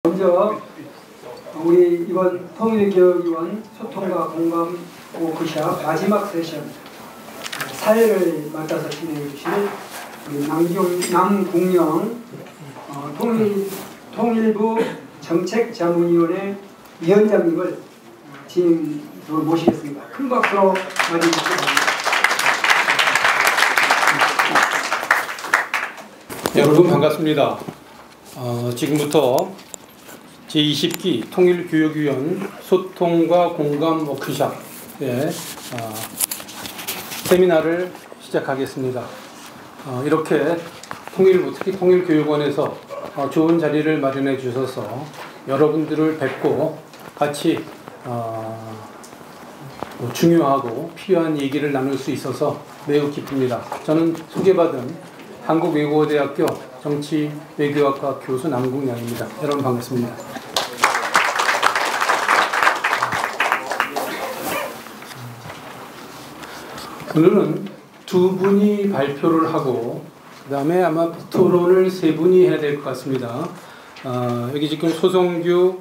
먼저 우리 이번 통일교육위원 소통과 공감 워크숍 마지막 세션 사회를 맡아서 진행해 주시는 우리 남궁영 통일부 정책자문위원회 위원장님을 진행으로 모시겠습니다. 큰 박수로 맞이해 주시기 여러분 반갑습니다. 지금부터 제20기 통일교육위원 소통과 공감 워크숍의 세미나를 시작하겠습니다. 이렇게 특히 통일교육원에서 좋은 자리를 마련해 주셔서 여러분들을 뵙고 같이 중요하고 필요한 얘기를 나눌 수 있어서 매우 기쁩니다. 저는 소개받은 한국외국어대학교 정치외교학과 교수 남궁영입니다. 여러분 반갑습니다. 오늘은 두 분이 발표를 하고 그 다음에 아마 토론을 세 분이 해야 될 것 같습니다. 여기 지금 소성규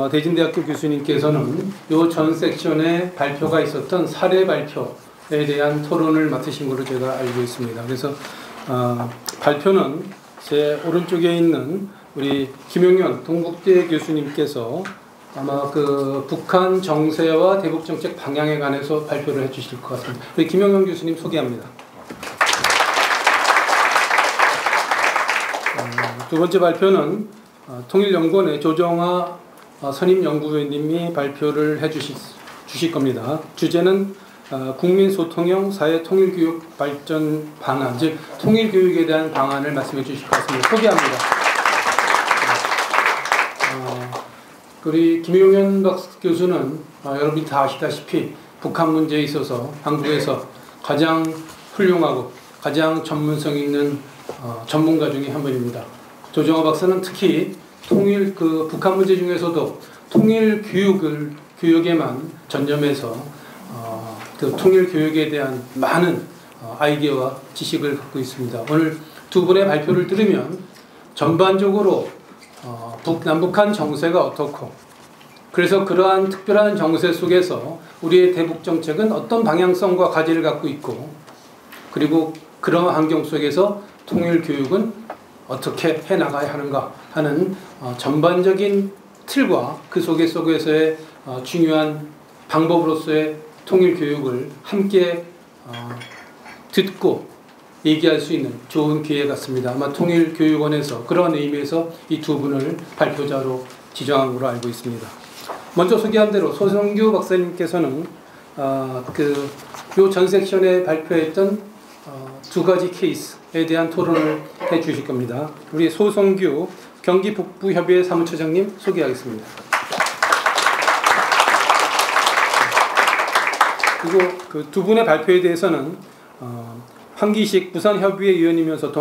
대진대학교 교수님께서는 이 전 섹션에 발표가 있었던 사례 발표에 대한 토론을 맡으신 걸로 제가 알고 있습니다. 그래서 발표는 제 오른쪽에 있는 우리 김용현 동국대 교수님께서 아마 그 북한 정세와 대북 정책 방향에 관해서 발표를 해주실 것 같습니다. 우리 김용현 교수님 소개합니다. 두 번째 발표는 통일연구원의 조정아 선임연구위원님이 발표를 해주실 겁니다. 주제는 국민소통형 사회 통일교육 발전 방안, 즉 통일교육에 대한 방안을 말씀해 주실 것 같습니다. 소개합니다. 우리 김용현 교수는 여러분이 다 아시다시피 북한 문제에 있어서 한국에서 가장 훌륭하고 가장 전문성 있는 전문가 중에 한 분입니다. 조정아 박사는 특히 북한 문제 중에서도 통일 교육에만 전념해서 그 통일 교육에 대한 많은 아이디어와 지식을 갖고 있습니다. 오늘 두 분의 발표를 들으면 전반적으로 남북한 정세가 어떻고, 그래서 그러한 특별한 정세 속에서 우리의 대북 정책은 어떤 방향성과 가지를 갖고 있고, 그리고 그런 환경 속에서 통일 교육은 어떻게 해나가야 하는가 하는 전반적인 틀과 그 속에서의 중요한 방법으로서의 통일 교육을 함께 듣고 얘기할 수 있는 좋은 기회 같습니다. 아마 통일교육원에서 그런 의미에서 이 두 분을 발표자로 지정한 걸로 알고 있습니다. 먼저 소개한 대로 소성규 박사님께서는 요 전 섹션에 발표했던 두 가지 케이스에 대한 토론을 해 주실 겁니다. 우리 소성규 경기북부협의회 사무처장님 소개하겠습니다. 그리고 그 두 분의 발표에 대해서는 황기식 부산협의회 위원이면서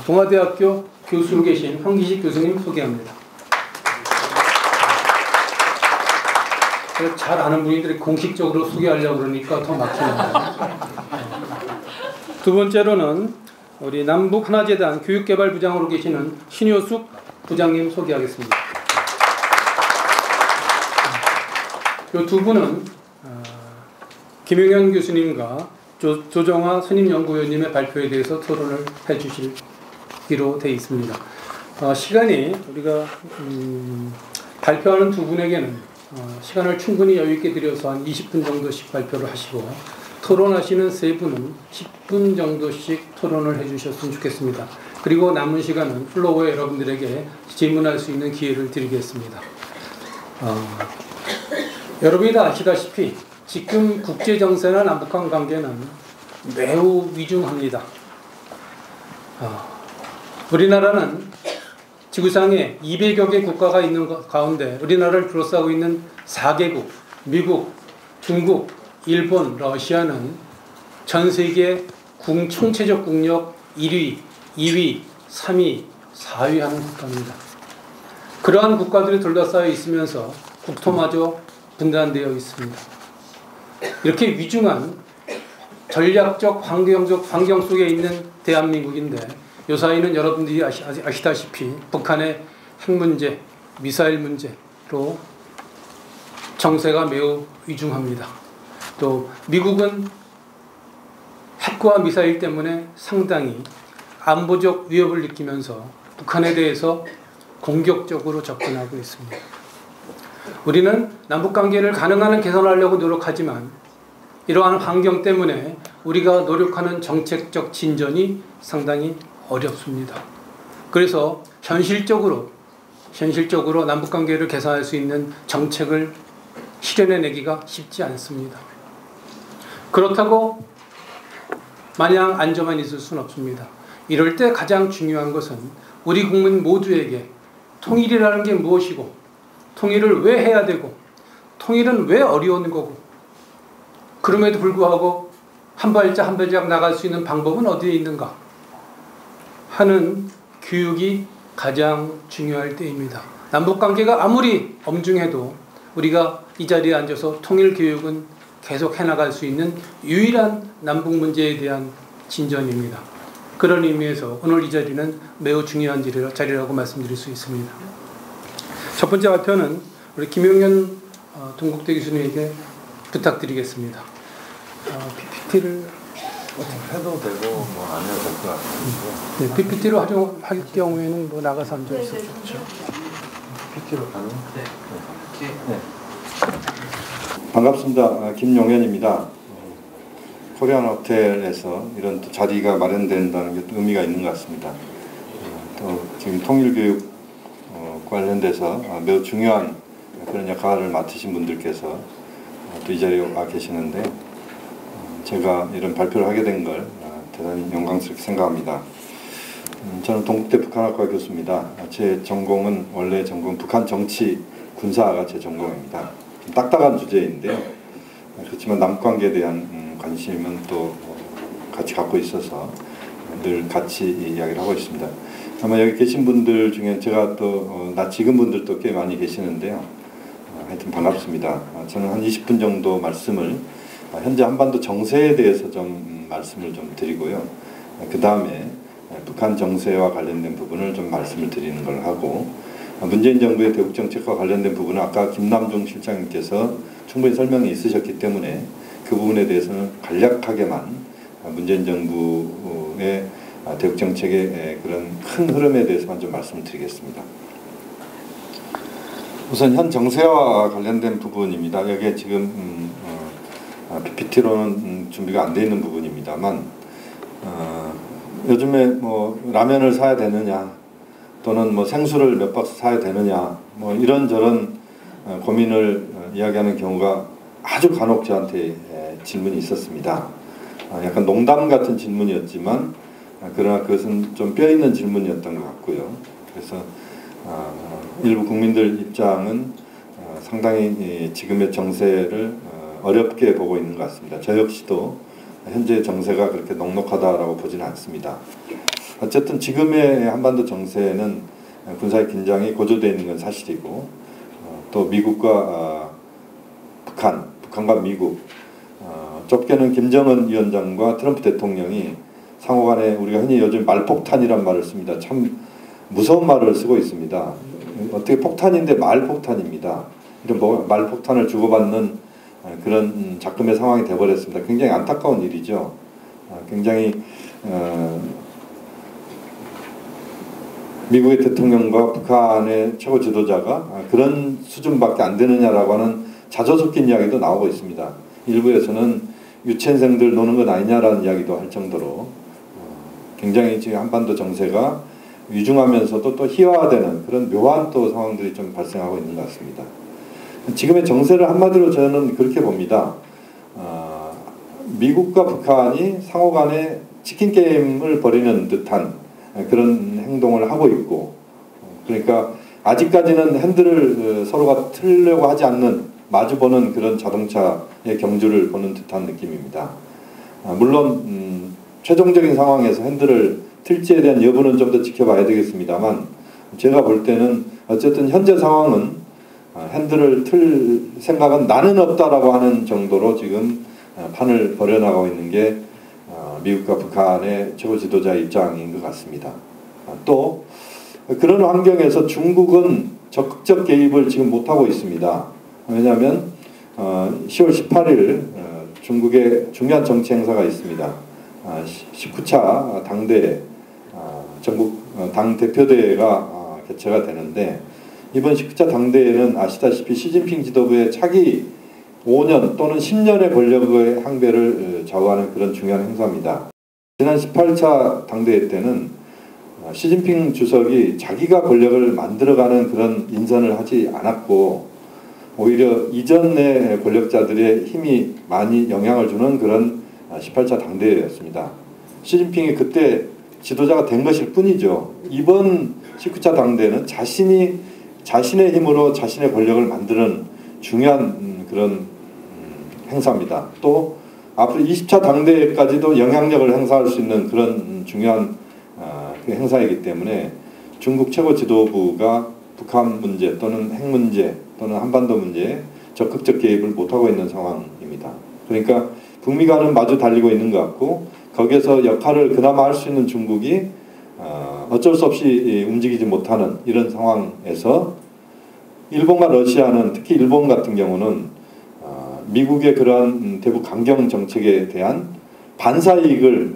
동아대학교 교수로 계신 황기식 교수님 소개합니다. 잘 아는 분들이 공식적으로 소개하려고 그러니까 더 막히네요. 두 번째로는 우리 남북하나재단 교육개발부장으로 계시는 신효숙 부장님 소개하겠습니다. 이 두 분은 김용현 교수님과 조정아 선임연구위원님의 발표에 대해서 토론을 해주시기로 되어 있습니다. 시간이 우리가 발표하는 두 분에게는 시간을 충분히 여유있게 드려서 한 20분 정도씩 발표를 하시고, 토론하시는 세 분은 10분 정도씩 토론을 해주셨으면 좋겠습니다. 그리고 남은 시간은 플로어에 여러분들에게 질문할 수 있는 기회를 드리겠습니다. 여러분이 다 아시다시피 지금 국제정세나 남북한 관계는 매우 위중합니다. 우리나라는 지구상에 200여 개 국가가 있는 가운데 우리나라를 둘러싸고 있는 4개국, 미국, 중국, 일본, 러시아는 전 세계 총체적 국력 1위, 2위, 3위, 4위 하는 국가입니다. 그러한 국가들이 둘러싸여 있으면서 국토마저 분단되어 있습니다. 이렇게 위중한 전략적 환경 속에 있는 대한민국인데 요사이는 여러분들이 아시다시피 북한의 핵 문제, 미사일 문제로 정세가 매우 위중합니다. 또 미국은 핵과 미사일 때문에 상당히 안보적 위협을 느끼면서 북한에 대해서 공격적으로 접근하고 있습니다. 우리는 남북관계를 가능한 한 개선하려고 노력하지만 이러한 환경 때문에 우리가 노력하는 정책적 진전이 상당히 어렵습니다. 그래서 현실적으로 남북관계를 개선할 수 있는 정책을 실현해내기가 쉽지 않습니다. 그렇다고 마냥 앉아만 있을 수는 없습니다. 이럴 때 가장 중요한 것은 우리 국민 모두에게 통일이라는 게 무엇이고, 통일을 왜 해야 되고, 통일은 왜 어려운 거고, 그럼에도 불구하고 한 발짝 한 발짝 나갈 수 있는 방법은 어디에 있는가 하는 교육이 가장 중요할 때입니다. 남북관계가 아무리 엄중해도 우리가 이 자리에 앉아서 통일 교육은 계속 해나갈 수 있는 유일한 남북 문제에 대한 진전입니다. 그런 의미에서 오늘 이 자리는 매우 중요한 자리라고 말씀드릴 수 있습니다. 첫 번째 발표는 우리 김용현 동국대 교수님에게 부탁드리겠습니다. PPT를 해도 되고 뭐 안 해도 될 것 같은데. 네, PPT로 활용할 경우에는 뭐 나가서 앉아 있어도 좋죠. PPT로 가능? 네. 반갑습니다. 김용현입니다. 코리안 호텔에서 이런 또 자리가 마련된다는 게 또 의미가 있는 것 같습니다. 또 지금 통일교육 관련돼서 매우 중요한 그런 역할을 맡으신 분들께서 또 이 자리에 와 계시는데 제가 이런 발표를 하게 된 걸 대단히 영광스럽게 생각합니다. 저는 동국대 북한학과 교수입니다. 제 전공은 원래 전공 북한 정치 군사가 제 전공입니다. 좀 딱딱한 주제인데요. 그렇지만 남북관계에 대한 관심은 또 같이 갖고 있어서 늘 같이 이야기를 하고 있습니다. 아마 여기 계신 분들 중에 제가 또 나 지금 분들도 꽤 많이 계시는데요. 하여튼 반갑습니다. 저는 한 20분 정도 말씀을 현재 한반도 정세에 대해서 좀 말씀을 좀 드리고요. 그 다음에 북한 정세와 관련된 부분을 좀 말씀을 드리는 걸 하고, 문재인 정부의 대북 정책과 관련된 부분은 아까 김남중 실장님께서 충분히 설명이 있으셨기 때문에 그 부분에 대해서는 간략하게만 문재인 정부의 대북 정책의 그런 큰 흐름에 대해서만 좀 말씀을 드리겠습니다. 우선 현 정세와 관련된 부분입니다. 여기에 지금 PPT로는 준비가 안 되어 있는 부분입니다만, 요즘에 뭐 라면을 사야 되느냐 또는 뭐 생수를 몇 박스 사야 되느냐 뭐 이런저런 고민을 이야기하는 경우가 아주 간혹 저한테 질문이 있었습니다. 약간 농담 같은 질문이었지만 그러나 그것은 좀 뼈 있는 질문이었던 것 같고요. 그래서 일부 국민들 입장은 상당히 지금의 정세를 어렵게 보고 있는 것 같습니다. 저 역시도 현재 정세가 그렇게 넉넉하다라고 보지는 않습니다. 어쨌든 지금의 한반도 정세는 군사의 긴장이 고조되어 있는 건 사실이고, 또 미국과 북한과 미국, 좁게는 김정은 위원장과 트럼프 대통령이 상호간에 우리가 흔히 요즘 말폭탄이란 말을 씁니다. 참 무서운 말을 쓰고 있습니다. 어떻게 폭탄인데 말폭탄입니다. 이런 말폭탄을 주고받는 그런 작금의 상황이 되어버렸습니다. 굉장히 안타까운 일이죠. 굉장히 미국의 대통령과 북한의 최고 지도자가 그런 수준밖에 안 되느냐라고 하는 자조 섞인 이야기도 나오고 있습니다. 일부에서는 유치원생들 노는 것 아니냐라는 이야기도 할 정도로 굉장히 지금 한반도 정세가 위중하면서도 또 희화화되는 그런 묘한 또 상황들이 좀 발생하고 있는 것 같습니다. 지금의 정세를 한마디로 저는 그렇게 봅니다. 미국과 북한이 상호간에 치킨 게임을 벌이는 듯한 그런 행동을 하고 있고, 그러니까 아직까지는 핸들을 서로가 틀려고 하지 않는 마주보는 그런 자동차의 경주를 보는 듯한 느낌입니다. 물론 최종적인 상황에서 핸들을 틀지에 대한 여부는 좀 더 지켜봐야 되겠습니다만, 제가 볼 때는 어쨌든 현재 상황은 핸들을 틀 생각은 나는 없다라고 하는 정도로 지금 판을 벌여나가고 있는 게 미국과 북한의 최고 지도자의 입장인 것 같습니다. 또 그런 환경에서 중국은 적극적 개입을 지금 못하고 있습니다. 왜냐하면 10월 18일 중국의 중요한 정치 행사가 있습니다. 19차 당대회, 전국 당대표대회가 개최가 되는데, 이번 19차 당대회는 아시다시피 시진핑 지도부의 차기 5년 또는 10년의 권력의 항배를 좌우하는 그런 중요한 행사입니다. 지난 18차 당대회 때는 시진핑 주석이 자기가 권력을 만들어가는 그런 인선을 하지 않았고, 오히려 이전의 권력자들의 힘이 많이 영향을 주는 그런 18차 당대회였습니다. 시진핑이 그때 지도자가 된 것일 뿐이죠. 이번 19차 당대회는 자신의 힘으로 자신의 권력을 만드는 중요한 그런 행사입니다. 또 앞으로 20차 당대회까지도 영향력을 행사할 수 있는 그런 중요한 행사이기 때문에 중국 최고 지도부가 북한 문제 또는 핵 문제 또는 한반도 문제에 적극적 개입을 못하고 있는 상황입니다. 그러니까 북미간은 마주 달리고 있는 것 같고, 거기에서 역할을 그나마 할 수 있는 중국이 어쩔 수 없이 움직이지 못하는 이런 상황에서 일본과 러시아는, 특히 일본 같은 경우는 미국의 그러한 대북 강경 정책에 대한 반사이익을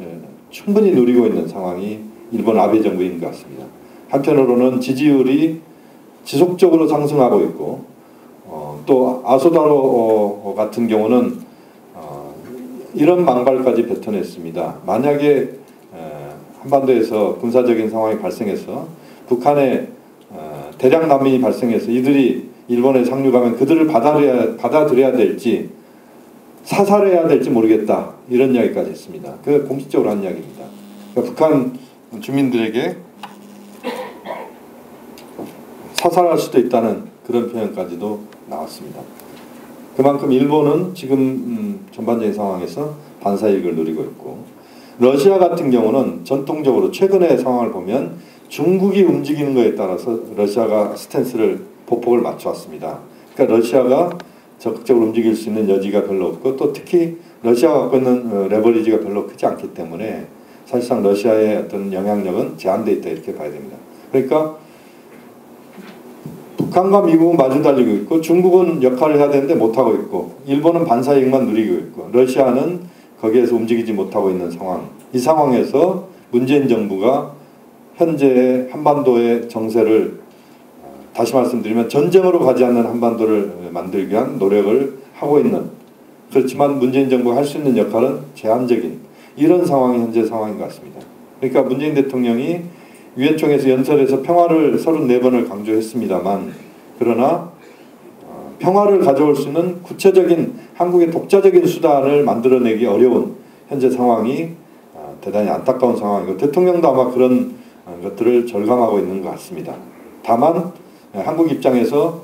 충분히 누리고 있는 상황이 일본 아베 정부인 것 같습니다. 한편으로는 지지율이 지속적으로 상승하고 있고, 또 아소다로 같은 경우는 이런 망발까지 뱉어냈습니다. 만약에 한반도에서 군사적인 상황이 발생해서 북한에 대량 난민이 발생해서 이들이 일본에 상륙하면 그들을 받아들여야 될지 사살해야 될지 모르겠다, 이런 이야기까지 했습니다. 그 공식적으로 한 이야기입니다. 그러니까 북한 주민들에게 사살할 수도 있다는 그런 표현까지도 나왔습니다. 그만큼 일본은 지금 전반적인 상황에서 반사이익을 누리고 있고, 러시아 같은 경우는 전통적으로 최근의 상황을 보면 중국이 움직이는 것에 따라서 러시아가 스탠스를 보폭을 맞춰왔습니다. 그러니까 러시아가 적극적으로 움직일 수 있는 여지가 별로 없고, 또 특히 러시아가 갖고 있는 레버리지가 별로 크지 않기 때문에 사실상 러시아의 어떤 영향력은 제한되어 있다, 이렇게 봐야 됩니다. 그러니까 북한과 미국은 마주 달리고 있고, 중국은 역할을 해야 되는데 못하고 있고, 일본은 반사이익만 누리고 있고, 러시아는 거기에서 움직이지 못하고 있는 상황. 이 상황에서 문재인 정부가 현재 한반도의 정세를, 다시 말씀드리면 전쟁으로 가지 않는 한반도를 만들기 위한 노력을 하고 있는, 그렇지만 문재인 정부가 할 수 있는 역할은 제한적인 이런 상황이 현재 상황인 것 같습니다. 그러니까 문재인 대통령이 유엔총회에서 연설에서 평화를 34번을 강조했습니다만, 그러나 평화를 가져올 수 있는 구체적인 한국의 독자적인 수단을 만들어내기 어려운 현재 상황이 대단히 안타까운 상황이고, 대통령도 아마 그런 것들을 절감하고 있는 것 같습니다. 다만 한국 입장에서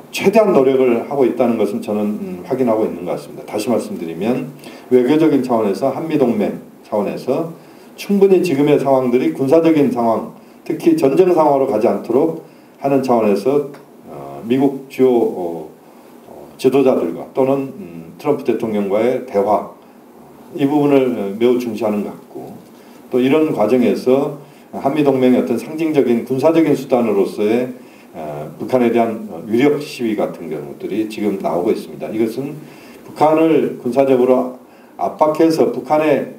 최대한 노력을 하고 있다는 것은 저는 확인하고 있는 것 같습니다. 다시 말씀드리면 외교적인 차원에서, 한미동맹 차원에서 충분히 지금의 상황들이 군사적인 상황, 특히 전쟁 상황으로 가지 않도록 하는 차원에서 미국 주요 지도자들과 또는 트럼프 대통령과의 대화, 이 부분을 매우 중시하는 것 같고, 또 이런 과정에서 한미동맹의 어떤 상징적인 군사적인 수단으로서의 북한에 대한 위력 시위 같은 경우들이 지금 나오고 있습니다. 이것은 북한을 군사적으로 압박해서 북한의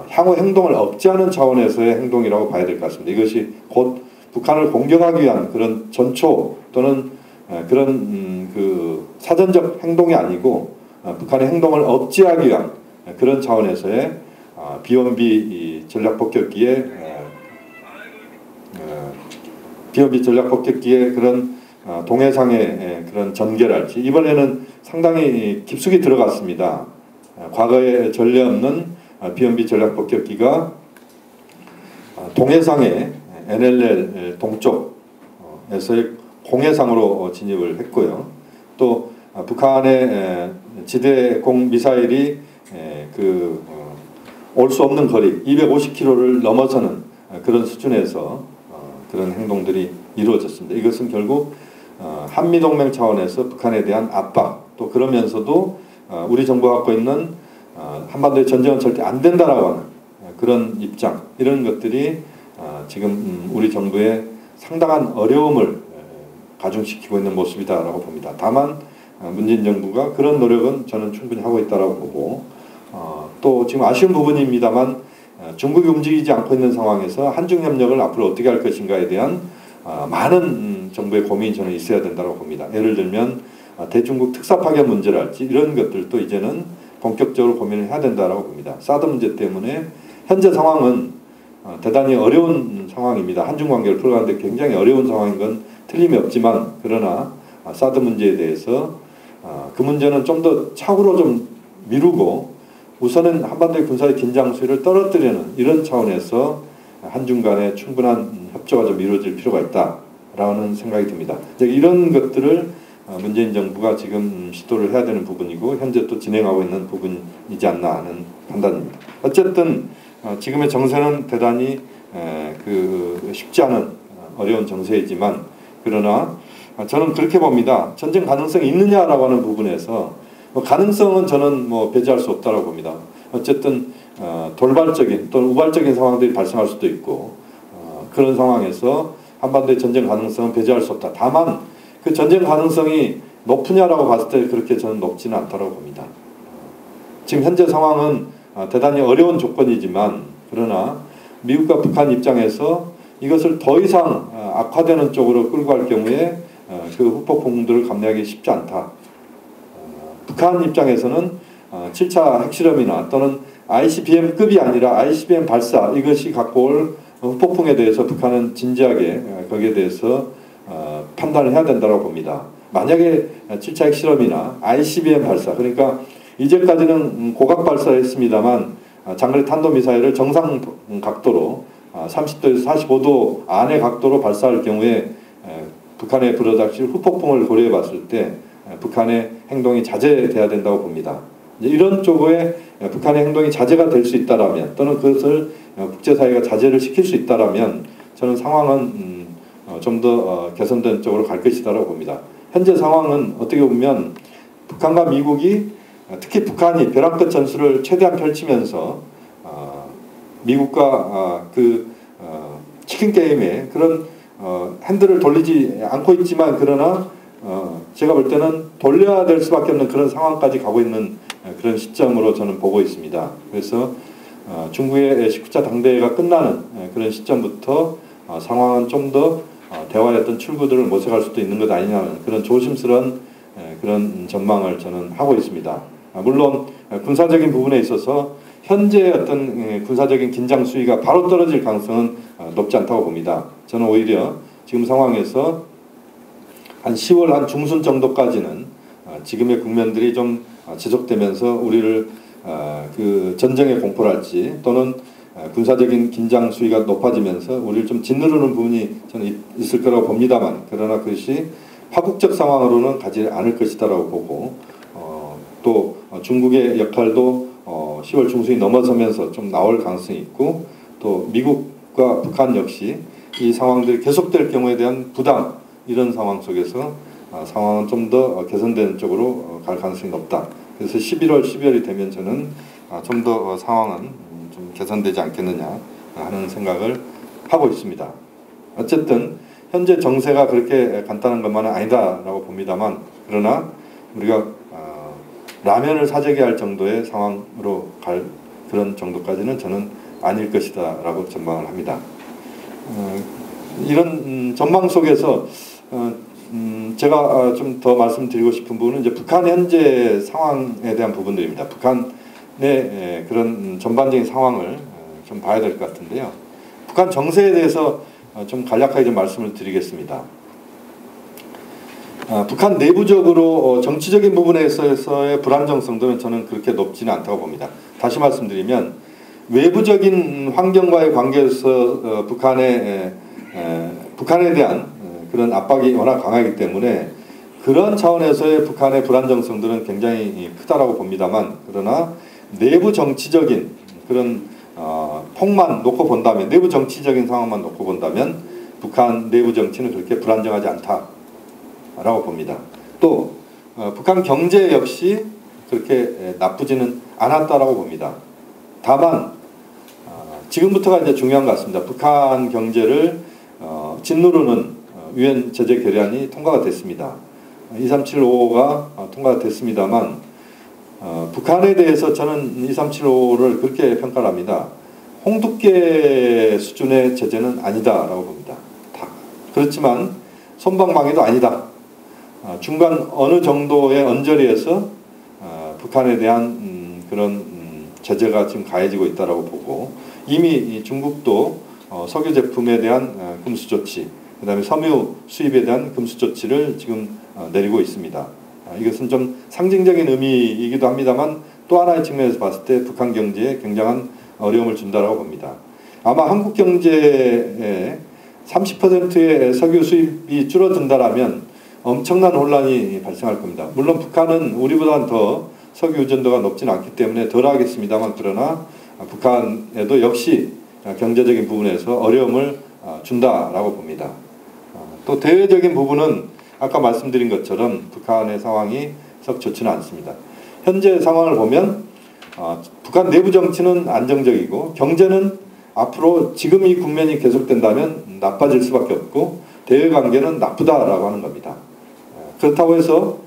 향후 행동을 억제하는 차원에서의 행동이라고 봐야 될 것 같습니다. 이것이 곧 북한을 공격하기 위한 그런 전초 또는 그런 그 사전적 행동이 아니고 북한의 행동을 억제하기 위한 그런 차원에서의 B1B 전략폭격기의 그런 동해상의 그런 전개랄지, 이번에는 상당히 깊숙이 들어갔습니다. 과거에 전례 없는 B1B 전략폭격기가 동해상의 NLL 동쪽에서의 공해상으로 진입을 했고요. 또 북한의 지대공 미사일이 올 수 없는 거리 250km를 넘어서는 그런 수준에서 그런 행동들이 이루어졌습니다. 이것은 결국 한미동맹 차원에서 북한에 대한 압박, 또 그러면서도 우리 정부가 갖고 있는 한반도의 전쟁은 절대 안 된다라고 하는 그런 입장, 이런 것들이 지금 우리 정부에 상당한 어려움을 가중시키고 있는 모습이다라고 봅니다. 다만 문재인 정부가 그런 노력은 저는 충분히 하고 있다라고 보고, 또 지금 아쉬운 부분입니다만 중국이 움직이지 않고 있는 상황에서 한중 협력을 앞으로 어떻게 할 것인가에 대한 많은 정부의 고민이 저는 있어야 된다고 봅니다. 예를 들면 대중국 특사 파견 문제랄지 이런 것들도 이제는 본격적으로 고민을 해야 된다고 봅니다. 사드 문제 때문에 현재 상황은 대단히 어려운 상황입니다. 한중 관계를 풀어가는데 굉장히 어려운 상황인 건 틀림이 없지만, 그러나 사드 문제에 대해서 그 문제는 좀 더 차후로 좀 미루고 우선은 한반도의 군사의 긴장 수위를 떨어뜨리는 이런 차원에서 한중 간의 충분한 협조가 좀 이루어질 필요가 있다라는 생각이 듭니다. 이런 것들을 문재인 정부가 지금 시도를 해야 되는 부분이고 현재 또 진행하고 있는 부분이지 않나 하는 판단입니다. 어쨌든 지금의 정세는 대단히 쉽지 않은 어려운 정세이지만, 그러나 저는 그렇게 봅니다. 전쟁 가능성이 있느냐라고 하는 부분에서 가능성은 저는 배제할 수 없다고 봅니다. 어쨌든 돌발적인 또는 우발적인 상황들이 발생할 수도 있고, 그런 상황에서 한반도의 전쟁 가능성은 배제할 수 없다. 다만 그 전쟁 가능성이 높으냐라고 봤을 때 그렇게 저는 높지는 않다고 봅니다. 지금 현재 상황은 대단히 어려운 조건이지만, 그러나 미국과 북한 입장에서 이것을 더 이상 악화되는 쪽으로 끌고 갈 경우에 그 후폭풍들을 감내하기 쉽지 않다. 북한 입장에서는 7차 핵실험이나 또는 ICBM급이 아니라 ICBM 발사, 이것이 갖고 올 후폭풍에 대해서 북한은 진지하게 거기에 대해서 판단을 해야 된다고 봅니다. 만약에 7차 핵실험이나 ICBM 발사, 그러니까 이제까지는 고각 발사를 했습니다만 장거리 탄도미사일을 정상 각도로 30도에서 45도 안의 각도로 발사할 경우에 북한에 불어닥칠 후폭풍을 고려해 봤을 때 북한의 행동이 자제돼야 된다고 봅니다. 이런 쪽에 북한의 행동이 자제가 될 수 있다라면, 또는 그것을 국제사회가 자제를 시킬 수 있다라면 저는 상황은 좀 더 개선된 쪽으로 갈 것이다라고 봅니다. 현재 상황은 어떻게 보면 북한과 미국이, 특히 북한이 벼랑끝 전술을 최대한 펼치면서 미국과 치킨 게임에 그런 핸들을 돌리지 않고 있지만, 그러나 제가 볼 때는 돌려야 될 수밖에 없는 그런 상황까지 가고 있는 그런 시점으로 저는 보고 있습니다. 그래서 중국의 19차 당대회가 끝나는 그런 시점부터 상황은 좀 더 대화의 어떤 출구들을 모색할 수도 있는 것 아니냐는 그런 조심스러운 그런 전망을 저는 하고 있습니다. 물론 군사적인 부분에 있어서 현재 어떤 군사적인 긴장 수위가 바로 떨어질 가능성은 높지 않다고 봅니다. 저는 오히려 지금 상황에서 한 10월 한 중순 정도까지는 지금의 국면들이 좀 지속되면서 우리를 그 전쟁의 공포랄지 또는 군사적인 긴장 수위가 높아지면서 우리를 좀 짓누르는 부분이 저는 있을 거라고 봅니다만, 그러나 그것이 파국적 상황으로는 가지 않을 것이다라고 보고, 또 중국의 역할도 10월 중순이 넘어서면서 좀 나올 가능성이 있고, 또 미국과 북한 역시 이 상황들이 계속될 경우에 대한 부담, 이런 상황 속에서 상황은 좀 더 개선되는 쪽으로 갈 가능성이 높다. 그래서 11월, 12월이 되면 저는 좀 더 상황은 좀 개선되지 않겠느냐 하는 생각을 하고 있습니다. 어쨌든 현재 정세가 그렇게 간단한 것만은 아니다라고 봅니다만, 그러나 우리가 라면을 사재기 할 정도의 상황으로 갈 그런 정도까지는 저는 아닐 것이다 라고 전망을 합니다. 이런 전망 속에서 제가 좀 더 말씀드리고 싶은 부분은 이제 북한 현재 상황에 대한 부분들입니다. 북한의 그런 전반적인 상황을 좀 봐야 될 것 같은데요. 북한 정세에 대해서 좀 간략하게 좀 말씀을 드리겠습니다. 북한 내부적으로 정치적인 부분에서의 불안정성들은 저는 그렇게 높지는 않다고 봅니다. 다시 말씀드리면 외부적인 환경과의 관계에서 북한에 대한 그런 압박이 워낙 강하기 때문에 그런 차원에서의 북한의 불안정성들은 굉장히 크다라고 봅니다만, 그러나 내부 정치적인 그런 폭만 놓고 본다면, 내부 정치적인 상황만 놓고 본다면 북한 내부 정치는 그렇게 불안정하지 않다라고 봅니다. 또 북한 경제 역시 그렇게 나쁘지는 않았다라고 봅니다. 다만 지금부터가 이제 중요한 것 같습니다. 북한 경제를 짓누르는 유엔 제재 결의안이 통과가 됐습니다. 23755가 통과가 됐습니다만 북한에 대해서 저는 2375를 그렇게 평가를 합니다. 홍두깨 수준의 제재는 아니다라고 봅니다. 그렇지만 솜방망이도 아니다. 중간 어느 정도의 언저리에서 북한에 대한 그런 제재가 지금 가해지고 있다라고 보고, 이미 중국도 석유 제품에 대한 금수 조치, 그 다음에 섬유 수입에 대한 금수 조치를 지금 내리고 있습니다. 이것은 좀 상징적인 의미이기도 합니다만 또 하나의 측면에서 봤을 때 북한 경제에 굉장한 어려움을 준다라고 봅니다. 아마 한국 경제의 30%의 석유 수입이 줄어든다라면 엄청난 혼란이 발생할 겁니다. 물론 북한은 우리보다는 더 석유 의존도가 높지는 않기 때문에 덜 하겠습니다만, 그러나 북한에도 역시 경제적인 부분에서 어려움을 준다라고 봅니다. 또 대외적인 부분은 아까 말씀드린 것처럼 북한의 상황이 썩 좋지는 않습니다. 현재 상황을 보면 북한 내부 정치는 안정적이고 경제는 앞으로 지금 이 국면이 계속된다면 나빠질 수밖에 없고 대외 관계는 나쁘다라고 하는 겁니다. 그렇다고 해서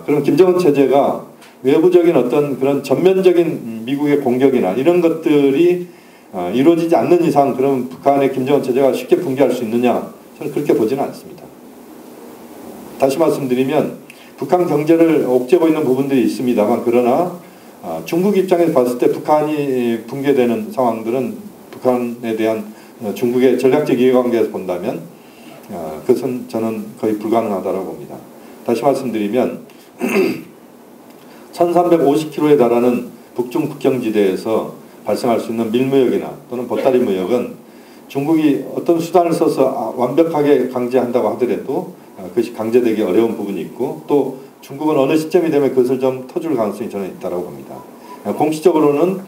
그럼 김정은 체제가 외부적인 어떤 그런 전면적인 미국의 공격이나 이런 것들이 이루어지지 않는 이상 그럼 북한의 김정은 체제가 쉽게 붕괴할 수 있느냐, 저는 그렇게 보지는 않습니다. 다시 말씀드리면 북한 경제를 옥죄고 있는 부분들이 있습니다만, 그러나 중국 입장에서 봤을 때 북한이 붕괴되는 상황들은 북한에 대한 중국의 전략적 이해관계에서 본다면 그것은 저는 거의 불가능하다고 봅니다. 다시 말씀드리면 1350km에 달하는 북중 국경지대에서 발생할 수 있는 밀무역이나 또는 보따리 무역은 중국이 어떤 수단을 써서 완벽하게 강제한다고 하더라도 그것이 강제되기 어려운 부분이 있고, 또 중국은 어느 시점이 되면 그것을 좀 터줄 가능성이 저는 있다고 봅니다. 공식적으로는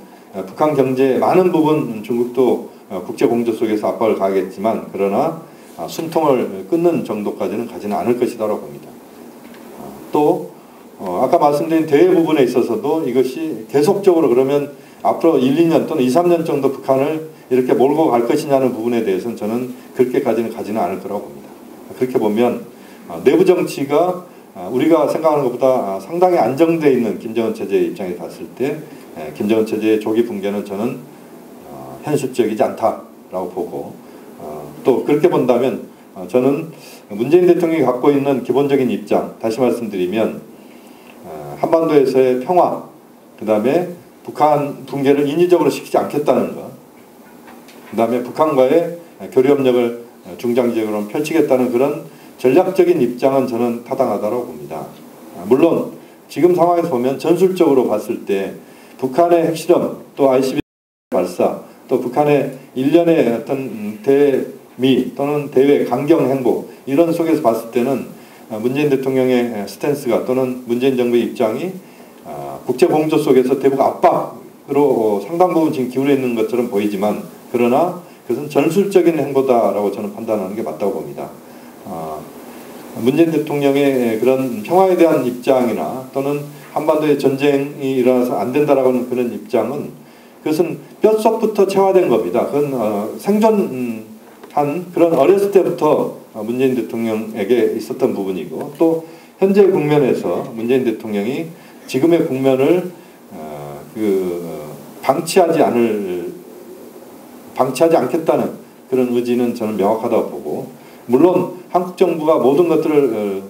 북한 경제의 많은 부분 중국도 국제공조 속에서 압박을 가하겠지만, 그러나 숨통을 끊는 정도까지는 가지는 않을 것이라고 봅니다. 또 아까 말씀드린 대외 부분에 있어서도 이것이 계속적으로 그러면 앞으로 1, 2년 또는 2, 3년 정도 북한을 이렇게 몰고 갈 것이냐는 부분에 대해서는 저는 그렇게까지는 가지는 않을 거라고 봅니다. 그렇게 보면 내부 정치가 우리가 생각하는 것보다 상당히 안정되어 있는 김정은 체제의 입장에 봤을 때 김정은 체제의 조기 붕괴는 저는 현실적이지 않다라고 보고, 또 그렇게 본다면 저는 문재인 대통령이 갖고 있는 기본적인 입장, 다시 말씀드리면 한반도에서의 평화, 그 다음에 북한 붕괴를 인위적으로 시키지 않겠다는 것, 그 다음에 북한과의 교류협력을 중장기적으로 펼치겠다는 그런 전략적인 입장은 저는 타당하다고 봅니다. 물론 지금 상황에서 보면 전술적으로 봤을 때 북한의 핵실험, 또 ICBM 발사, 또 북한의 일련의 어떤 대미 또는 대외 강경 행보, 이런 속에서 봤을 때는 문재인 대통령의 스탠스가 또는 문재인 정부의 입장이 국제공조 속에서 대북 압박으로 상당 부분 지금 기울어 있는 것처럼 보이지만, 그러나 그것은 전술적인 행보다라고 저는 판단하는 게 맞다고 봅니다. 문재인 대통령의 그런 평화에 대한 입장이나 또는 한반도에 전쟁이 일어나서 안 된다라고 하는 그런 입장은 그것은 뼛속부터 체화된 겁니다. 그건 생존한 그런 어렸을 때부터 문재인 대통령에게 있었던 부분이고, 또 현재 국면에서 문재인 대통령이 지금의 국면을 방치하지 않겠다는 그런 의지는 저는 명확하다고 보고, 물론 한국 정부가 모든 것들을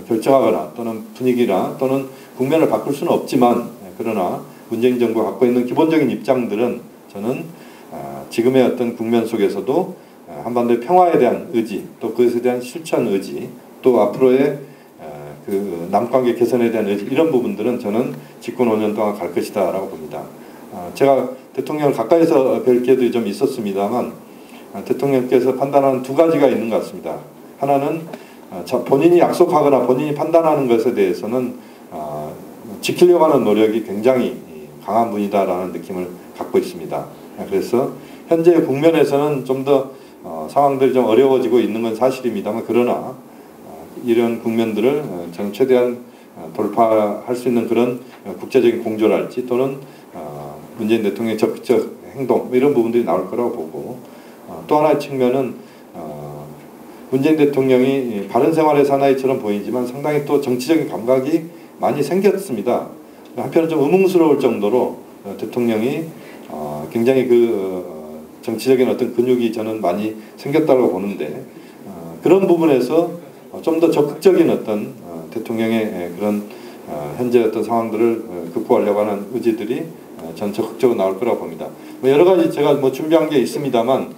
결정하거나 또는 분위기나 또는 국면을 바꿀 수는 없지만, 그러나 문재인 정부가 갖고 있는 기본적인 입장들은 저는 지금의 어떤 국면 속에서도 한반도의 평화에 대한 의지, 또 그것에 대한 실천 의지, 또 앞으로의 그 남관계 개선에 대한 의지, 이런 부분들은 저는 집권 5년 동안 갈 것이다 라고 봅니다. 제가 대통령을 가까이서 뵐 기회도 좀 있었습니다만 대통령께서 판단하는 두 가지가 있는 것 같습니다. 하나는 본인이 약속하거나 본인이 판단하는 것에 대해서는 지키려고 하는 노력이 굉장히 강한 분이다라는 느낌을 갖고 있습니다. 그래서 현재 국면에서는 좀 더 상황들이 좀 어려워지고 있는 건 사실입니다만, 그러나 이런 국면들을 저는 최대한 돌파할 수 있는 그런 국제적인 공조랄지 또는 문재인 대통령의 적극적 행동 이런 부분들이 나올 거라고 보고 또 하나의 측면은 문재인 대통령이 바른생활의 사나이처럼 보이지만 상당히 또 정치적인 감각이 많이 생겼습니다. 한편은 좀 의문스러울 정도로 대통령이 굉장히 정치적인 어떤 근육이 저는 많이 생겼다고 보는데 그런 부분에서 좀 더 적극적인 어떤 대통령의 그런 현재 어떤 상황들을 극복하려고 하는 의지들이 전 적극적으로 나올 거라고 봅니다. 여러 가지 제가 준비한 게 있습니다만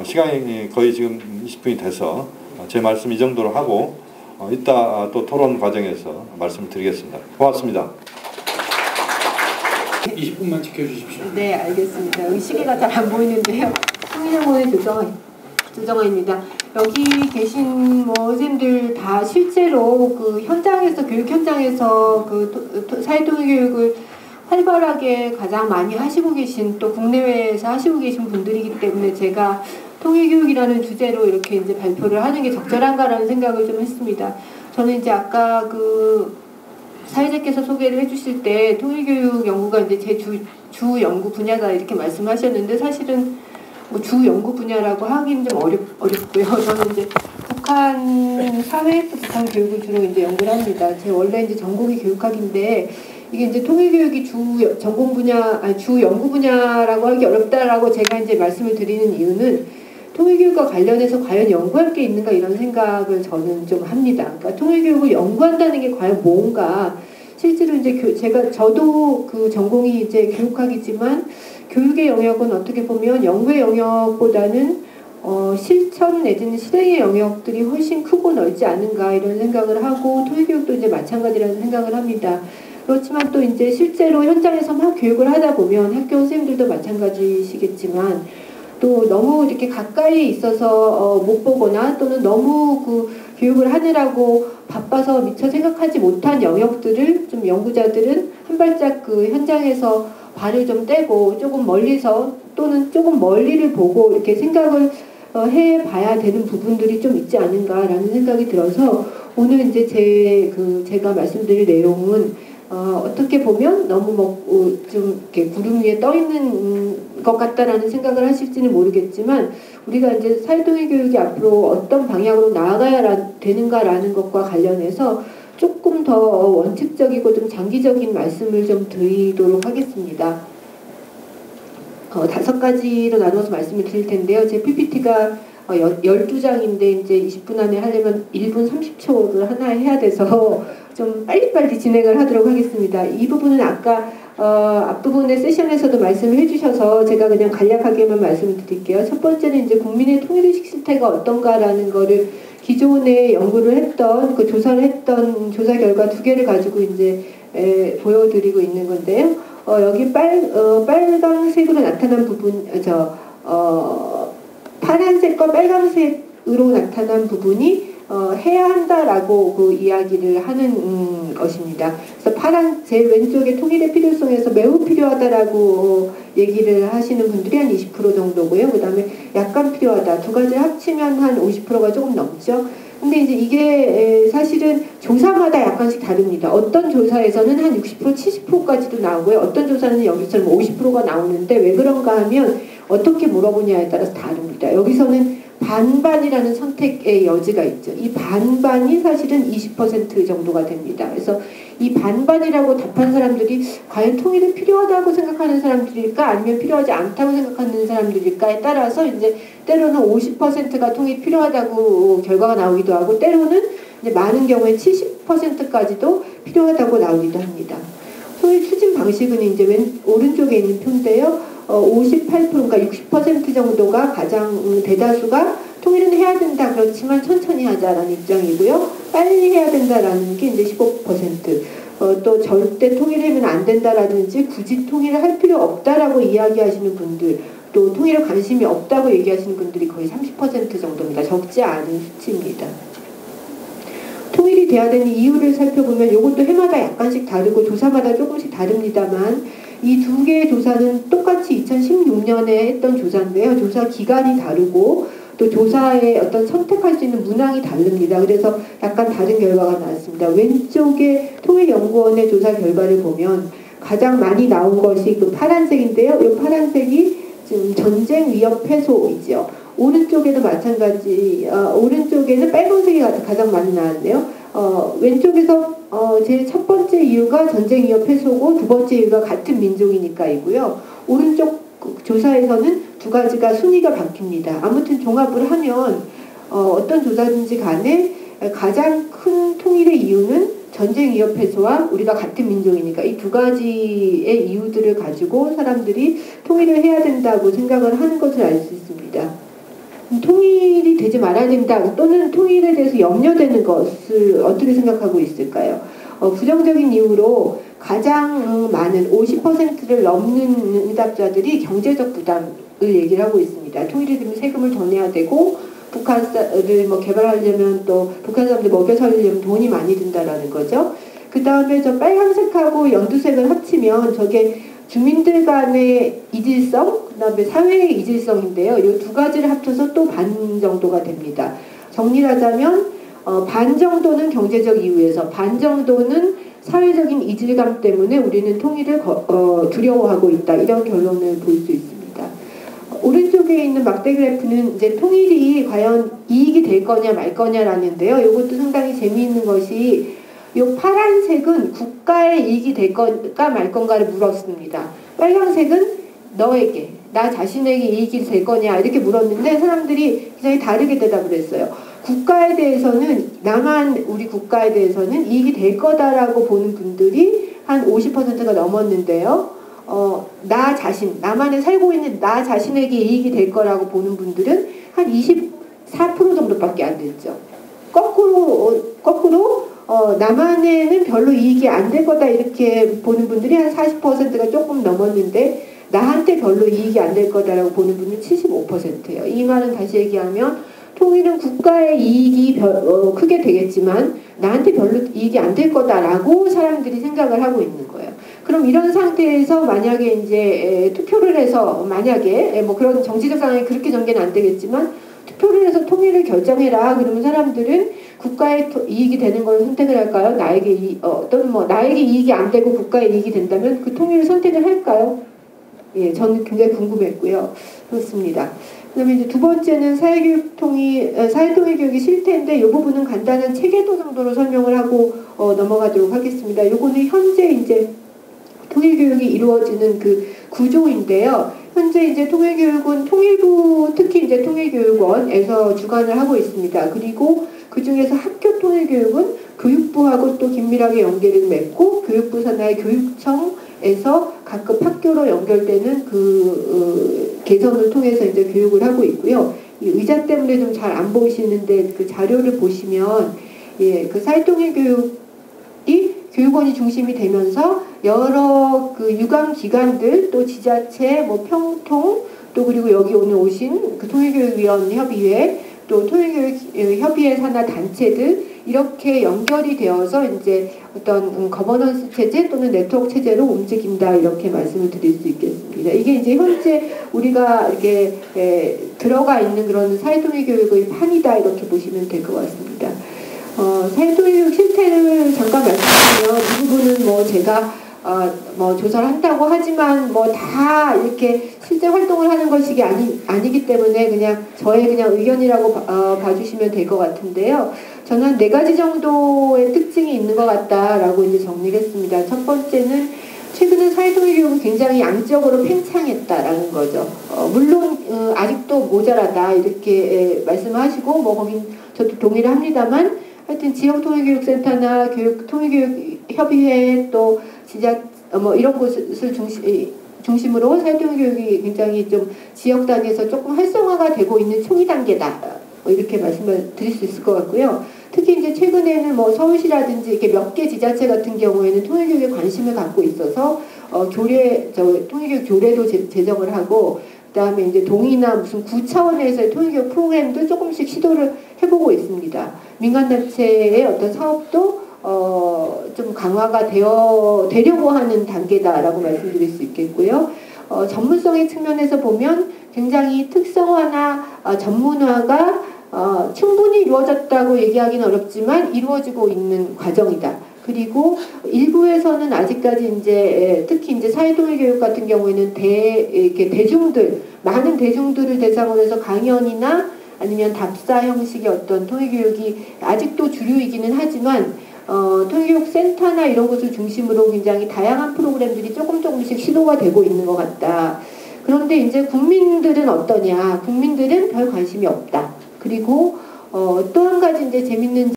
시간이 거의 지금 20분이 돼서 제 말씀 이 정도로 하고 이따 또 토론 과정에서 말씀을 드리겠습니다. 고맙습니다. 20분만 지켜주십시오. 네, 알겠습니다. 여기 시계가 잘 안 보이는데요. 통일연구원의 조정아입니다. 여기 계신 선생님들 다 실제로 그 현장에서 교육 현장에서 사회통일교육을 활발하게 가장 많이 하시고 계신 또 국내외에서 하시고 계신 분들이기 때문에 제가 통일교육이라는 주제로 이렇게 이제 발표를 하는 게 적절한가라는 생각을 좀 했습니다. 저는 이제 아까 사회자께서 소개를 해주실 때 통일교육 연구가 이제 제 주 연구 분야다 이렇게 말씀하셨는데 사실은 주 연구 분야라고 하기는 좀 어렵고요. 저는 이제 북한 사회, 북한 교육을 주로 이제 연구를 합니다. 제 원래 이제 전공이 교육학인데 이게 이제 통일교육이 주 전공 분야, 주 연구 분야라고 하기 어렵다라고 제가 이제 말씀을 드리는 이유는 통일교육과 관련해서 과연 연구할 게 있는가 이런 생각을 저는 좀 합니다. 그러니까 통일교육을 연구한다는 게 과연 뭔가 실제로 이제 저도 그 전공이 이제 교육학이지만 교육의 영역은 어떻게 보면 연구의 영역보다는 실천 내지는 실행의 영역들이 훨씬 크고 넓지 않은가 이런 생각을 하고 통일교육도 이제 마찬가지라는 생각을 합니다. 그렇지만 또 이제 실제로 현장에서 막 교육을 하다 보면 학교 선생님들도 마찬가지시겠지만 또 너무 이렇게 가까이 있어서 못 보거나 또는 너무 교육을 하느라고 바빠서 미처 생각하지 못한 영역들을 좀 연구자들은 한 발짝 현장에서 발을 좀 떼고 조금 멀리서 또는 조금 멀리를 보고 이렇게 생각을 해봐야 되는 부분들이 좀 있지 않은가라는 생각이 들어서 오늘 이제 제가 말씀드릴 내용은 어떻게 보면 너무 좀 이렇게 구름 위에 떠 있는 것 같다라는 생각을 하실지는 모르겠지만 우리가 이제 사회통일 교육이 앞으로 어떤 방향으로 나아가야 되는가라는 것과 관련해서 조금 더 원칙적이고 좀 장기적인 말씀을 좀 드리도록 하겠습니다. 5가지로 나눠서 말씀을 드릴 텐데요. 제 PPT가 12장인데 이제 20분 안에 하려면 1분 30초를 하나 해야 돼서 좀 빨리빨리 진행을 하도록 하겠습니다. 이 부분은 아까 앞부분의 세션에서도 말씀을 해주셔서 제가 그냥 간략하게만 말씀을 드릴게요. 첫 번째는 이제 국민의 통일의식 실태가 어떤가라는 거를 기존에 연구를 했던 조사를 했던 조사 결과 2개를 가지고 이제 보여드리고 있는 건데요. 여기 빨강색으로 나타난 부분, 파란색과 빨강색으로 나타난 부분이 해야 한다라고 이야기를 하는 것입니다. 그래서 제일 왼쪽에 통일의 필요성에서 매우 필요하다라고 얘기를 하시는 분들이 한 20% 정도고요. 그 다음에 약간 필요하다. 2가지를 합치면 한 50%가 조금 넘죠. 근데 이제 이게 사실은 조사마다 약간씩 다릅니다. 어떤 조사에서는 한 60%, 70%까지도 나오고요. 어떤 조사는 여기처럼 50%가 나오는데 왜 그런가 하면 어떻게 물어보냐에 따라서 다릅니다. 여기서는 반반이라는 선택의 여지가 있죠. 이 반반이 사실은 20% 정도가 됩니다. 그래서 이 반반이라고 답한 사람들이 과연 통일이 필요하다고 생각하는 사람들일까 아니면 필요하지 않다고 생각하는 사람들일까에 따라서 이제 때로는 50%가 통일이 필요하다고 결과가 나오기도 하고 때로는 이제 많은 경우에 70%까지도 필요하다고 나오기도 합니다. 통일 추진 방식은 이제 오른쪽에 있는 표인데요. 58% 그러니까 60% 정도가 가장 대다수가 통일은 해야 된다 그렇지만 천천히 하자라는 입장이고요. 빨리 해야 된다라는 게 이제 15%. 또 절대 통일하면 안 된다라든지 굳이 통일을 할 필요 없다라고 이야기하시는 분들 또 통일에 관심이 없다고 얘기하시는 분들이 거의 30% 정도입니다. 적지 않은 수치입니다. 통일이 돼야 되는 이유를 살펴보면 이것도 해마다 약간씩 다르고 조사마다 조금씩 다릅니다만 이 2개의 조사는 똑같이 2016년에 했던 조사인데요. 조사 기간이 다르고 또 조사의 어떤 선택할 수 있는 문항이 다릅니다. 그래서 약간 다른 결과가 나왔습니다. 왼쪽에 통일연구원의 조사 결과를 보면 가장 많이 나온 것이 그 파란색인데요. 이 파란색이 지금 전쟁 위협 해소이죠. 오른쪽에도 마찬가지, 오른쪽에는 빨간색이 가장 많이 나왔네요. 왼쪽에서 제일 첫 번째 이유가 전쟁 위협 해소고 두 번째 이유가 같은 민족이니까이고요. 오른쪽 조사에서는 두 가지가 순위가 바뀝니다. 아무튼 종합을 하면 어떤 조사든지 간에 가장 큰 통일의 이유는 전쟁 위협 해소와 우리가 같은 민족이니까 이 두 가지의 이유들을 가지고 사람들이 통일을 해야 된다고 생각을 하는 것을 알 수 있습니다. 통일이 되지 말아야 된다 또는 통일에 대해서 염려되는 것을 어떻게 생각하고 있을까요? 부정적인 이유로 가장 많은 50%를 넘는 응답자들이 경제적 부담을 얘기를 하고 있습니다. 통일이 되면 세금을 더 내야 되고 북한을 뭐 개발하려면 또 북한 사람들 먹여 살리려면 돈이 많이 든다라는 거죠. 그 다음에 저 빨간색하고 연두색을 합치면 저게 주민들 간의 이질성, 그 다음에 사회의 이질성인데요. 이 두 가지를 합쳐서 또 반 정도가 됩니다. 정리를 하자면 반 정도는 경제적 이유에서 반 정도는 사회적인 이질감 때문에 우리는 통일을 두려워하고 있다. 이런 결론을 볼 수 있습니다. 오른쪽에 있는 막대 그래프는 이제 통일이 과연 이익이 될 거냐 말 거냐라는데요. 이것도 상당히 재미있는 것이 이 파란색은 국가의 이익이 될 건가 말 건가를 물었습니다. 빨간색은 너에게, 나 자신에게 이익이 될 거냐 이렇게 물었는데 사람들이 굉장히 다르게 대답을 했어요. 국가에 대해서는 우리 국가에 대해서는 이익이 될 거다라고 보는 분들이 한 50%가 넘었는데요. 나 자신, 나만에 살고 있는 나 자신에게 이익이 될 거라고 보는 분들은 한 24% 정도밖에 안 됐죠. 거꾸로 나만에는 별로 이익이 안 될 거다 이렇게 보는 분들이 한 40%가 조금 넘었는데 나한테 별로 이익이 안 될 거다라고 보는 분은 75%예요. 이 말은 다시 얘기하면 통일은 국가의 이익이 크게 되겠지만 나한테 별로 이익이 안 될 거다라고 사람들이 생각을 하고 있는 거예요. 그럼 이런 상태에서 만약에 이제 투표를 해서 만약에 뭐 그런 정치적 상황이 그렇게 전개는 안 되겠지만 투표를 해서 통일을 결정해라. 그러면 사람들은 국가의 이익이 되는 걸 선택을 할까요? 또는 뭐 나에게 이익이 안 되고 국가의 이익이 된다면 그 통일을 선택을 할까요? 예, 저는 굉장히 궁금했고요. 그렇습니다. 그다음에 이제 두 번째는 사회통일 교육의 실태인데 이 부분은 간단한 체계도 정도로 설명을 하고 넘어가도록 하겠습니다. 요거는 현재 이제 통일교육이 이루어지는 그 구조인데요. 현재 이제 통일교육은 통일부 특히 이제 통일교육원에서 주관을 하고 있습니다. 그리고 그 중에서 학교 통일교육은 교육부하고 또 긴밀하게 연계를 맺고 교육부 산하의 교육청에서 각급 학교로 연결되는 그 개선을 통해서 이제 교육을 하고 있고요. 이 의자 때문에 좀 잘 안 보이시는데 그 자료를 보시면 예, 그 사회통일교육이 교육원이 중심이 되면서 여러 그 유관 기관들 또 지자체 뭐 평통 또 그리고 여기 오늘 오신 그 통일교육위원 협의회 또 통일교육협의회 산하 단체들 이렇게 연결이 되어서 이제 어떤 거버넌스 체제 또는 네트워크 체제로 움직인다 이렇게 말씀을 드릴 수 있겠습니다. 이게 이제 현재 우리가 이렇게 들어가 있는 그런 사회통일교육의 판이다 이렇게 보시면 될 것 같습니다. 사회통일교육 실태를 잠깐 말씀드리면 이 부분은 뭐 제가 뭐 조사를 한다고 하지만 뭐 다 이렇게 실제 활동을 하는 것이 아니기 때문에 그냥 저의 그냥 의견이라고 봐주시면 될 것 같은데요. 저는 한 4가지 정도의 특징이 있는 것 같다라고 이제 정리를 했습니다. 첫 번째는 최근에 사회통일교육은 굉장히 양적으로 팽창했다라는 거죠. 물론 아직도 모자라다 이렇게 말씀하시고 뭐 거긴 저도 동의를 합니다만 하여튼 지역통일교육센터나 통일교육협의회 또 뭐 이런 곳을 중심으로 사회통일교육이 굉장히 좀 지역 단위에서 조금 활성화가 되고 있는 초기 단계다. 이렇게 말씀을 드릴 수 있을 것 같고요. 특히 이제 최근에는 뭐 서울시라든지 이렇게 몇 개 지자체 같은 경우에는 통일교육에 관심을 갖고 있어서 통일교육 교례도 제정을 하고 그다음에 이제 동이나 무슨 구 차원에서의 통일교육 프로그램도 조금씩 시도를 해보고 있습니다. 민간단체의 어떤 사업도 좀 강화가 되려고 하는 단계다라고 말씀드릴 수 있겠고요. 전문성의 측면에서 보면 굉장히 특성화나 전문화가 충분히 이루어졌다고 얘기하기는 어렵지만 이루어지고 있는 과정이다. 그리고 일부에서는 아직까지 이제 특히 이제 사회통일교육 같은 경우에는 이렇게 대중들, 많은 대중들을 대상으로 해서 강연이나 아니면 답사 형식의 어떤 통일교육이 아직도 주류이기는 하지만 통일교육센터나 이런 곳을 중심으로 굉장히 다양한 프로그램들이 조금씩 시도가 되고 있는 것 같다. 그런데 이제 국민들은 어떠냐? 국민들은 별 관심이 없다. 그리고 또 한 가지 이제 재밌는,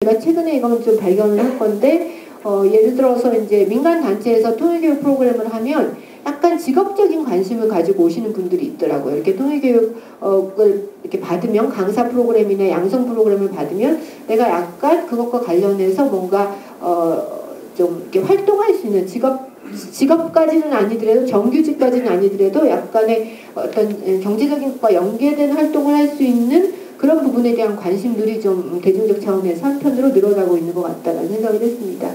제가 최근에 이건 좀 발견을 할 건데, 예를 들어서 이제 민간 단체에서 통일교육 프로그램을 하면 약간 직업적인 관심을 가지고 오시는 분들이 있더라고요. 이렇게 통일교육을 이렇게 받으면, 강사 프로그램이나 양성 프로그램을 받으면 내가 약간 그것과 관련해서 뭔가 좀 이렇게 활동할 수 있는 직업까지는 아니더라도, 정규직까지는 아니더라도 약간의 어떤 경제적인 것과 연계된 활동을 할 수 있는 그런 부분에 대한 관심들이 좀 대중적 차원에서 한편으로 늘어나고 있는 것 같다는 생각을 했습니다.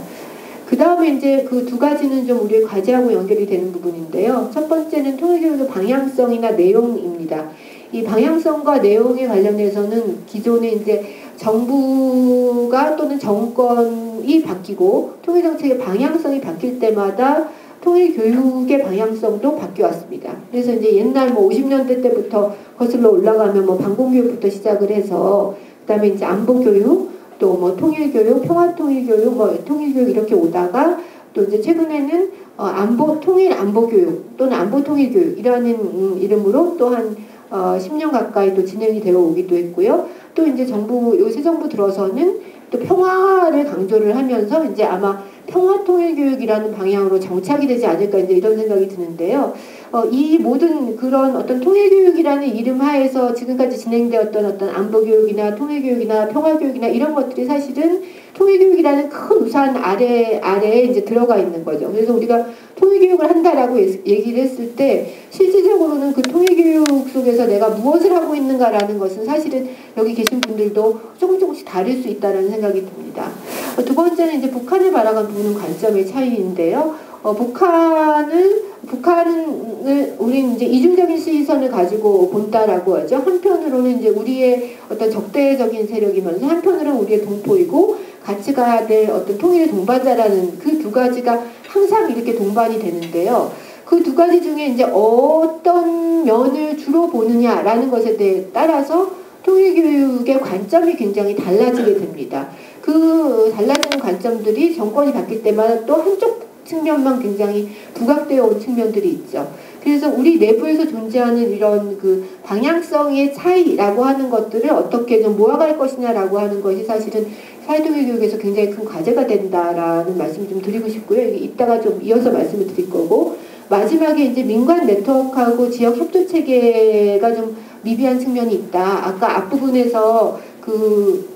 그 다음에 이제 그 두 가지는 좀 우리의 과제하고 연결이 되는 부분인데요. 첫 번째는 통일교육의 방향성이나 내용입니다. 이 방향성과 내용에 관련해서는 기존에 이제 정부가 또는 정권이 바뀌고 통일정책의 방향성이 바뀔 때마다 통일교육의 방향성도 바뀌어왔습니다. 그래서 이제 옛날 뭐 50년대 때부터 거슬러 올라가면 뭐 방공교육부터 시작을 해서 그다음에 이제 안보교육, 또 뭐 통일교육, 평화통일교육, 뭐 통일교육 이렇게 오다가 또 이제 최근에는 통일안보교육 또는 안보통일교육이라는 이름으로 또 한 10년 가까이 또 진행이 되어 오기도 했고요. 또 이제 새 정부 들어서는 또 평화를 강조를 하면서 이제 아마 평화통일교육이라는 방향으로 정착이 되지 않을까 이제 이런 생각이 드는데요. 이 모든 그런 어떤 통일교육이라는 이름 하에서 지금까지 진행되었던 어떤 안보교육이나 통일교육이나 평화교육이나 이런 것들이 사실은 통일교육이라는 큰 우산 아래에 이제 들어가 있는 거죠. 그래서 우리가 통일교육을 한다라고 얘기를 했을 때 실질적으로는 그 통일교육 속에서 내가 무엇을 하고 있는가라는 것은 사실은 여기 계신 분들도 조금씩 다를 수 있다는 생각이 듭니다. 두 번째는 이제 북한을 바라보는 관점의 차이인데요. 북한을 우리는 이제 이중적인 시선을 가지고 본다라고 하죠. 한편으로는 이제 우리의 어떤 적대적인 세력이면서 한편으로는 우리의 동포이고 같이 가야 될 어떤 통일의 동반자라는 그 두 가지가 항상 이렇게 동반이 되는데요. 그 두 가지 중에 이제 어떤 면을 주로 보느냐라는 것에 따라서 통일교육의 관점이 굉장히 달라지게 됩니다. 그 달라지는 관점들이 정권이 바뀔 때마다 또 한쪽 측면만 굉장히 부각되어 온 측면들이 있죠. 그래서 우리 내부에서 존재하는 이런 그 방향성의 차이라고 하는 것들을 어떻게 좀 모아갈 것이냐라고 하는 것이 사실은 사회통일교육에서 굉장히 큰 과제가 된다라는 말씀을 좀 드리고 싶고요. 이따가 좀 이어서 말씀을 드릴 거고, 마지막에 이제 민관 네트워크하고 지역 협조 체계가 좀 미비한 측면이 있다. 아까 앞부분에서 그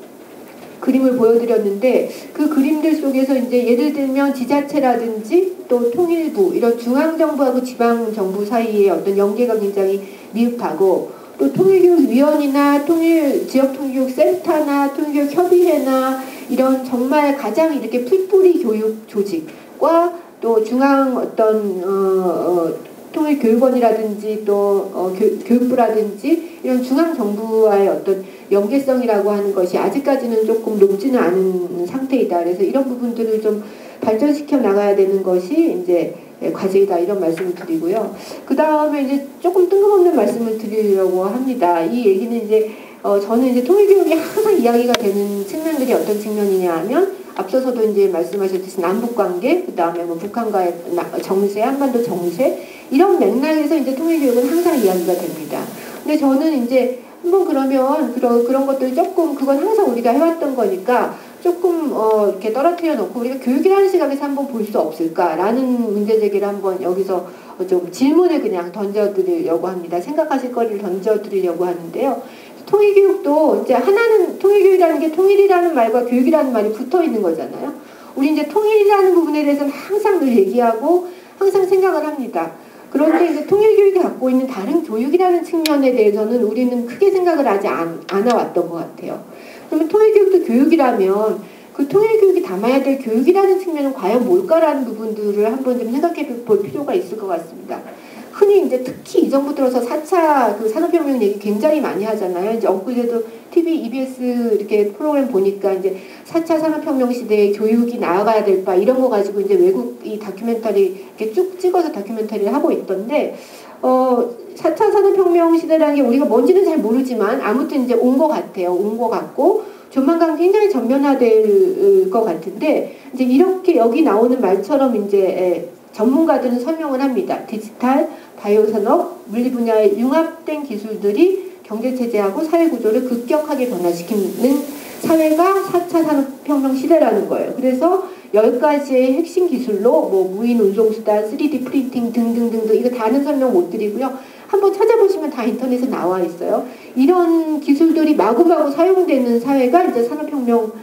그림을 보여드렸는데 그 그림들 속에서 이제 예를 들면 지자체라든지 또 통일부 이런 중앙정부하고 지방정부 사이의 어떤 연계가 굉장히 미흡하고, 또 통일교육위원이나 지역통일교육센터나 통일교육협의회나 이런 정말 가장 이렇게 풀뿌리 교육 조직과 또 중앙 어떤 통일교육원이라든지 또 교육부라든지 이런 중앙정부와의 어떤 연계성이라고 하는 것이 아직까지는 조금 높지는 않은 상태이다. 그래서 이런 부분들을 좀 발전시켜 나가야 되는 것이 이제 과제이다, 이런 말씀을 드리고요. 그 다음에 이제 조금 뜬금없는 말씀을 드리려고 합니다. 이 얘기는 이제 저는 이제 통일교육이 항상 이야기가 되는 측면들이 어떤 측면이냐 하면, 앞서서도 이제 말씀하셨듯이 남북관계, 그 다음에 뭐 북한과의 정세, 한반도 정세, 이런 맥락에서 이제 통일교육은 항상 이야기가 됩니다. 근데 저는 이제 한번 그러면 그런 것들 조금, 그건 항상 우리가 해왔던 거니까 조금 이렇게 떨어뜨려 놓고 우리가 교육이라는 시각에서 한번 볼 수 없을까라는 문제 제기를 한번 여기서 좀 질문을 그냥 던져드리려고 합니다. 생각하실 거리를 던져드리려고 하는데요. 통일교육도 이제 하나는, 통일교육이라는 게 통일이라는 말과 교육이라는 말이 붙어 있는 거잖아요. 우리 이제 통일이라는 부분에 대해서는 항상 늘 얘기하고 항상 생각을 합니다. 그런데 이제 통일교육이 갖고 있는 다른 교육이라는 측면에 대해서는 우리는 크게 생각을 하지 않아왔던 것 같아요. 그러면 통일교육도 교육이라면 그 통일교육이 담아야 될 교육이라는 측면은 과연 뭘까라는 부분들을 한번 좀 생각해 볼 필요가 있을 것 같습니다. 흔히 이제 특히 이 정부 들어서 4차 그 산업혁명 얘기 굉장히 많이 하잖아요. 이제 엊그제도 TV, EBS 이렇게 프로그램 보니까 이제 4차 산업혁명 시대에 교육이 나아가야 될 바 이런 거 가지고 이제 외국 이 다큐멘터리 이렇게 쭉 찍어서 다큐멘터리를 하고 있던데 4차 산업혁명 시대라는 게 우리가 뭔지는 잘 모르지만 아무튼 이제 온 것 같아요. 온 것 같고 조만간 굉장히 전면화될 것 같은데 이제 이렇게 여기 나오는 말처럼 이제 전문가들은 설명을 합니다. 디지털, 바이오 산업, 물리 분야의 융합된 기술들이 경제 체제하고 사회 구조를 급격하게 변화시키는 사회가 4차 산업혁명 시대라는 거예요. 그래서 10가지의 핵심 기술로 뭐 무인 운송수단, 3D 프린팅 등등등등 이거 다는 설명 못 드리고요. 한번 찾아보시면 다 인터넷에 나와 있어요. 이런 기술들이 마구마구 사용되는 사회가 이제 산업혁명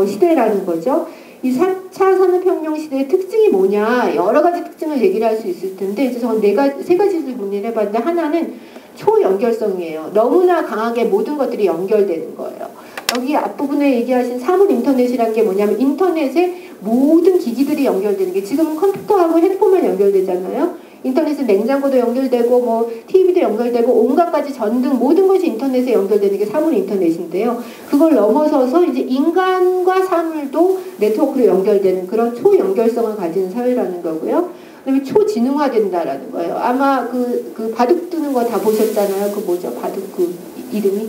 시대라는 거죠. 이 4차 산업혁명 시대의 특징이 뭐냐 여러 가지 특징을 얘기를 할 수 있을 텐데 이제 저는 세 가지를 정리를 해봤는데 하나는 초연결성이에요. 너무나 강하게 모든 것들이 연결되는 거예요. 여기 앞부분에 얘기하신 사물 인터넷이라는 게 뭐냐면 인터넷에 모든 기기들이 연결되는 게 지금은 컴퓨터하고 핸드폰만 연결되잖아요. 인터넷은 냉장고도 연결되고 뭐 TV도 연결되고 온갖 가지 전등 모든 것이 인터넷에 연결되는 게 사물 인터넷인데요. 그걸 넘어서서 이제 인간과 사물도 네트워크로 연결되는 그런 초연결성을 가지는 사회라는 거고요. 그다음에 초지능화된다라는 거예요. 아마 그 바둑 두는 거 다 보셨잖아요. 그 뭐죠? 바둑 그 이름이?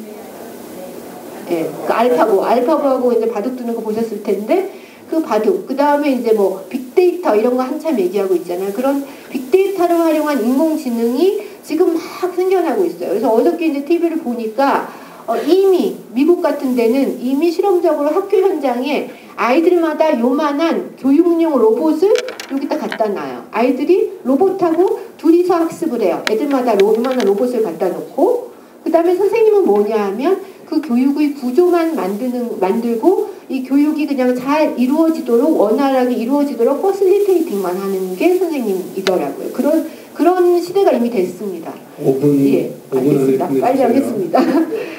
예, 그 알파고하고 이제 바둑 두는 거 보셨을 텐데 그 바둑, 그 다음에 이제 뭐 빅데이터 이런 거 한참 얘기하고 있잖아요. 그런 빅데이터를 활용한 인공지능이 지금 막 생겨나고 있어요. 그래서 어저께 이제 TV를 보니까 이미 미국 같은 데는 이미 실험적으로 학교 현장에 아이들마다 요만한 교육용 로봇을 여기다 갖다 놔요. 아이들이 로봇하고 둘이서 학습을 해요. 애들마다 요만한 로봇을 갖다 놓고 그 다음에 선생님은 뭐냐 하면 그 교육의 구조만 만들고 이 교육이 그냥 잘 이루어지도록 원활하게 이루어지도록 퍼실리테이팅만 하는 게 선생님이더라고요. 그런 시대가 이미 됐습니다. 5분, 예, 5분 안에 빨리 하겠습니다.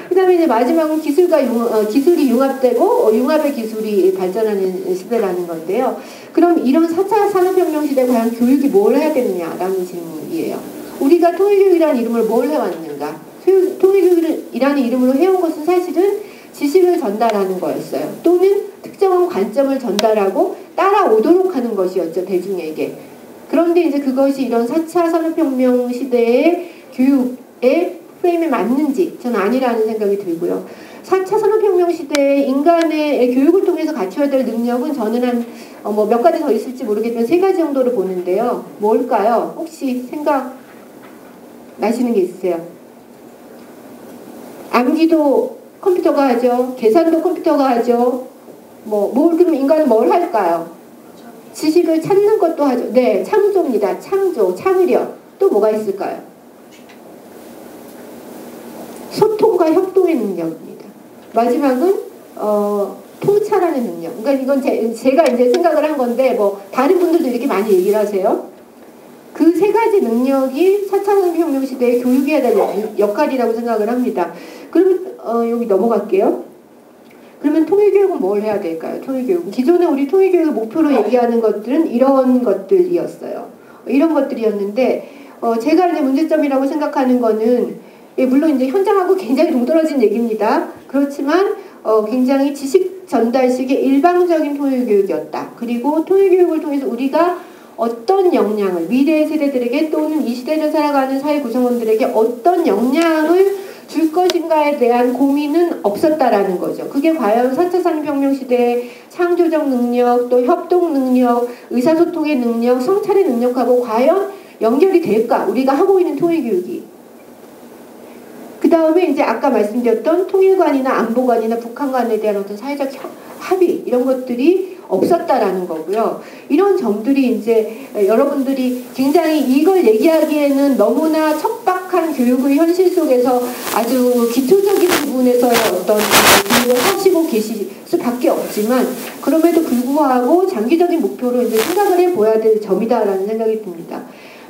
그 다음에 이제 마지막은 기술이 융합되고 융합의 기술이 발전하는 시대라는 건데요. 그럼 이런 4차 산업혁명 시대에 과연 교육이 뭘 해야 되느냐라는 질문이에요. 우리가 통일교육이라는 이름으로 뭘 해왔는가? 통일교육이라는 이름으로 해온 것은 사실은 지식을 전달하는 거였어요. 또는 특정한 관점을 전달하고 따라오도록 하는 것이었죠. 대중에게. 그런데 이제 그것이 이런 4차 산업혁명 시대의 교육의 프레임에 맞는지 저는 아니라는 생각이 들고요. 4차 산업혁명 시대에 인간의 교육을 통해서 갖춰야 될 능력은 저는 한 뭐 몇 가지 더 있을지 모르겠지만 3가지 정도를 보는데요. 뭘까요? 혹시 생각 나시는 게 있으세요? 암기도 컴퓨터가 하죠. 계산도 컴퓨터가 하죠. 그럼 인간은 뭘 할까요? 지식을 찾는 것도 하죠. 네, 창조입니다. 창의력. 또 뭐가 있을까요? 소통과 협동의 능력입니다. 마지막은 통찰하는 능력. 그러니까 이건 제가 이제 생각을 한 건데 다른 분들도 이렇게 많이 얘기를 하세요. 그 3가지 능력이 4차 산업혁명 시대에 교육해야 될 역할이라고 생각을 합니다. 그러면 여기 넘어갈게요. 그러면 통일교육은 뭘 해야 될까요? 통일교육. 기존에 우리 통일교육의 목표로 얘기하는 것들은 이런 것들이었어요. 이런 것들이었는데 제가 이제 문제점이라고 생각하는 거는 물론 이제 현장하고 굉장히 동떨어진 얘기입니다. 그렇지만 굉장히 지식 전달식의 일방적인 통일교육이었다. 그리고 통일교육을 통해서 우리가 어떤 영향을 미래의 세대들에게 또는 이 시대를 살아가는 사회 구성원들에게 어떤 영향을 줄 것인가에 대한 고민은 없었다라는 거죠. 그게 과연 4차 산업혁명 시대의 창조적 능력, 또 협동 능력, 의사소통의 능력, 성찰의 능력하고 과연 연결이 될까? 우리가 하고 있는 통일교육이. 그 다음에 이제 아까 말씀드렸던 통일관이나 안보관이나 북한관에 대한 어떤 사회적 합의 이런 것들이 없었다라는 거고요. 이런 점들이 이제 여러분들이 굉장히 이걸 얘기하기에는 너무나 척박한 교육의 현실 속에서 아주 기초적인 부분에서의 어떤 교육을 하시고 계실 수밖에 없지만 그럼에도 불구하고 장기적인 목표로 이제 생각을 해봐야 될 점이다라는 생각이 듭니다.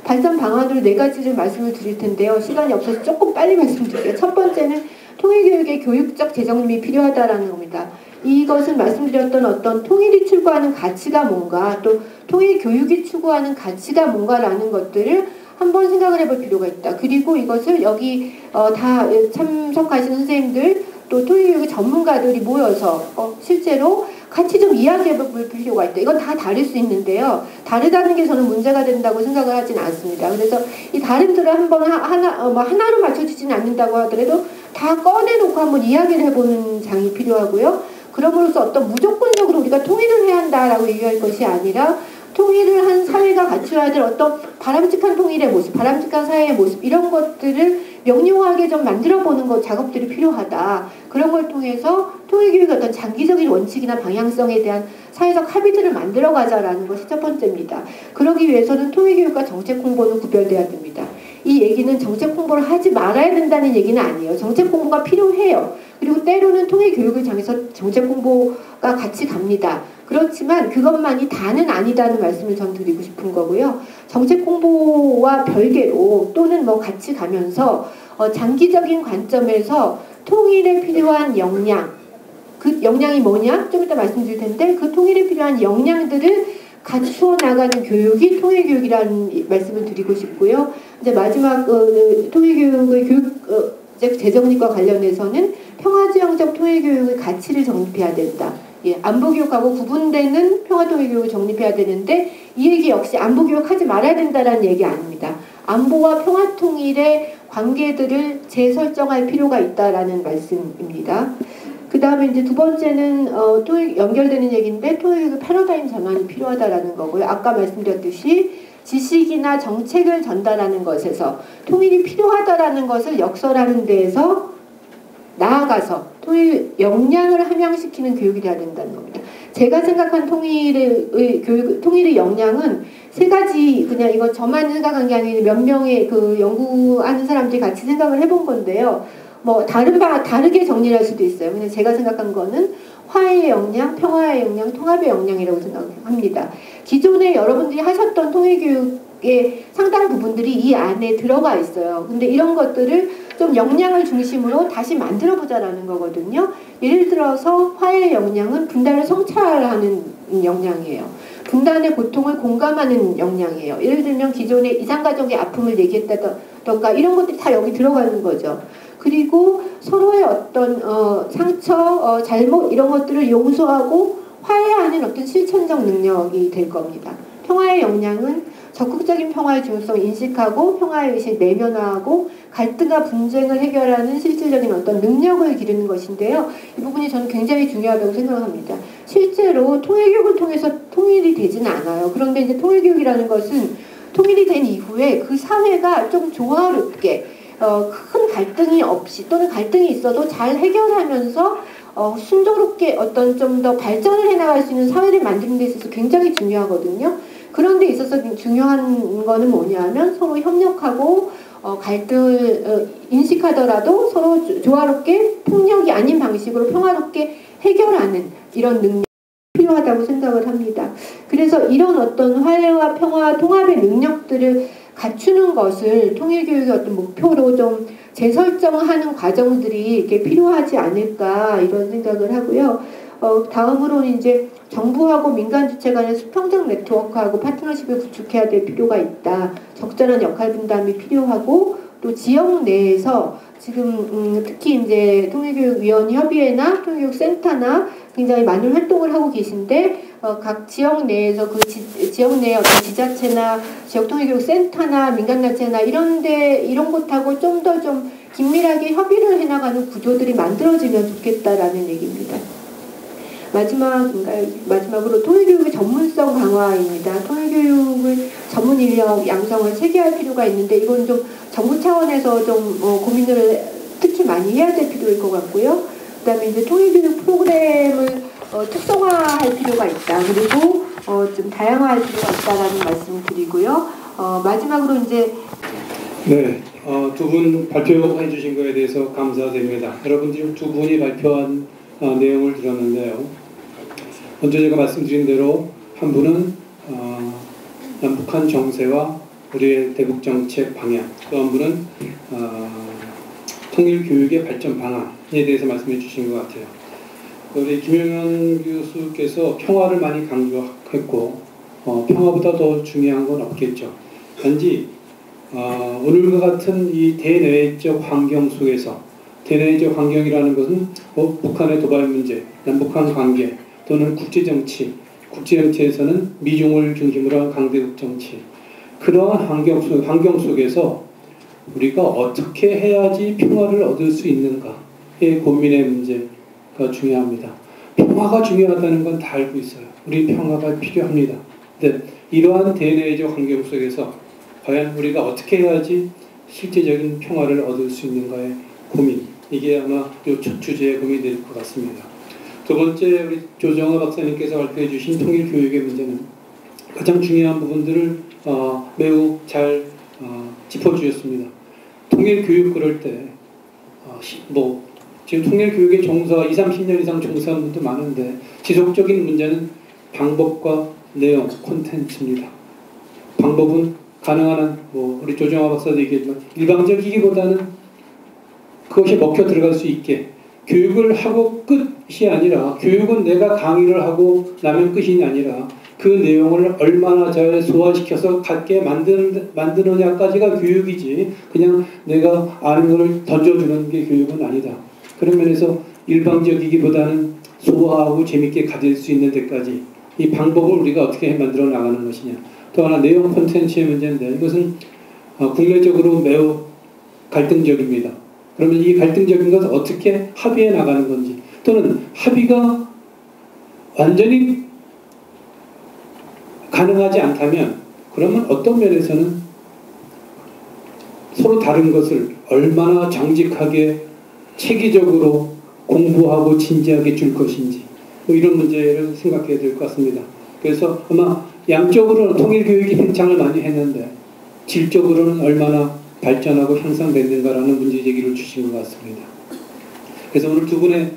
발전 방안으로 4가지를 말씀을 드릴 텐데요. 시간이 없어서 조금 빨리 말씀드릴게요. 첫 번째는 통일교육의 교육적 재정립이 필요하다라는 겁니다. 이것은 말씀드렸던 어떤 통일이 추구하는 가치가 뭔가 또 통일교육이 추구하는 가치가 뭔가라는 것들을 한번 생각을 해볼 필요가 있다. 그리고 이것을 여기 다 참석하신 선생님들 또 토익교육 전문가들이 모여서 실제로 같이 좀 이야기해볼 필요가 있다. 이건 다 다를 수 있는데요. 다르다는 게 저는 문제가 된다고 생각을 하진 않습니다. 그래서 이 다름들을 한번 하나로 맞춰지지는 않는다고 하더라도 다 꺼내놓고 한번 이야기를 해보는 장이 필요하고요. 그럼으로써 어떤 무조건적으로 우리가 통일을 해야 한다라고 얘기할 것이 아니라 통일을 한 사회가 갖춰야 될 어떤 바람직한 통일의 모습, 바람직한 사회의 모습 이런 것들을 명료하게 좀 만들어보는 것 작업들이 필요하다. 그런 걸 통해서 통일교육의 어떤 장기적인 원칙이나 방향성에 대한 사회적 합의들을 만들어가자라는 것이 첫 번째입니다. 그러기 위해서는 통일교육과 정책 홍보는 구별돼야 됩니다. 이 얘기는 정책 홍보를 하지 말아야 된다는 얘기는 아니에요. 정책 홍보가 필요해요. 그리고 때로는 통일교육을 향해서 정책 홍보가 같이 갑니다. 그렇지만 그것만이 다는 아니다는 말씀을 전 드리고 싶은 거고요. 정책 홍보와 별개로 또는 같이 가면서 장기적인 관점에서 통일에 필요한 역량, 그 역량이 뭐냐? 좀 이따 말씀드릴 텐데 그 통일에 필요한 역량들을 갖추어 나가는 교육이 통일교육이라는 말씀을 드리고 싶고요. 이제 마지막 통일교육의 교육 재정립과 관련해서는 평화지향적 통일교육의 가치를 정립해야 된다. 예, 안보교육하고 구분되는 평화통일교육을 정립해야 되는데 이 얘기 역시 안보교육하지 말아야 된다는 얘기 아닙니다. 안보와 평화통일의 관계들을 재설정할 필요가 있다라는 말씀입니다. 그 다음에 이제 두 번째는 통일 연결되는 얘기인데 통일교육의 패러다임 전환이 필요하다라는 거고요. 아까 말씀드렸듯이 지식이나 정책을 전달하는 것에서 통일이 필요하다라는 것을 역설하는 데에서 나아가서 통일 역량을 함양시키는 교육이 돼야 된다는 겁니다. 제가 생각한 통일의 역량은 세 가지, 그냥 이거 저만 생각한 게 아니라 몇 명의 그 연구하는 사람들이 같이 생각을 해본 건데요. 다르게 정리를 할 수도 있어요. 근데 제가 생각한 거는 화해의 역량, 평화의 역량, 통합의 역량이라고 생각합니다. 기존에 여러분들이 하셨던 통일교육의 상당 부분들이 이 안에 들어가 있어요. 근데 이런 것들을 좀 역량을 중심으로 다시 만들어보자라는 거거든요. 예를 들어서 화해의 역량은 분단을 성찰하는 역량이에요. 분단의 고통을 공감하는 역량이에요. 예를 들면 기존에 이상가족의 아픔을 얘기했다던가 이런 것들이 다 여기 들어가는 거죠. 그리고 서로의 어떤 상처, 잘못 이런 것들을 용서하고 화해하는 어떤 실천적 능력이 될 겁니다. 평화의 역량은 적극적인 평화의 중요성을 인식하고 평화의 의식을 내면화하고 갈등과 분쟁을 해결하는 실질적인 어떤 능력을 기르는 것인데요. 이 부분이 저는 굉장히 중요하다고 생각합니다. 실제로 통일교육을 통해서 통일이 되지는 않아요. 그런데 이제 통일교육이라는 것은 통일이 된 이후에 그 사회가 좀 조화롭게 큰 갈등이 없이 또는 갈등이 있어도 잘 해결하면서 순조롭게 어떤 좀 더 발전을 해나갈 수 있는 사회를 만드는 데 있어서 굉장히 중요하거든요. 그런 데 있어서 중요한 거는 뭐냐면 서로 협력하고 갈등을 인식하더라도 서로 조화롭게 폭력이 아닌 방식으로 평화롭게 해결하는 이런 능력이 필요하다고 생각을 합니다. 그래서 이런 어떤 화해와 평화, 통합의 능력들을 갖추는 것을 통일교육의 어떤 목표로 좀 재설정하는 과정들이 이렇게 필요하지 않을까 이런 생각을 하고요. 다음으로는 이제 정부하고 민간 주체 간의 수평적 네트워크하고 파트너십을 구축해야 될 필요가 있다. 적절한 역할 분담이 필요하고 또 지역 내에서 지금 특히 이제 통일교육위원협의회나 통일교육센터나 굉장히 많은 활동을 하고 계신데 각 지역 내에서 그 지역 내의 어떤 지자체나 지역 통일교육센터나 민간단체나 이런 곳하고 좀 더 좀 긴밀하게 협의를 해나가는 구조들이 만들어지면 좋겠다라는 얘기입니다. 마지막으로 통일교육의 전문성 강화입니다. 통일교육을 전문 인력 양성을 체계할 필요가 있는데 이건 좀 정부 차원에서 좀 고민을 특히 많이 해야 될 필요일 것 같고요. 그다음에 이제 통일교육 프로그램을 특성화할 필요가 있다. 그리고 좀 다양화할 필요가 있다라는 말씀을 드리고요. 마지막으로 이제 두 분 발표해 주신 거에 대해서 감사드립니다. 여러분들 두 분이 발표한 내용을 들었는데요. 먼저 제가 말씀드린 대로 한 분은 남북한 정세와 우리의 대북 정책 방향, 또 한 분은 통일교육의 발전 방안에 대해서 말씀해 주신 것 같아요. 우리 김용현 교수께서 평화를 많이 강조했고 평화보다 더 중요한 건 없겠죠. 단지 오늘과 같은 이 대내적 환경 속에서, 대내적 환경이라는 것은 북한의 도발 문제, 남북한 관계 또는 국제정치, 국제정치에서는 미중을 중심으로 한 강대국 정치, 그러한 환경 속에서 우리가 어떻게 해야지 평화를 얻을 수 있는가의 고민의 문제가 중요합니다. 평화가 중요하다는 건 다 알고 있어요. 우리 평화가 필요합니다. 근데 이러한 대내적 환경 속에서 과연 우리가 어떻게 해야지 실제적인 평화를 얻을 수 있는가의 고민, 이게 아마 이 첫 주제의 고민이 될 것 같습니다. 두 번째, 우리 조정아 박사님께서 발표해 주신 통일교육의 문제는 가장 중요한 부분들을 매우 잘 짚어주셨습니다. 통일교육 그럴 때 지금 통일교육에 종사 20-30년 이상 종사한 분도 많은데 지속적인 문제는 방법과 내용, 콘텐츠입니다. 방법은 가능한 한 우리 조정아 박사도 얘기했지만 일방적이기보다는 그것이 먹혀 들어갈 수 있게 교육을 하고 끝이 아니라, 교육은 내가 강의를 하고 나면 끝이 아니라 그 내용을 얼마나 잘 소화시켜서 갖게 만드느냐까지가 교육이지, 그냥 내가 아는 걸 던져주는 게 교육은 아니다. 그런 면에서 일방적이기보다는 소화하고 재밌게 가질 수 있는 데까지 이 방법을 우리가 어떻게 만들어 나가는 것이냐. 또 하나 내용 콘텐츠의 문제인데, 이것은 국내적으로 매우 갈등적입니다. 그러면 이 갈등적인 것을 어떻게 합의해 나가는 건지, 또는 합의가 완전히 가능하지 않다면 그러면 어떤 면에서는 서로 다른 것을 얼마나 정직하게 체계적으로 공부하고 진지하게 줄 것인지, 이런 문제를 생각해야 될 것 같습니다. 그래서 아마 양적으로는 통일교육이 팽창을 많이 했는데 질적으로는 얼마나 발전하고 향상됐는가라는 문제제기를 주신 것 같습니다. 그래서 오늘 두 분의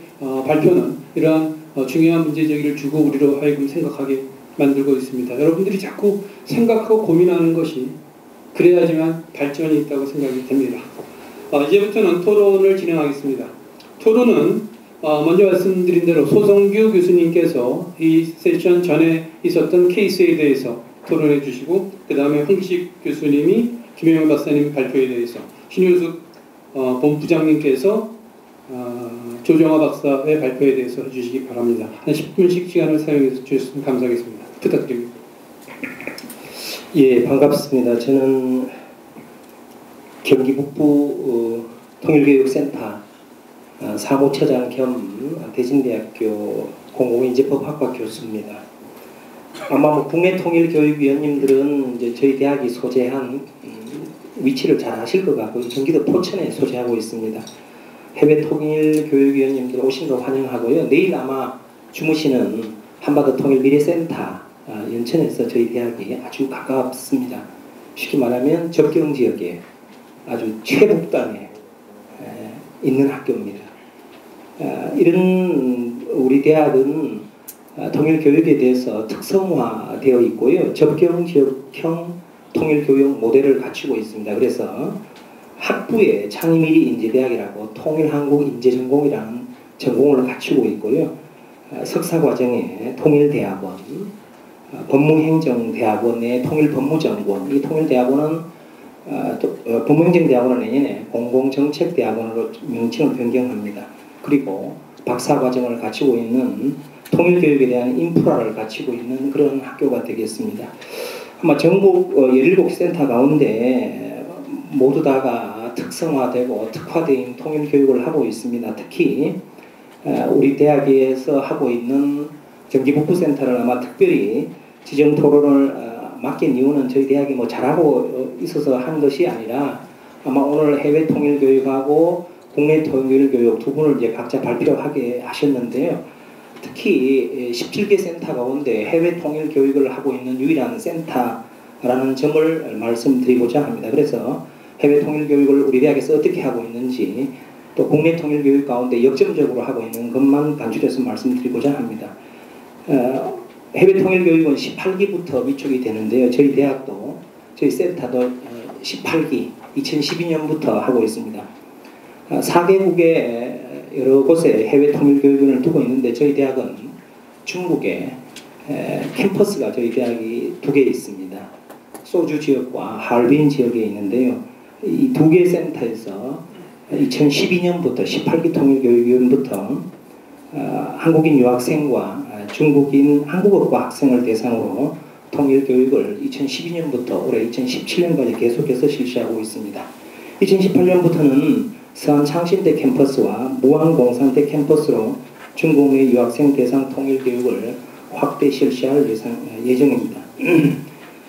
발표는 이러한 중요한 문제제기를 주고 우리로 하여금 생각하게 만들고 있습니다. 여러분들이 자꾸 생각하고 고민하는 것이 그래야지만 발전이 있다고 생각이 됩니다. 이제부터는 토론을 진행하겠습니다. 토론은 먼저 말씀드린 대로 소성규 교수님께서 이 세션 전에 있었던 케이스에 대해서 토론해 주시고, 그 다음에 홍기식 교수님이 김영현 박사님 발표에 대해서, 신윤숙 본부장님께서 조정아 박사의 발표에 대해서 해주시기 바랍니다. 한 10분씩 시간을 사용해 주셨으면 감사하겠습니다. 부탁드립니다. 예, 반갑습니다. 저는 경기 북부 통일교육센터 사무처장 겸 대진대학교 공공인재법학과 교수입니다. 아마 국내 통일교육위원님들은 이제 저희 대학이 소재한 위치를 잘 아실 것 같고요. 경기도 포천에 소재하고 있습니다. 해외 통일교육위원님들 오신 거 환영하고요. 내일 아마 주무시는 한반도 통일미래센터 연천에서 저희 대학이 아주 가깝습니다. 쉽게 말하면 접경 지역에 아주 최북단에 있는 학교입니다. 이런 우리 대학은 통일교육에 대해서 특성화되어 있고요. 접경 지역형 통일교육 모델을 갖추고 있습니다. 그래서 학부에 창의미래인재대학이라고 통일한국인재전공이라는 전공을 갖추고 있고요. 석사과정에 통일대학원, 법무행정대학원의 통일법무전공, 이 통일대학원은 법무행정대학원은 내년에 공공정책대학원으로 명칭을 변경합니다. 그리고 박사과정을 갖추고 있는 통일교육에 대한 인프라를 갖추고 있는 그런 학교가 되겠습니다. 아마 전국 17개 센터 가운데 모두 다가 특성화되고 특화된 통일교육을 하고 있습니다. 특히 우리 대학에서 하고 있는 경기북부센터를 아마 특별히 지정 토론을 맡긴 이유는 저희 대학이 뭐 잘하고 있어서 한 것이 아니라, 아마 오늘 해외 통일교육하고 국내 통일교육 두 분을 이제 각자 발표하게 하셨는데요. 특히 17개 센터 가운데 해외 통일교육을 하고 있는 유일한 센터라는 점을 말씀드리고자 합니다. 그래서 해외 통일교육을 우리 대학에서 어떻게 하고 있는지, 또 국내 통일교육 가운데 역점적으로 하고 있는 것만 간추려서 말씀드리고자 합니다. 해외 통일교육은 18기부터 위촉이 되는데요. 저희 대학도, 저희 센터도 18기 2012년부터 하고 있습니다. 4개국의 여러 곳에 해외 통일교육원을 두고 있는데, 저희 대학은 중국에 캠퍼스가 저희 대학이 2개 있습니다. 소주 지역과 할빈 지역에 있는데요. 이 두 개 센터에서 2012년부터 18기 통일교육위원부터 한국인 유학생과 중국인 한국어과 학생을 대상으로 통일교육을 2012년부터 올해 2017년까지 계속해서 실시하고 있습니다. 2018년부터는 서안 창신대 캠퍼스와 무안 공산대 캠퍼스로 중국의 유학생 대상 통일교육을 확대 실시할 예정입니다.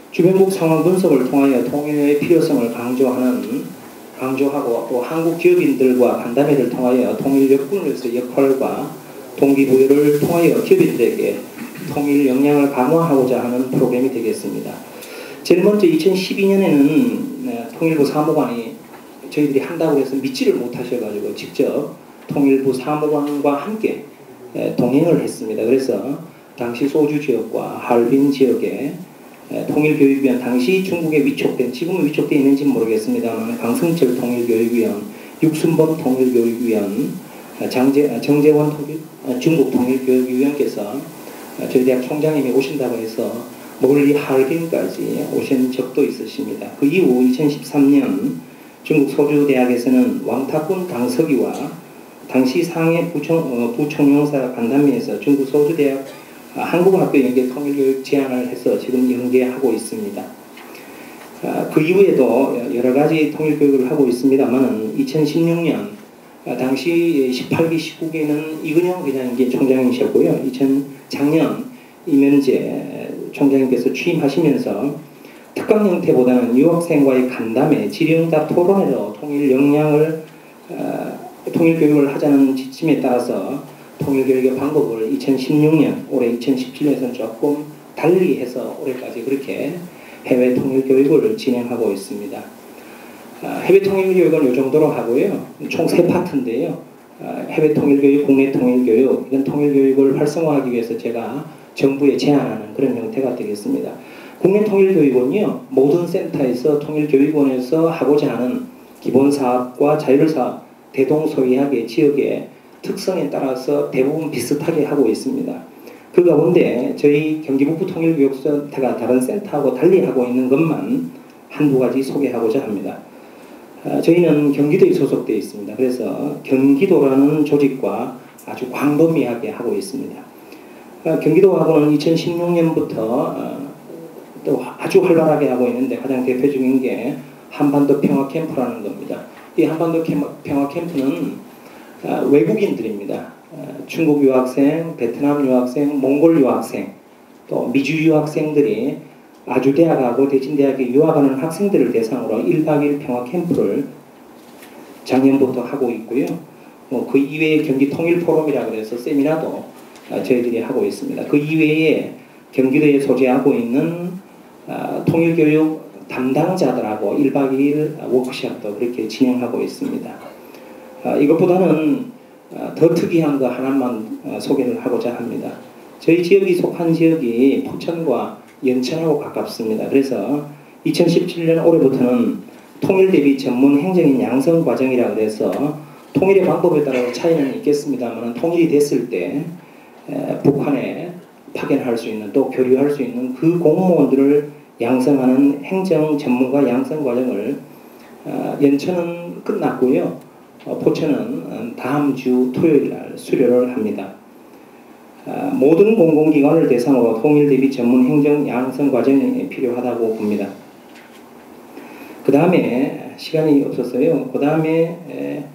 주변국 상황 분석을 통하여 통일의 필요성을 강조하고 또 한국 기업인들과 간담회를 통하여 통일 역군으로서의 역할과 동기부여를 통하여 기업인들에게 통일 역량을 강화하고자 하는 프로그램이 되겠습니다. 제일 먼저 2012년에는 통일부 사무관이 저희들이 한다고 해서 믿지를 못하셔가지고 직접 통일부 사무관과 함께 동행을 했습니다. 그래서 당시 소주 지역과 할빈 지역에 통일교육위원, 당시 중국에 위촉된, 지금은 위촉되어 있는지 모르겠습니다만 강승철 통일교육위원, 육순범 통일교육위원, 정재원 중국 통일교육위원께서 저희 대학 총장님이 오신다고 해서 멀리 할빈까지 오신 적도 있으십니다. 그 이후 2013년 중국 소주대학에서는 왕탁군 당석이와 당시 상해 부총영사 간담회에서 중국 소주대학 한국학교 연계 통일교육 제안을 해서 지금 연계하고 있습니다. 그 이후에도 여러 가지 통일교육을 하고 있습니다만 2016년 당시 18기 19기는 이근영 회장님께 총장이셨고요. 작년 이면재 총장님께서 취임하시면서 특강 형태보다는 유학생과의 간담회, 질의응답 토론회로 통일 역량을 통일교육을 하자는 지침에 따라서 통일교육의 방법을 2016년, 올해 2017년에서는 조금 달리 해서 올해까지 그렇게 해외 통일교육을 진행하고 있습니다. 해외 통일교육은 이 정도로 하고요. 총 3파트인데요. 해외 통일교육, 국내 통일교육, 이런 통일교육을 활성화하기 위해서 제가 정부에 제안하는 그런 형태가 되겠습니다. 국내 통일교육은요, 모든 센터에서 통일교육원에서 하고자 하는 기본사업과 자율사업, 대동소이하게 지역의 특성에 따라서 대부분 비슷하게 하고 있습니다. 그 가운데 저희 경기북부 통일교육센터가 다른 센터하고 달리 하고 있는 것만 한두 가지 소개하고자 합니다. 저희는 경기도에 소속되어 있습니다. 그래서 경기도라는 조직과 아주 광범위하게 하고 있습니다. 경기도하고는 2016년부터 또 아주 활발하게 하고 있는데 가장 대표적인 게 한반도 평화 캠프라는 겁니다. 이 한반도 평화 캠프는 외국인들입니다. 중국 유학생, 베트남 유학생, 몽골 유학생, 또 미주 유학생들이 아주대학하고 대진대학에 유학하는 학생들을 대상으로 1박 2일 평화 캠프를 작년부터 하고 있고요. 그 이외에 경기 통일 포럼이라고 해서 세미나도 저희들이 하고 있습니다. 그 이외에 경기도에 소재하고 있는 통일교육 담당자들하고 1박 2일 워크숍도 그렇게 진행하고 있습니다. 이것보다는 더 특이한 거 하나만 소개를 하고자 합니다. 저희 지역이 속한 지역이 포천과 연천하고 가깝습니다. 그래서 2017년 올해부터는 통일 대비 전문 행정인 양성 과정이라고 해서 통일의 방법에 따라 차이는 있겠습니다만 통일이 됐을 때 북한에 파견할 수 있는 또 교류할 수 있는 그 공무원들을 양성하는 행정 전문가 양성 과정을 연천은 끝났고요. 포천은 다음 주 토요일 날 수료를 합니다. 모든 공공기관을 대상으로 통일 대비 전문 행정 양성 과정이 필요하다고 봅니다. 그 다음에 시간이 없었어요. 그 다음에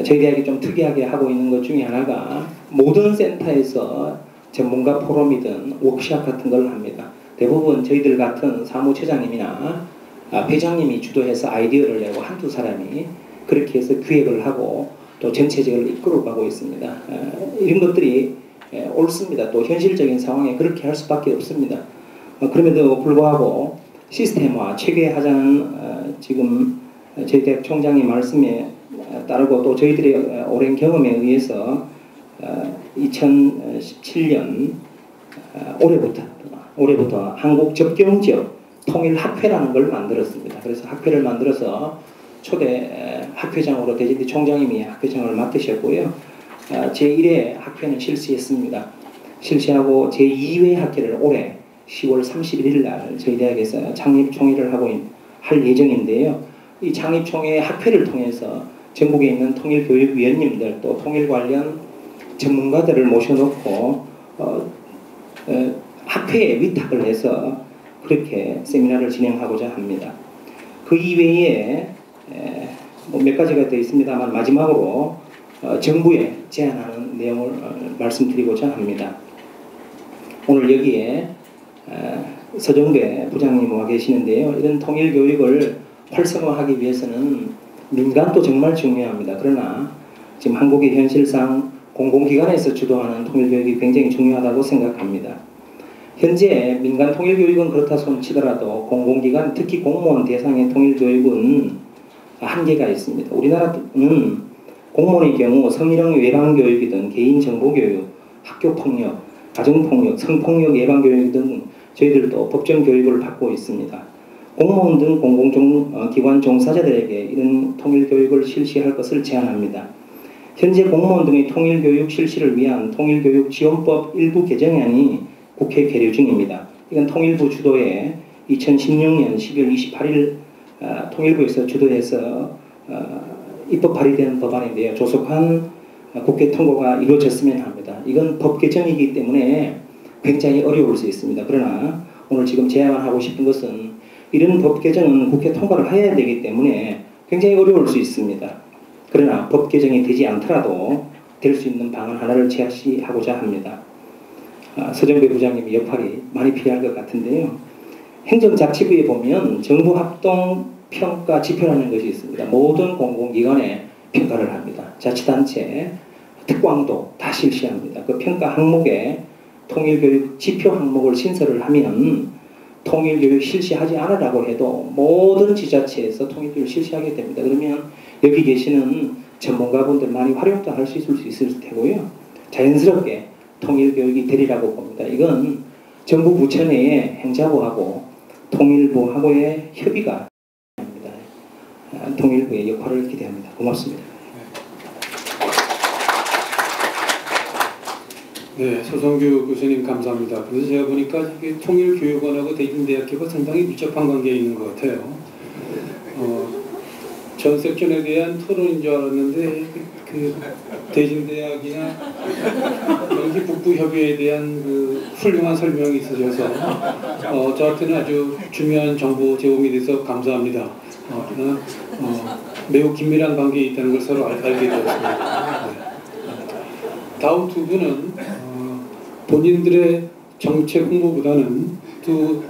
저희 대학이 좀 특이하게 하고 있는 것 중에 하나가 모든 센터에서 전문가 포럼이든 워크숍 같은 걸 합니다. 대부분 저희들 같은 사무처장님이나 회장님이 주도해서 아이디어를 내고 한두 사람이 그렇게 해서 기획을 하고 또 전체적으로 이끌어가고 있습니다. 이런 것들이 옳습니다. 또 현실적인 상황에 그렇게 할 수밖에 없습니다. 그럼에도 불구하고 시스템화 체계하자는 지금 저희 대학 총장님 말씀에 따르고 또 저희들의 오랜 경험에 의해서 2017년 올해부터 한국 접경지역 통일학회라는 걸 만들었습니다. 그래서 학회를 만들어서 초대 학회장으로 대진대 총장님이 학회장을 맡으셨고요. 제1회 학회는 실시했습니다. 실시하고 제2회 학회를 올해 10월 31일 날 저희 대학에서 창립총회를 할 예정인데요. 이 창립총회 학회를 통해서 전국에 있는 통일교육위원님들 또 통일 관련 전문가들을 모셔놓고 학회에 위탁을 해서 그렇게 세미나를 진행하고자 합니다. 그 이외에 몇 가지가 되어 있습니다만 마지막으로 정부에 제안하는 내용을 말씀드리고자 합니다. 오늘 여기에 서정배 부장님 와 계시는데요. 이런 통일교육을 활성화하기 위해서는 민간도 정말 중요합니다. 그러나 지금 한국의 현실상 공공기관에서 주도하는 통일교육이 굉장히 중요하다고 생각합니다. 현재 민간 통일교육은 그렇다 손치더라도 공공기관, 특히 공무원 대상의 통일교육은 한계가 있습니다. 우리나라는 공무원의 경우 성희롱 예방교육이든 개인정보교육, 학교폭력, 가정폭력, 성폭력 예방교육 등 저희들도 법정교육을 받고 있습니다. 공무원 등 공공기관 종사자들에게 이런 통일교육을 실시할 것을 제안합니다. 현재 공무원 등의 통일교육 실시를 위한 통일교육지원법 일부 개정안이 국회 계류 중입니다. 이건 통일부 주도에 2016년 12월 28일 통일부에서 주도해서 입법 발의된 법안인데요. 조속한 국회 통과가 이루어졌으면 합니다. 이건 법 개정이기 때문에 굉장히 어려울 수 있습니다. 그러나 오늘 지금 제안을 하고 싶은 것은 이런 법 개정은 국회 통과를 해야 되기 때문에 굉장히 어려울 수 있습니다. 그러나 법 개정이 되지 않더라도 될 수 있는 방안 하나를 제시하고자 합니다. 서정배 부장님의 역할이 많이 필요할 것 같은데요. 행정자치부에 보면 정부합동평가 지표라는 것이 있습니다. 모든 공공기관에 평가를 합니다. 자치단체, 특광도 다 실시합니다. 그 평가 항목에 통일교육 지표 항목을 신설을 하면 통일교육 실시하지 않으라고 해도 모든 지자체에서 통일교육을 실시하게 됩니다. 그러면 여기 계시는 전문가분들 많이 활용도 할 수 있을 테고요. 자연스럽게 통일교육이 되리라고 봅니다. 이건 정부 부처 내에 행자부하고 통일부하고의 협의가 합니다. 통일부의 역할을 기대합니다. 고맙습니다. 네, 서성규 교수님 감사합니다. 그래서 제가 보니까 통일교육원하고 대진대학교가 상당히 밀접한 관계에 있는 것 같아요. 전 섹션에 대한 토론인 줄 알았는데 그 대진대학이나 경기북부협의회에 대한 그 훌륭한 설명이 있으셔서 저한테는 아주 중요한 정보 제공이 돼서 감사합니다. 매우 긴밀한 관계에 있다는 걸 서로 알게 되었습니다. 네. 다음 두 분은 본인들의 정책 홍보보다는 두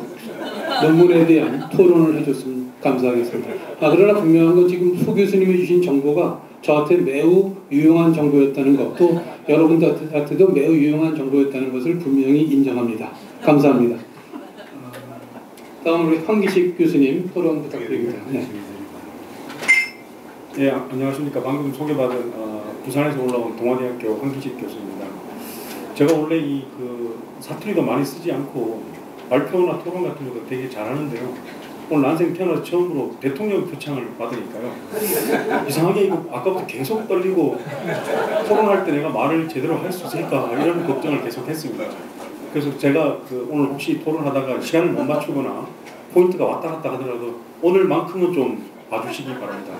논문에 대한 토론을 해줬으면 감사하겠습니다. 그러나 분명한 건 지금 소 교수님이 주신 정보가 저한테 매우 유용한 정보였다는 것, 또 여러분들한테도 매우 유용한 정보였다는 것을 분명히 인정합니다. 감사합니다. 다음 우리 황기식 교수님 토론 부탁드립니다. 네. 네, 안녕하십니까. 방금 소개받은 부산에서 올라온 동아대학교 황기식 교수입니다. 제가 원래 그 사투리도 많이 쓰지 않고 발표나 토론 같은 것도 되게 잘하는데요. 오늘 난생 태어나서 처음으로 대통령 표창을 받으니까요. 이상하게 이거 아까부터 계속 떨리고 토론할 때 내가 말을 제대로 할 수 있을까 이런 걱정을 계속 했습니다. 그래서 제가 오늘 혹시 토론하다가 시간을 못 맞추거나 포인트가 왔다 갔다 하더라도 오늘만큼은 좀 봐주시기 바랍니다.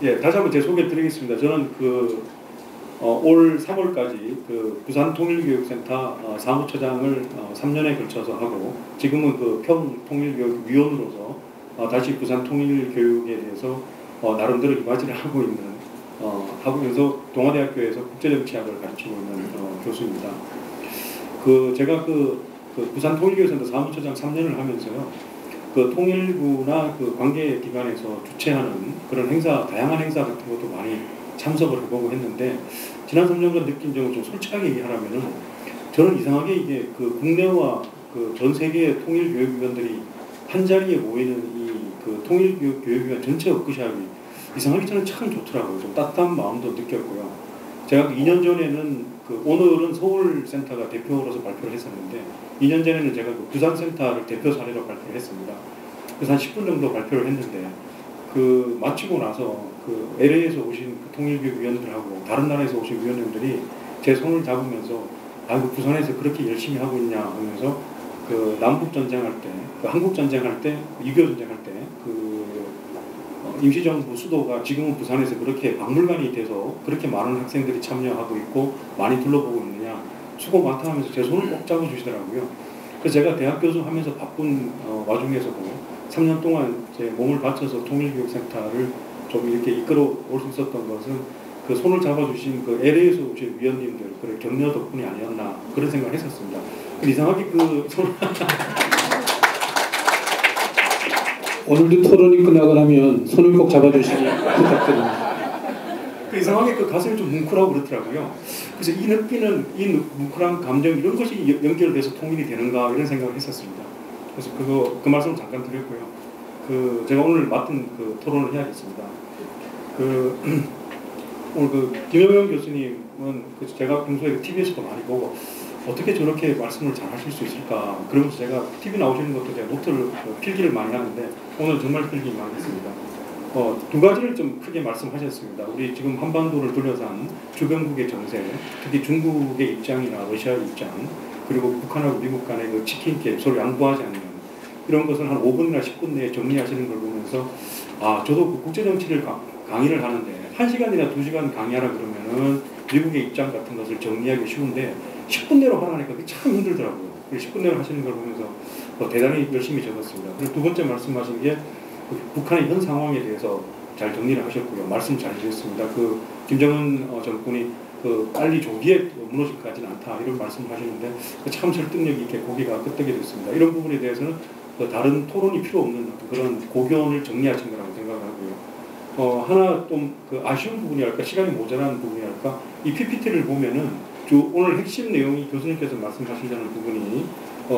예, 다시 한번 제 소개 드리겠습니다. 저는 올 3월까지 부산 통일교육센터 사무처장을 3년에 걸쳐서 하고 지금은 평통일교육위원으로서 다시 부산 통일교육에 대해서 나름대로 이바지를 하고 있는 하면서 동아대학교에서 국제정치학을 가르치고 있는 교수입니다. 제가 부산 통일교육센터 사무처장 3년을 하면서요. 통일부나 관계기관에서 주최하는 그런 행사, 다양한 행사 같은 것도 많이 참석을 해보고 했는데 지난 3년간 느낀 점을 좀 솔직하게 얘기하라면은 저는 이상하게 이게 국내와 전 세계의 통일교육위원들이 한 자리에 모이는 이 통일교육위원 전체 워크숍이 이상하게 저는 참 좋더라고요. 좀 따뜻한 마음도 느꼈고요. 제가 2년 전에는 오늘은 서울센터가 대표로서 발표를 했었는데 2년 전에는 제가 부산센터를 대표 사례로 발표를 했습니다. 그래서 한 10분 정도 발표를 했는데 마치고 나서 LA에서 오신 통일교육위원들하고 다른 나라에서 오신 위원님들이 제 손을 잡으면서 부산에서 그렇게 열심히 하고 있냐 하면서 그 남북 전쟁할 때, 그 한국 전쟁할 때, 6.25 전쟁할 때, 임시정부 수도가 지금은 부산에서 그렇게 박물관이 돼서 그렇게 많은 학생들이 참여하고 있고 많이 둘러보고 있느냐, 수고 많다 하면서 제 손을 꼭 잡아주시더라고요. 그래서 제가 대학 교수 하면서 바쁜 와중에서도 3년 동안 제 몸을 바쳐서 통일교육센터를 좀 이렇게 이끌어 올 수 있었던 것은 그 손을 잡아주신 그 LA에서 오신 위원님들, 그런 격려 덕분이 아니었나, 그런 생각을 했었습니다. 이상하게 그 손을 오늘도 토론이 끝나고 나면 손을 꼭 잡아주시기 부탁드립니다. 이상하게 그 가슴이 좀 뭉클하고 그렇더라고요. 그래서 이 느끼는, 이 뭉클한 감정, 이런 것이 연결돼서 통일이 되는가, 이런 생각을 했었습니다. 그래서 그 말씀을 잠깐 드렸고요. 제가 오늘 맡은 그 토론을 해야겠습니다. 오늘 김영현 교수님은 제가 평소에 TV에서도 많이 보고 어떻게 저렇게 말씀을 잘 하실 수 있을까, 그러면서 제가 TV 나오시는 것도 제가 노트를 필기를 많이 하는데 오늘 정말 필기 많이 했습니다. 두 가지를 좀 크게 말씀하셨습니다. 우리 지금 한반도를 둘러싼 주변국의 정세, 특히 중국의 입장이나 러시아의 입장, 그리고 북한하고 미국 간의 그 치킨 게임, 서로 양보하지 않는 이런 것을 한 5분이나 10분 내에 정리하시는 걸 보면서 저도 그 국제정치를 강의를 하는데 1시간이나 2시간 강의하라 그러면은 미국의 입장 같은 것을 정리하기 쉬운데 10분 내로 하라니까 그게 참 힘들더라고요. 10분 내로 하시는 걸 보면서 대단히 열심히 적었습니다. 그리고 두 번째 말씀하신 게 북한의 현 상황에 대해서 잘 정리를 하셨고요. 말씀 잘 해주셨습니다. 김정은 정권이 빨리 조기에 무너질 것 같지는 않다, 이런 말씀을 하시는데 참 설득력 있게 고개가 끄덕게 됐습니다. 이런 부분에 대해서는 다른 토론이 필요 없는 그런 고견을 정리하신 거라고 생각을 하고요. 하나 좀 아쉬운 부분이랄까, 시간이 모자라는 부분이랄까, 이 PPT를 보면은 오늘 핵심 내용이 교수님께서 말씀하신다는 부분이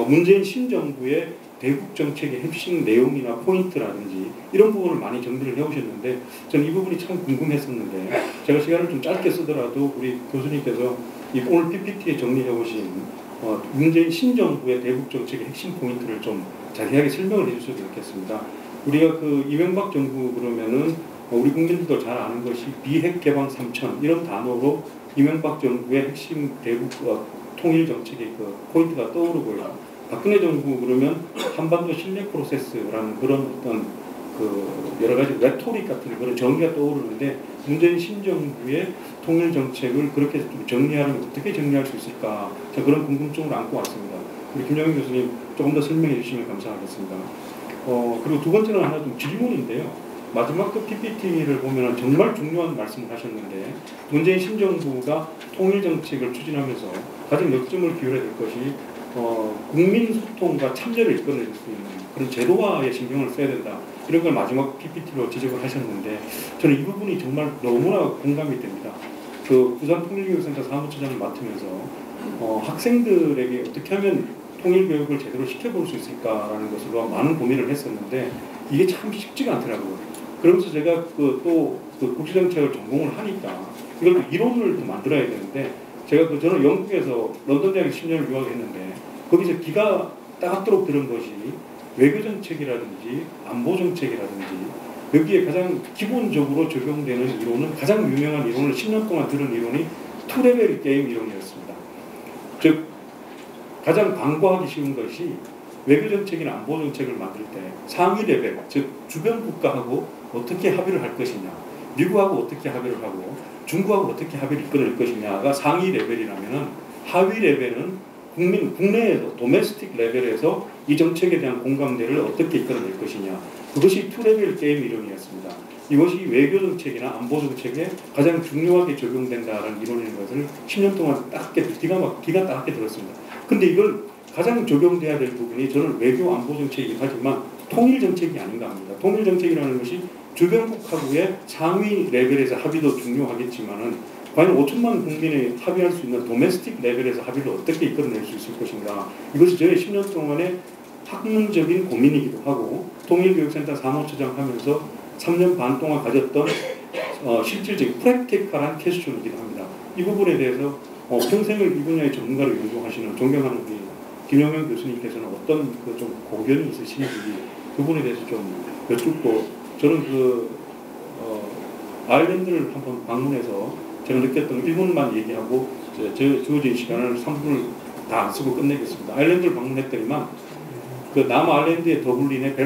문재인 신정부의 대북 정책의 핵심 내용이나 포인트라든지 이런 부분을 많이 정리를 해오셨는데 저는 이 부분이 참 궁금했었는데 제가 시간을 좀 짧게 쓰더라도 우리 교수님께서 오늘 PPT에 정리해오신 문재인 신정부의 대북 정책의 핵심 포인트를 좀 자세하게 설명을 해주셔도 좋겠습니다. 우리가 이명박 정부 그러면은 우리 국민들도 잘 아는 것이 비핵 개방 3천 이런 단어로 이명박 정부의 핵심 대북 통일 정책의 포인트가 떠오르고요. 박근혜 정부 그러면 한반도 신뢰 프로세스라는 그런 어떤 여러 가지 레토릭 같은 그런 정의가 떠오르는데 문재인 신정부의 통일 정책을 그렇게 좀 정리하려면 어떻게 정리할 수 있을까, 제가 그런 궁금증을 안고 왔습니다. 우리 김정현 교수님 조금 더 설명해 주시면 감사하겠습니다. 그리고 두 번째는 하나 좀 질문인데요. 마지막 PPT를 보면 정말 중요한 말씀을 하셨는데 문재인 신정부가 통일 정책을 추진하면서 가장 역점을 기울여야 될 것이 국민 소통과 참여를 이끌어낼 수 있는 그런 제도화에 신경을 써야 된다, 이런 걸 마지막 PPT로 지적을 하셨는데 저는 이 부분이 정말 너무나 공감이 됩니다. 부산 통일교육센터 사무처장을 맡으면서 학생들에게 어떻게 하면 통일교육을 제대로 시켜볼 수 있을까라는 것으로 많은 고민을 했었는데 이게 참 쉽지가 않더라고요. 그러면서 제가 또 국제정책을 전공을 하니까 이걸 또 이론을 또 만들어야 되는데 저는 영국에서 런던 대학에 10년을 유학했는데 거기서 기가 따갑도록 들은 것이 외교정책이라든지 안보정책이라든지 여기에 가장 기본적으로 적용되는 이론은, 가장 유명한 이론을 10년 동안 들은 이론이 투레벨 게임 이론이었습니다. 즉 가장 간과하기 쉬운 것이 외교정책이나 안보정책을 만들 때 상위 레벨, 즉 주변 국가하고 어떻게 합의를 할 것이냐, 미국하고 어떻게 합의를 하고 중국하고 어떻게 합의를 이끌어낼 것이냐가 상위 레벨이라면 하위 레벨은 국내에서 도메스틱 레벨에서 이 정책에 대한 공감대를 어떻게 이끌어낼 것이냐, 그것이 투레벨 게임 이론이었습니다. 이것이 외교정책이나 안보정책에 가장 중요하게 적용된다는 이론인 것을 10년 동안 기가 따갑게 들었습니다. 근데 이걸 가장 적용돼야 될 부분이 저는 외교 안보정책이긴 하지만 통일정책이 아닌가 합니다. 통일정책이라는 것이 주변국하고의 상위 레벨에서 합의도 중요하겠지만은 과연 5천만 국민이 합의할 수 있는 도메스틱 레벨에서 합의를 어떻게 이끌어낼 수 있을 것인가, 이것이 저의 10년 동안의 학문적인 고민이기도 하고 통일교육센터 사무처장 하면서 3년 반 동안 가졌던 실질적인 프랙티컬한 퀘스천이기도 합니다. 이 부분에 대해서 평생을 이 분야의 전문가로 연구하시는 존경하는 우리 김영현 교수님께서는 어떤 좀 고견이 있으신지 그 부분에 대해서 좀 여쭙고, 저는 아일랜드를 한번 방문해서 제가 느꼈던 1분만 얘기하고 주어진 시간을 3분을 다 안 쓰고 끝내겠습니다. 아일랜드를 방문했더니만 그 남아일랜드의 더블린의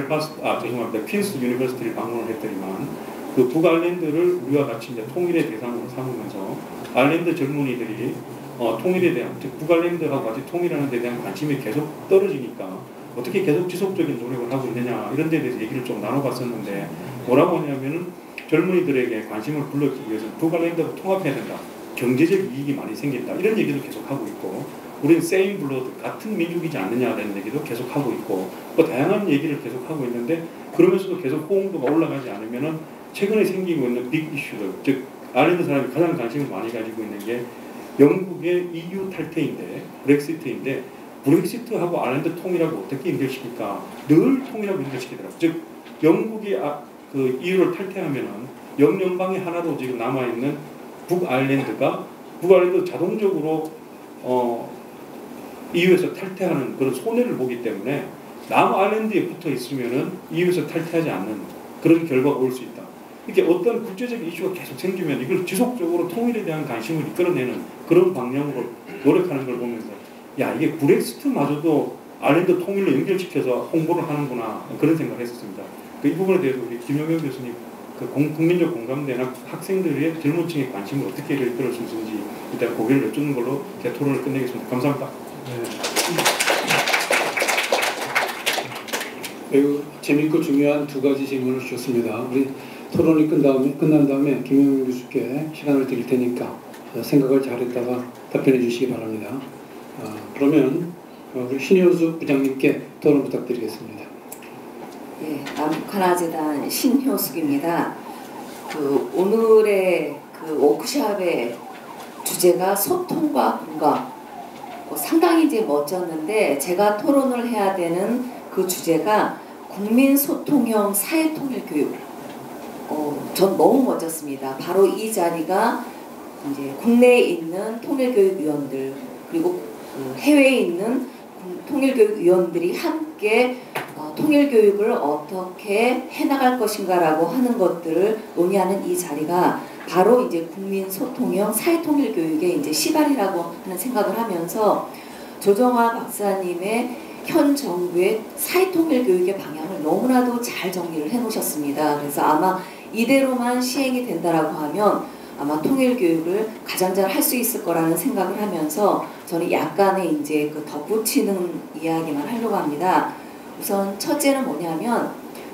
퀸스 유니버시티를 방문을 했더니만 그 북아일랜드를 우리와 같이 이제 통일의 대상으로 삼으면서 아일랜드 젊은이들이 통일에 대한, 즉 북아일랜드하고 같이 통일하는 데 대한 관심이 계속 떨어지니까 어떻게 계속 지속적인 노력을 하고 있느냐 이런 데에 대해서 얘기를 좀 나눠봤었는데 뭐라고 하냐면은 젊은이들에게 관심을 불러주기 위해서 북아일랜드하고 통합해야 된다. 경제적 이익이 많이 생긴다. 이런 얘기도 계속 하고 있고 우리는 세임 블러드 같은 민족이지 않느냐라는 얘기도 계속 하고 있고 다양한 얘기를 계속 하고 있는데 그러면서도 계속 호응도가 올라가지 않으면은 최근에 생기고 있는 빅 이슈들, 즉 아일랜드 사람이 가장 관심을 많이 가지고 있는 게 영국의 EU 탈퇴인데 브렉시트인데 브렉시트하고 아일랜드 통일하고 어떻게 연결시킬까? 늘 통일하고 연결시키더라고요. 즉 영국이 그 EU를 탈퇴하면은 영연방이 하나로 지금 남아있는 북아일랜드가 자동적으로 EU에서 탈퇴하는 그런 손해를 보기 때문에 남아일랜드에 붙어 있으면은 EU에서 탈퇴하지 않는 그런 결과가 올 수 있다. 이렇게 어떤 국제적 이슈가 계속 생기면 이걸 지속적으로 통일에 대한 관심을 이끌어내는 그런 방향으로 노력하는 걸 보면서 야 이게 브렉시트마저도 아일랜드 통일로 연결시켜서 홍보를 하는구나 그런 생각을 했었습니다. 이 부분에 대해서 우리 김영현 교수님 그 국민적 공감대나 학생들의 젊은 층의 관심을 어떻게 이끌어 줄 수 있는지 일단 고개를 여쭙는 걸로 제 토론을 끝내겠습니다. 감사합니다. 매우 재밌고 중요한 두 가지 질문을 주셨습니다. 우리 토론이 끝난 다음에 김영민 교수께 시간을 드릴 테니까 생각을 잘했다가 답변해 주시기 바랍니다. 그러면 우리 신효수 부장님께 토론 부탁드리겠습니다. 예, 남북하나재단 신효숙입니다. 오늘의 워크숍의 주제가 소통과 공감. 상당히 이제 멋졌는데 제가 토론을 해야 되는 그 주제가 국민 소통형 사회통일 교육. 전 너무 멋졌습니다. 바로 이 자리가 이제 국내에 있는 통일교육위원들 그리고 해외에 있는 통일교육위원들이 함께 통일교육을 어떻게 해나갈 것인가라고 하는 것들을 논의하는 이 자리가 바로 이제 국민 소통형 사회통일교육의 이제 시발이라고 하는 생각을 하면서 조정아 박사님의 현 정부의 사회통일교육의 방향을 너무나도 잘 정리를 해놓으셨습니다. 그래서 아마 이대로만 시행이 된다라고 하면 아마 통일교육을 가장 잘 할 수 있을 거라는 생각을 하면서 저는 약간의 이제 덧붙이는 이야기만 하려고 합니다. 우선 첫째는 뭐냐면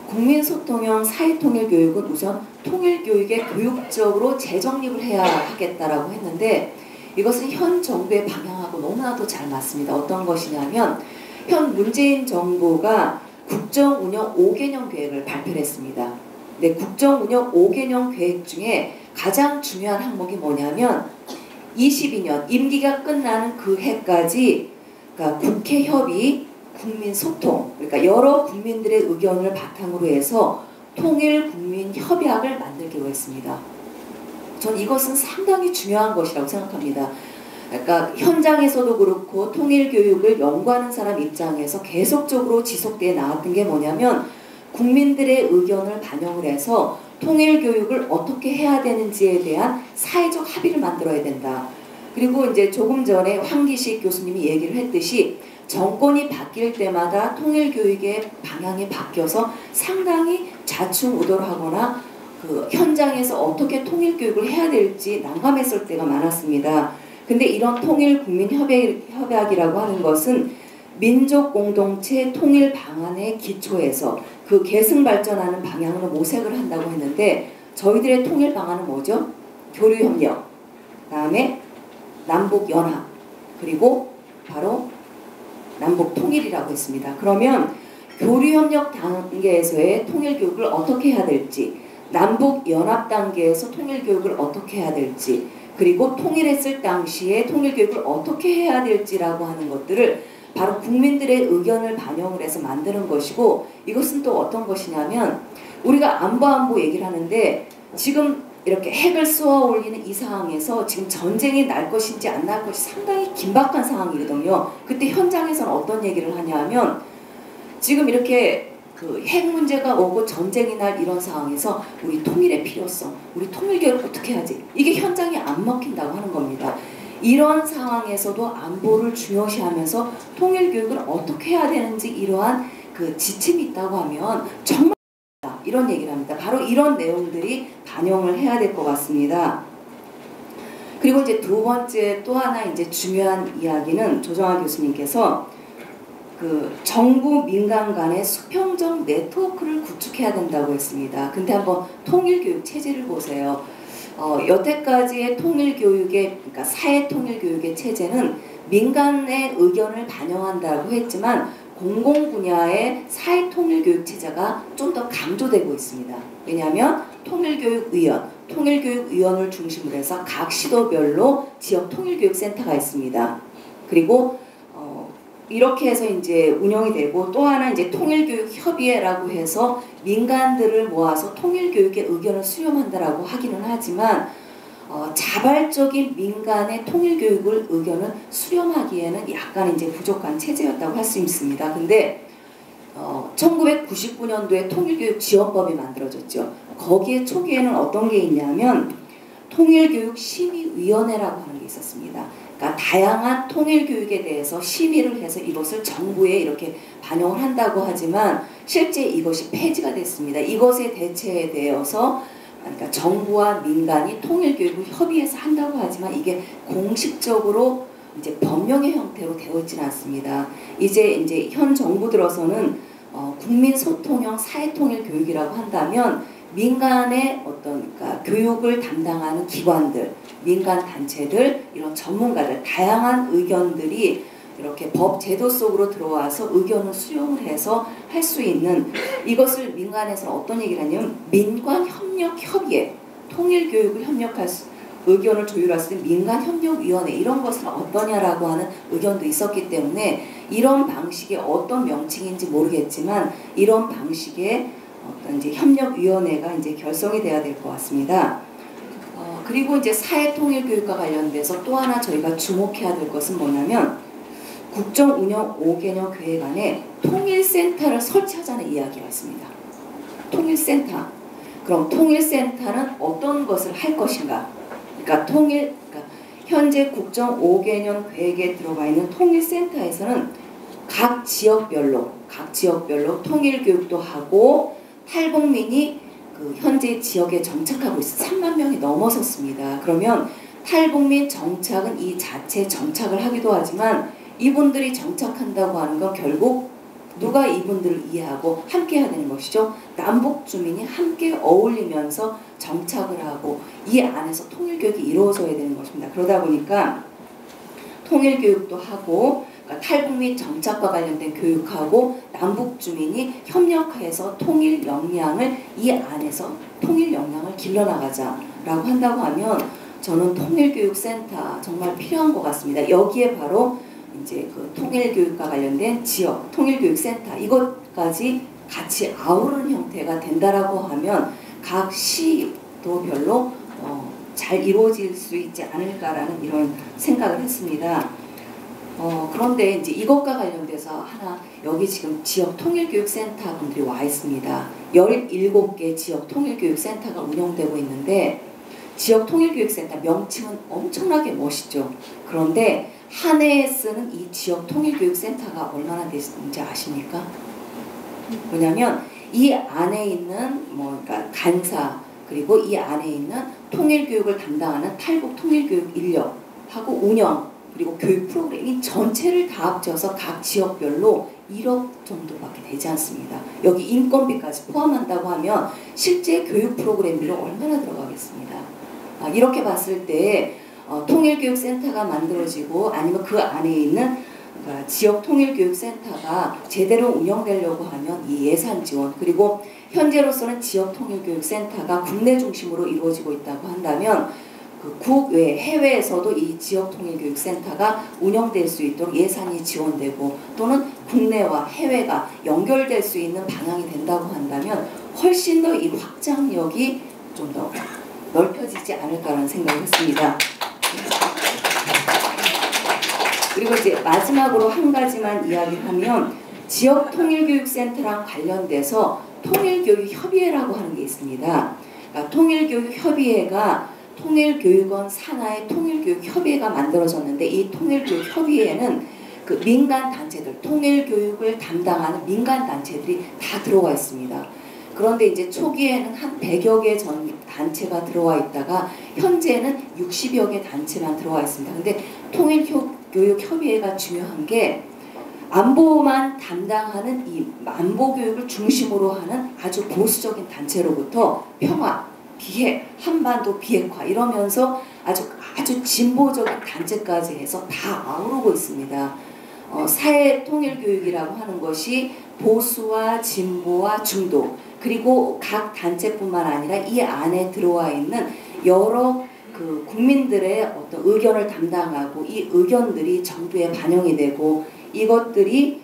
국민소통형 사회통일교육은 우선 통일교육에 교육적으로 재정립을 해야 하겠다라고 했는데 이것은 현 정부의 방향하고 너무나도 잘 맞습니다. 어떤 것이냐면 현 문재인 정부가 국정운영 5개년 계획을 발표를 했습니다. 네, 국정운영 5개년 계획 중에 가장 중요한 항목이 뭐냐면 22년 임기가 끝나는 그 해까지 그러니까 국회 협의, 국민 소통, 그러니까 여러 국민들의 의견을 바탕으로 해서 통일 국민 협약을 만들기로 했습니다. 전 이것은 상당히 중요한 것이라고 생각합니다. 그러니까 현장에서도 그렇고 통일 교육을 연구하는 사람 입장에서 계속적으로 지속되어 나왔던 게 뭐냐면 국민들의 의견을 반영을 해서 통일 교육을 어떻게 해야 되는지에 대한 사회적 합의를 만들어야 된다. 그리고 이제 조금 전에 황기식 교수님이 얘기를 했듯이 정권이 바뀔 때마다 통일 교육의 방향이 바뀌어서 상당히 좌충우돌하거나 그 현장에서 어떻게 통일 교육을 해야 될지 난감했을 때가 많았습니다. 근데 이런 통일 국민 협약이라고 하는 것은 민족 공동체 통일 방안의 기초에서 그 계승 발전하는 방향으로 모색을 한다고 했는데 저희들의 통일 방안은 뭐죠? 교류협력, 그다음에 남북연합, 그리고 바로 남북통일이라고 했습니다. 그러면 교류협력 단계에서의 통일교육을 어떻게 해야 될지, 남북연합 단계에서 통일교육을 어떻게 해야 될지, 그리고 통일했을 당시에 통일교육을 어떻게 해야 될지라고 하는 것들을 바로 국민들의 의견을 반영을 해서 만드는 것이고, 이것은 또 어떤 것이냐면 우리가 안보 얘기를 하는데 지금 이렇게 핵을 쏘아 올리는 이 상황에서 지금 전쟁이 날 것인지 안 날 것이 상당히 긴박한 상황이거든요. 그때 현장에서는 어떤 얘기를 하냐면 지금 이렇게 그 핵 문제가 오고 전쟁이 날 이런 상황에서 우리 통일의 필요성, 우리 통일 교육을 어떻게 하지? 이게 현장에 안 먹힌다고 하는 겁니다. 이런 상황에서도 안보를 중요시하면서 통일교육을 어떻게 해야 되는지 이러한 그 지침이 있다고 하면 정말 이런 얘기를 합니다. 바로 이런 내용들이 반영을 해야 될 것 같습니다. 그리고 이제 두 번째 또 하나 이제 중요한 이야기는 조정아 교수님께서 그 정부 민간 간의 수평적 네트워크를 구축해야 된다고 했습니다. 근데 한번 통일교육 체제를 보세요. 여태까지의 통일교육의, 그러니까 사회통일교육의 체제는 민간의 의견을 반영한다고 했지만 공공 분야의 사회통일교육 체제가 좀 더 강조되고 있습니다. 왜냐하면 통일교육위원을 중심으로 해서 각 시도별로 지역 통일교육센터가 있습니다. 그리고 이렇게 해서 이제 운영이 되고, 또 하나 이제 통일교육협의회라고 해서 민간들을 모아서 통일교육의 의견을 수렴한다라고 하기는 하지만 자발적인 민간의 통일교육을 의견을 수렴하기에는 약간 이제 부족한 체제였다고 할 수 있습니다. 근데 1999년도에 통일교육지원법이 만들어졌죠. 거기에 초기에는 어떤 게 있냐면 통일교육심의위원회라고 하는 게 있었습니다. 그러니까 다양한 통일교육에 대해서 심의를 해서 이것을 정부에 이렇게 반영을 한다고 하지만 실제 이것이 폐지가 됐습니다. 이것에 대체에 되어서, 그러니까 정부와 민간이 통일교육을 협의해서 한다고 하지만 이게 공식적으로 이제 법령의 형태로 되어 있지는 않습니다. 이제 현 정부 들어서는 국민소통형 사회통일교육이라고 한다면 민간의 어떤, 그러니까 교육을 담당하는 기관들, 민간 단체들, 이런 전문가들, 다양한 의견들이 이렇게 법 제도 속으로 들어와서 의견을 수용을 해서 할 수 있는, 이것을 민간에서는 어떤 얘기를 하냐면 민관협력협의회, 통일교육을 협력할 수, 의견을 조율할 수 있는 민간협력위원회, 이런 것은 어떠냐라고 하는 의견도 있었기 때문에 이런 방식의 어떤 명칭인지 모르겠지만 이런 방식의 어떤 이제 협력위원회가 이제 결성이 돼야 될 것 같습니다. 그리고 이제 사회통일교육과 관련돼서 또 하나 저희가 주목해야 될 것은 뭐냐면 국정운영 5개년 계획 안에 통일센터를 설치하자는 이야기가 있습니다. 통일센터. 그럼 통일센터는 어떤 것을 할 것인가? 그러니까 현재 국정 5개년 계획에 들어가 있는 통일센터에서는 각 지역별로 통일교육도 하고 탈북민이 그 현재 지역에 정착하고 있어 3만 명이 넘어섰습니다. 그러면 탈북민 정착은 이 자체 정착을 하기도 하지만 이분들이 정착한다고 하는 건 결국 누가 이분들을 이해하고 함께 해야 되는 것이죠. 남북 주민이 함께 어울리면서 정착을 하고 이 안에서 통일교육이 이루어져야 되는 것입니다. 그러다 보니까 통일교육도 하고, 그러니까 탈북민 정착과 관련된 교육하고 남북 주민이 협력해서 통일 역량을 이 안에서 통일 역량을 길러나가자라고 한다고 하면 저는 통일교육센터 정말 필요한 것 같습니다. 여기에 바로 이제 그 통일교육과 관련된 지역 통일교육센터 이것까지 같이 아우르는 형태가 된다라고 하면 각 시도별로 잘 이루어질 수 있지 않을까라는 이런 생각을 했습니다. 그런데 이제 이것과 관련돼서 하나 여기 지금 지역 통일교육센터 분들이 와 있습니다. 17개 지역 통일교육센터가 운영되고 있는데 지역 통일교육센터 명칭은 엄청나게 멋있죠. 그런데 한 해에 쓰는 이 지역 통일교육센터가 얼마나 되는지 아십니까? 뭐냐면 이 안에 있는 그러니까 간사, 그리고 이 안에 있는 통일교육을 담당하는 탈북 통일교육 인력하고 운영, 그리고 교육 프로그램이 전체를 다 합쳐서 각 지역별로 1억 정도밖에 되지 않습니다. 여기 인건비까지 포함한다고 하면 실제 교육 프로그램비로 얼마나 들어가겠습니다. 이렇게 봤을 때 통일교육센터가 만들어지고 아니면 그 안에 있는 그러니까 지역 통일교육센터가 제대로 운영되려고 하면 이 예산 지원, 그리고 현재로서는 지역 통일교육센터가 국내 중심으로 이루어지고 있다고 한다면 그 국외 해외에서도 이 지역 통일교육센터가 운영될 수 있도록 예산이 지원되고 또는 국내와 해외가 연결될 수 있는 방향이 된다고 한다면 훨씬 더 이 확장력이 좀 더 넓혀지지 않을까라는 생각을 했습니다. 그리고 이제 마지막으로 한 가지만 이야기를 하면 지역 통일교육센터랑 관련돼서 통일교육협의회라고 하는 게 있습니다. 그러니까 통일교육협의회가 통일교육원 산하의 통일교육협의회가 만들어졌는데 이 통일교육협의회에는 그 민간 단체들, 통일교육을 담당하는 민간 단체들이 다 들어와 있습니다. 그런데 이제 초기에는 한 100여 개 단체가 들어와 있다가 현재는 60여 개 단체만 들어와 있습니다. 근데 통일교육협의회가 중요한 게 안보만 담당하는 이 안보교육을 중심으로 하는 아주 보수적인 단체로부터 평화, 기획, 한반도 비핵화 이러면서 아주 진보적인 단체까지 해서 다 아우르고 있습니다. 사회통일교육이라고 하는 것이 보수와 진보와 중도 그리고 각 단체뿐만 아니라 이 안에 들어와 있는 여러 그 국민들의 어떤 의견을 담당하고 이 의견들이 정부에 반영이 되고 이것들이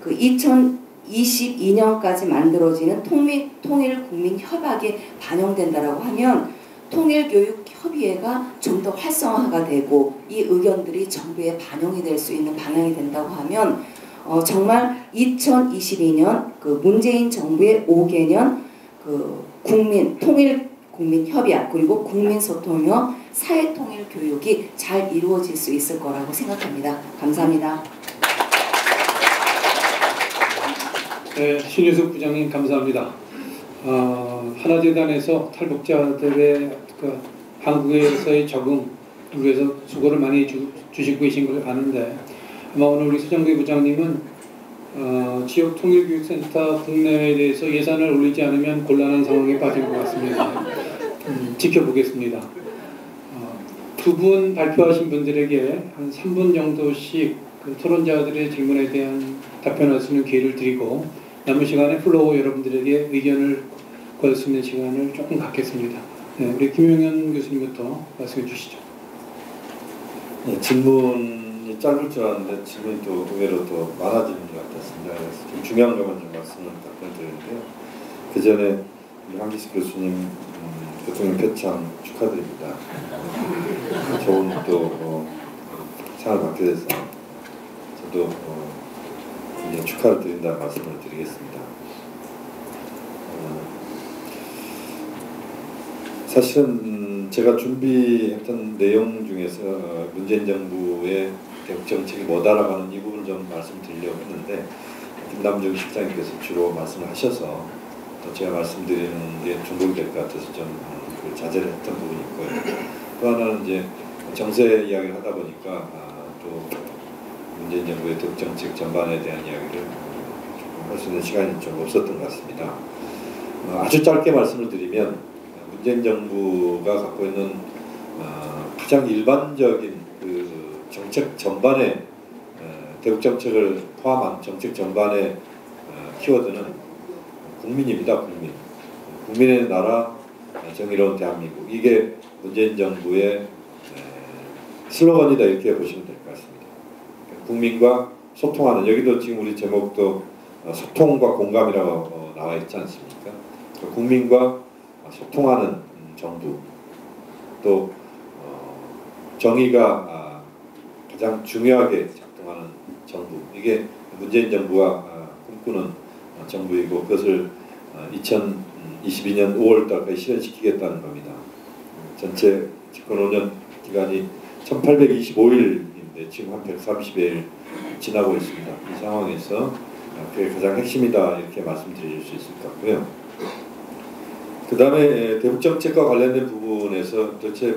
그 2022년까지 만들어지는 통일국민협약에 반영된다라고 하면 통일교육협의회가 좀 더 활성화가 되고 이 의견들이 정부에 반영이 될 수 있는 방향이 된다고 하면 정말 2022년 그 문재인 정부의 5개년 그 통일국민협약 그리고 국민소통형 사회통일교육이 잘 이루어질 수 있을 거라고 생각합니다. 감사합니다. 네, 신유숙 부장님 감사합니다. 하나재단에서 탈북자들의 그 한국에서의 적응 위해서 수고를 많이 주시고 계신 걸 아는데 아마 오늘 우리 서정배 부장님은 지역 통일교육센터 국내에 대해서 예산을 올리지 않으면 곤란한 상황에 빠진 것 같습니다. 지켜보겠습니다. 두 분 발표하신 분들에게 한 3분 정도씩 그 토론자들의 질문에 대한 답변할 수 있는 기회를 드리고 남은 시간에 플로우 여러분들에게 의견을 걸 수 있는 시간을 조금 갖겠습니다. 네, 우리 김용현 교수님부터 말씀해 주시죠. 네, 질문이 짧을 줄 알았는데 질문이 또 의외로 더 많아지는 것 같았습니다. 그래서 좀 중요한 것만 좀 말씀을 답변드리는데요. 그 전에 한기식 교수님 대통령 표창 축하드립니다. 좋은 또 상을 받게 돼서 저도 이제 축하를 드린다는 말씀을 드리겠습니다. 사실은 제가 준비했던 내용 중에서 문재인 정부의 대북 정책이 못 알아가는 이 부분을 좀 말씀드리려고 했는데 김남중 실장님께서 주로 말씀을 하셔서 또 제가 말씀드리는 게 중복이 될 것 같아서 좀 자제를 했던 부분이 있고요. 또 하나는 이제 정세 이야기를 하다 보니까 또 문재인 정부의 대북 정책 전반에 대한 이야기를 할 수 있는 시간이 좀 없었던 것 같습니다. 아주 짧게 말씀을 드리면 문재인 정부가 갖고 있는 가장 일반적인 그 정책 전반의 대북 정책을 포함한 정책 전반의 키워드는 국민입니다. 국민의 나라, 정의로운 대한민국. 이게 문재인 정부의 슬로건이다 이렇게 보시면 될 것 같습니다. 국민과 소통하는, 여기도 지금 우리 제목도 소통과 공감이라고 나와 있지 않습니까? 국민과 소통하는 정부, 또 정의가 가장 중요하게 작동하는 정부, 이게 문재인 정부가 꿈꾸는 정부이고 그것을 2022년 5월달까지 실현시키겠다는 겁니다. 전체 집권 5년 기간이 1825일인데 지금 한 130일 지나고 있습니다. 이 상황에서 그게 가장 핵심이다 이렇게 말씀드릴 수 있을 것 같고요. 그 다음에 대북 정책과 관련된 부분에서 도대체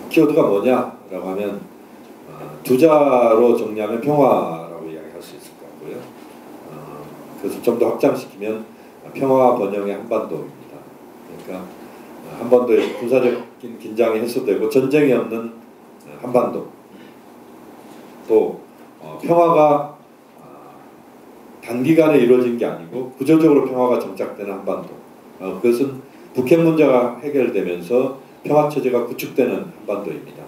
키워드가 뭐냐라고 하면 두 자로 정리하면 평화라고 이야기할 수 있을 것 같고요. 그래서 좀 더 확장시키면 평화 번영의 한반도입니다. 그러니까 한반도의 군사적인 긴장이 해소되고 전쟁이 없는 한반도, 또 평화가 단기간에 이루어진 게 아니고 구조적으로 평화가 정착되는 한반도, 그것은 북핵 문제가 해결되면서 평화체제가 구축되는 한반도입니다.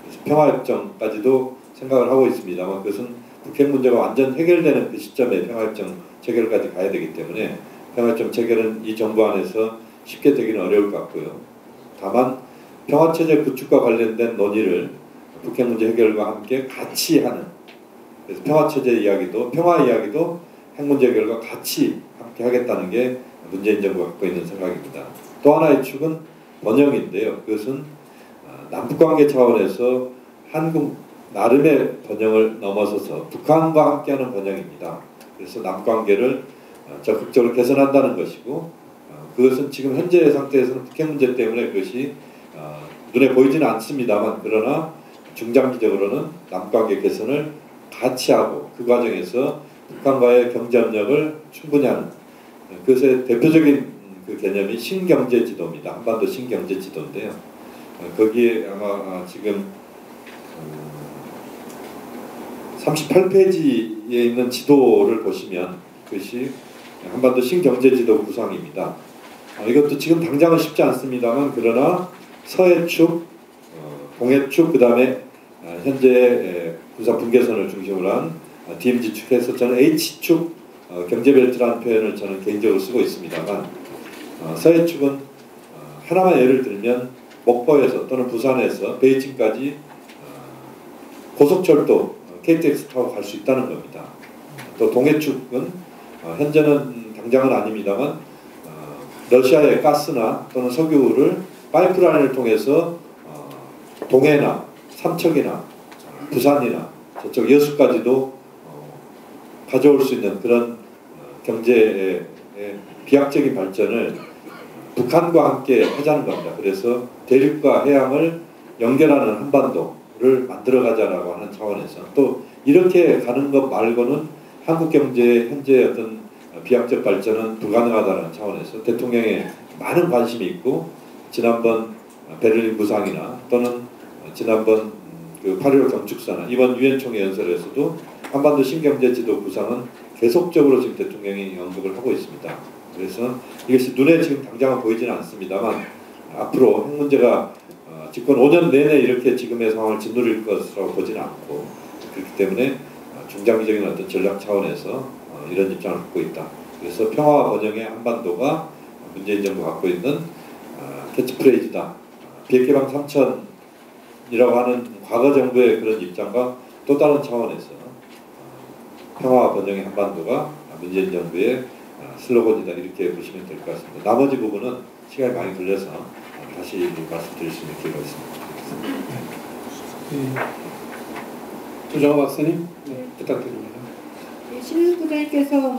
그래서 평화협정까지도 생각을 하고 있습니다만 그것은 북핵 문제가 완전 해결되는 그 시점에 평화협정 체결까지 가야 되기 때문에 평화협정 체결은 이 정부 안에서 쉽게 되기는 어려울 것 같고요. 다만 평화체제 구축과 관련된 논의를 북핵 문제 해결과 함께 같이 하는, 그래서 평화체제 이야기도 평화 이야기도 핵 문제 해결과 같이 함께 하겠다는 게 문재인 정부가 갖고 있는 생각입니다. 또 하나의 축은 번영인데요. 그것은 남북관계 차원에서 한국 나름의 번영을 넘어서서 북한과 함께하는 번영입니다. 그래서 남관계를 적극적으로 개선한다는 것이고, 그것은 지금 현재 상태에서는 북핵 문제 때문에 그것이 눈에 보이지는 않습니다만, 그러나 중장기적으로는 남관계 개선을 같이 하고 그 과정에서 북한과의 경제협력을 충분히 하는, 그것의 대표적인 그 개념이 신경제지도입니다. 한반도 신경제지도인데요. 거기에 아마 지금 38페이지에 있는 지도를 보시면 그것이 한반도 신경제지도 구상입니다. 이것도 지금 당장은 쉽지 않습니다만, 그러나 서해축, 동해축, 그 다음에 현재 군사 분계선을 중심으로 한 DMZ축에서 저는 H축 경제벨트라는 표현을 저는 개인적으로 쓰고 있습니다만, 서해축은 하나만 예를 들면 목포에서 또는 부산에서 베이징까지 고속철도 KTX 타고 갈 수 있다는 겁니다. 또 동해축은 현재는 당장은 아닙니다만 러시아의 가스나 또는 석유를 파이프라인을 통해서 동해나 삼척이나 부산이나 저쪽 여수까지도 가져올 수 있는 그런 경제의 비약적인 발전을 북한과 함께 하자는 겁니다. 그래서 대륙과 해양을 연결하는 한반도를 만들어가자라고 하는 차원에서, 또 이렇게 가는 것 말고는 한국 경제의 현재 어떤 비약적 발전은 불가능하다는 차원에서 대통령의 많은 관심이 있고, 지난번 베를린 무상이나 또는 지난번 그 8.15 경축사나 이번 유엔 총회 연설에서도 한반도 신경제지도 구상은 계속적으로 지금 대통령이 언급을 하고 있습니다. 그래서 이것이 눈에 지금 당장은 보이지는 않습니다만, 앞으로 핵 문제가 집권 5년 내내 이렇게 지금의 상황을 짓누릴 것으로 보지는 않고, 그렇기 때문에 중장기적인 어떤 전략 차원에서 이런 입장을 갖고 있다. 그래서 평화와 번영의 한반도가 문재인 정부가 갖고 있는 캐치프레이즈다. 비핵개방 3천이라고 하는 과거 정부의 그런 입장과 또 다른 차원에서 평화와 번영의 한반도가 문재인 정부의 슬로건이다, 이렇게 보시면 될 것 같습니다. 나머지 부분은 시간이 많이 걸려서 다시 말씀드릴 수 있는 기회가 있습니다. 조정호 박사님, 부탁드립니다. 신윤 부장님께서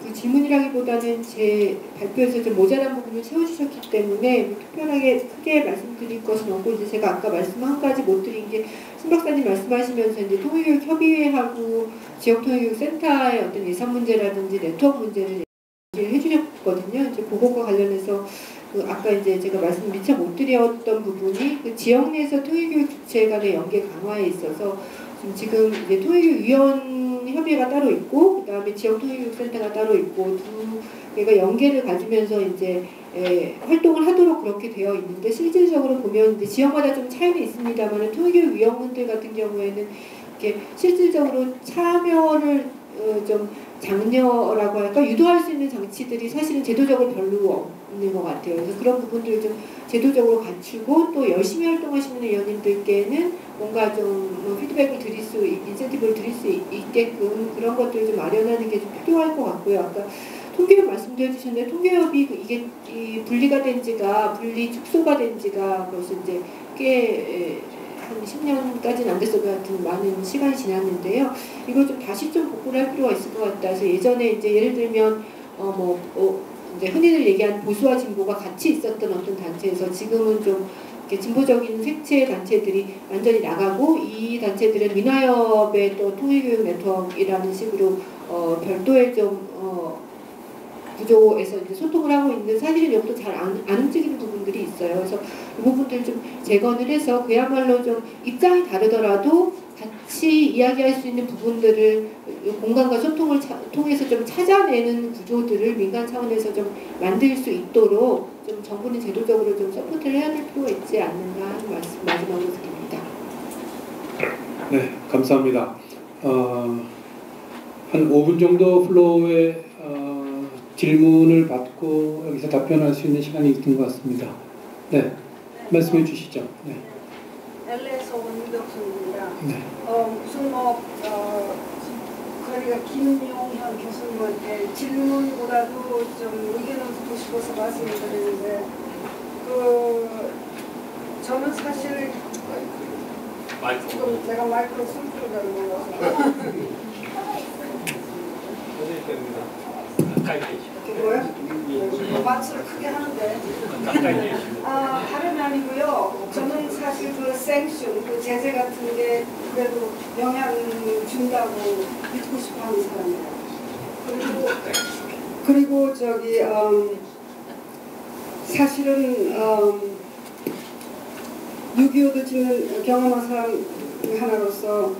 그 질문이라기보다는 제 발표에서 좀 모자란 부분을 채워주셨기 때문에 특별하게 크게 말씀드릴 것은 없고, 이제 제가 아까 말씀 한 가지 못 드린 게, 신 박사님 말씀하시면서 이제 통일교육협의회하고 지역통일교육센터의 어떤 예산 문제라든지 네트워크 문제를 얘기를 해주셨거든요. 이제 그것과 관련해서 아까 이제 제가 말씀 미처 못 드렸던 부분이 그 지역 내에서 통일교육 주체 간의 연계 강화에 있어서 지금 이제 통일교육위원 협의회가 따로 있고, 그 다음에 지역통일교육센터가 따로 있고, 두 개가 연계를 가지면서 이제 활동을 하도록 그렇게 되어 있는데, 실질적으로 보면 이제 지역마다 좀 차이는 있습니다만, 통일교육위원분들 같은 경우에는 이렇게 실질적으로 참여를 좀 장려라고 할까, 유도할 수 있는 장치들이 사실은 제도적으로 별로 없는 것 같아요. 그래서 그런 부분들을 좀 제도적으로 갖추고, 또 열심히 활동하시는 위원님들께는 뭔가 좀 피드백을 드릴 수, 인센티브를 드릴 수 있게끔 그런 것들을 좀 마련하는 게 좀 필요할 것 같고요. 아까 통계협 말씀도 해주셨는데, 통계협이 이게 분리가 된 지가, 분리 축소가 된 지가 벌써 이제 꽤 한 10년까지는 안 됐을 것 같은 많은 시간이 지났는데요. 이걸 좀 다시 좀 복구를 할 필요가 있을 것 같다. 그래서 예전에 이제 예를 들면 이제 흔히들 얘기하는 보수와 진보가 같이 있었던 어떤 단체에서 지금은 좀 이렇게 진보적인 색채 단체들이 완전히 나가고, 이 단체들은 민화협의 또 통일교육 네트워크이라는 식으로 별도의 좀 구조에서 이제 소통을 하고 있는, 사실은 여기도 잘 안 움직이는 부분들이 있어요. 그래서 이 부분들을 좀 재건을 해서 그야말로 좀 입장이 다르더라도 같이 이야기할 수 있는 부분들을 공간과 소통을 통해서 좀 찾아내는 구조들을 민간 차원에서 좀 만들 수 있도록 좀 정부는 제도적으로 좀 서포트를 해야 될 필요가 있지 않는가 하는 말씀 마지막으로 드립니다. 네, 감사합니다. 한 5분 정도 플로우에 질문을 받고 여기서 답변할 수 있는 시간이 있는 것 같습니다. 네, 말씀해 주시죠. 네. LA에서 온 유덕수입니다. 네. 무슨 그러니까 김용현 교수님한테 질문보다도 좀 의견을 듣고 싶어서 말씀을 드리는데, 저는 사실 지금 내가 마이크로 손질을 잘 몰라서 뭐야? 마취를 크게 하는데 다름이 아니고요. 저는 사실 그 생슌, 그 제재 같은 게 그래도 영향을 준다고 믿고 싶어하는 사람이에요. 그리고 저기 사실은 6.25도 지는 경험한 사람 하나로서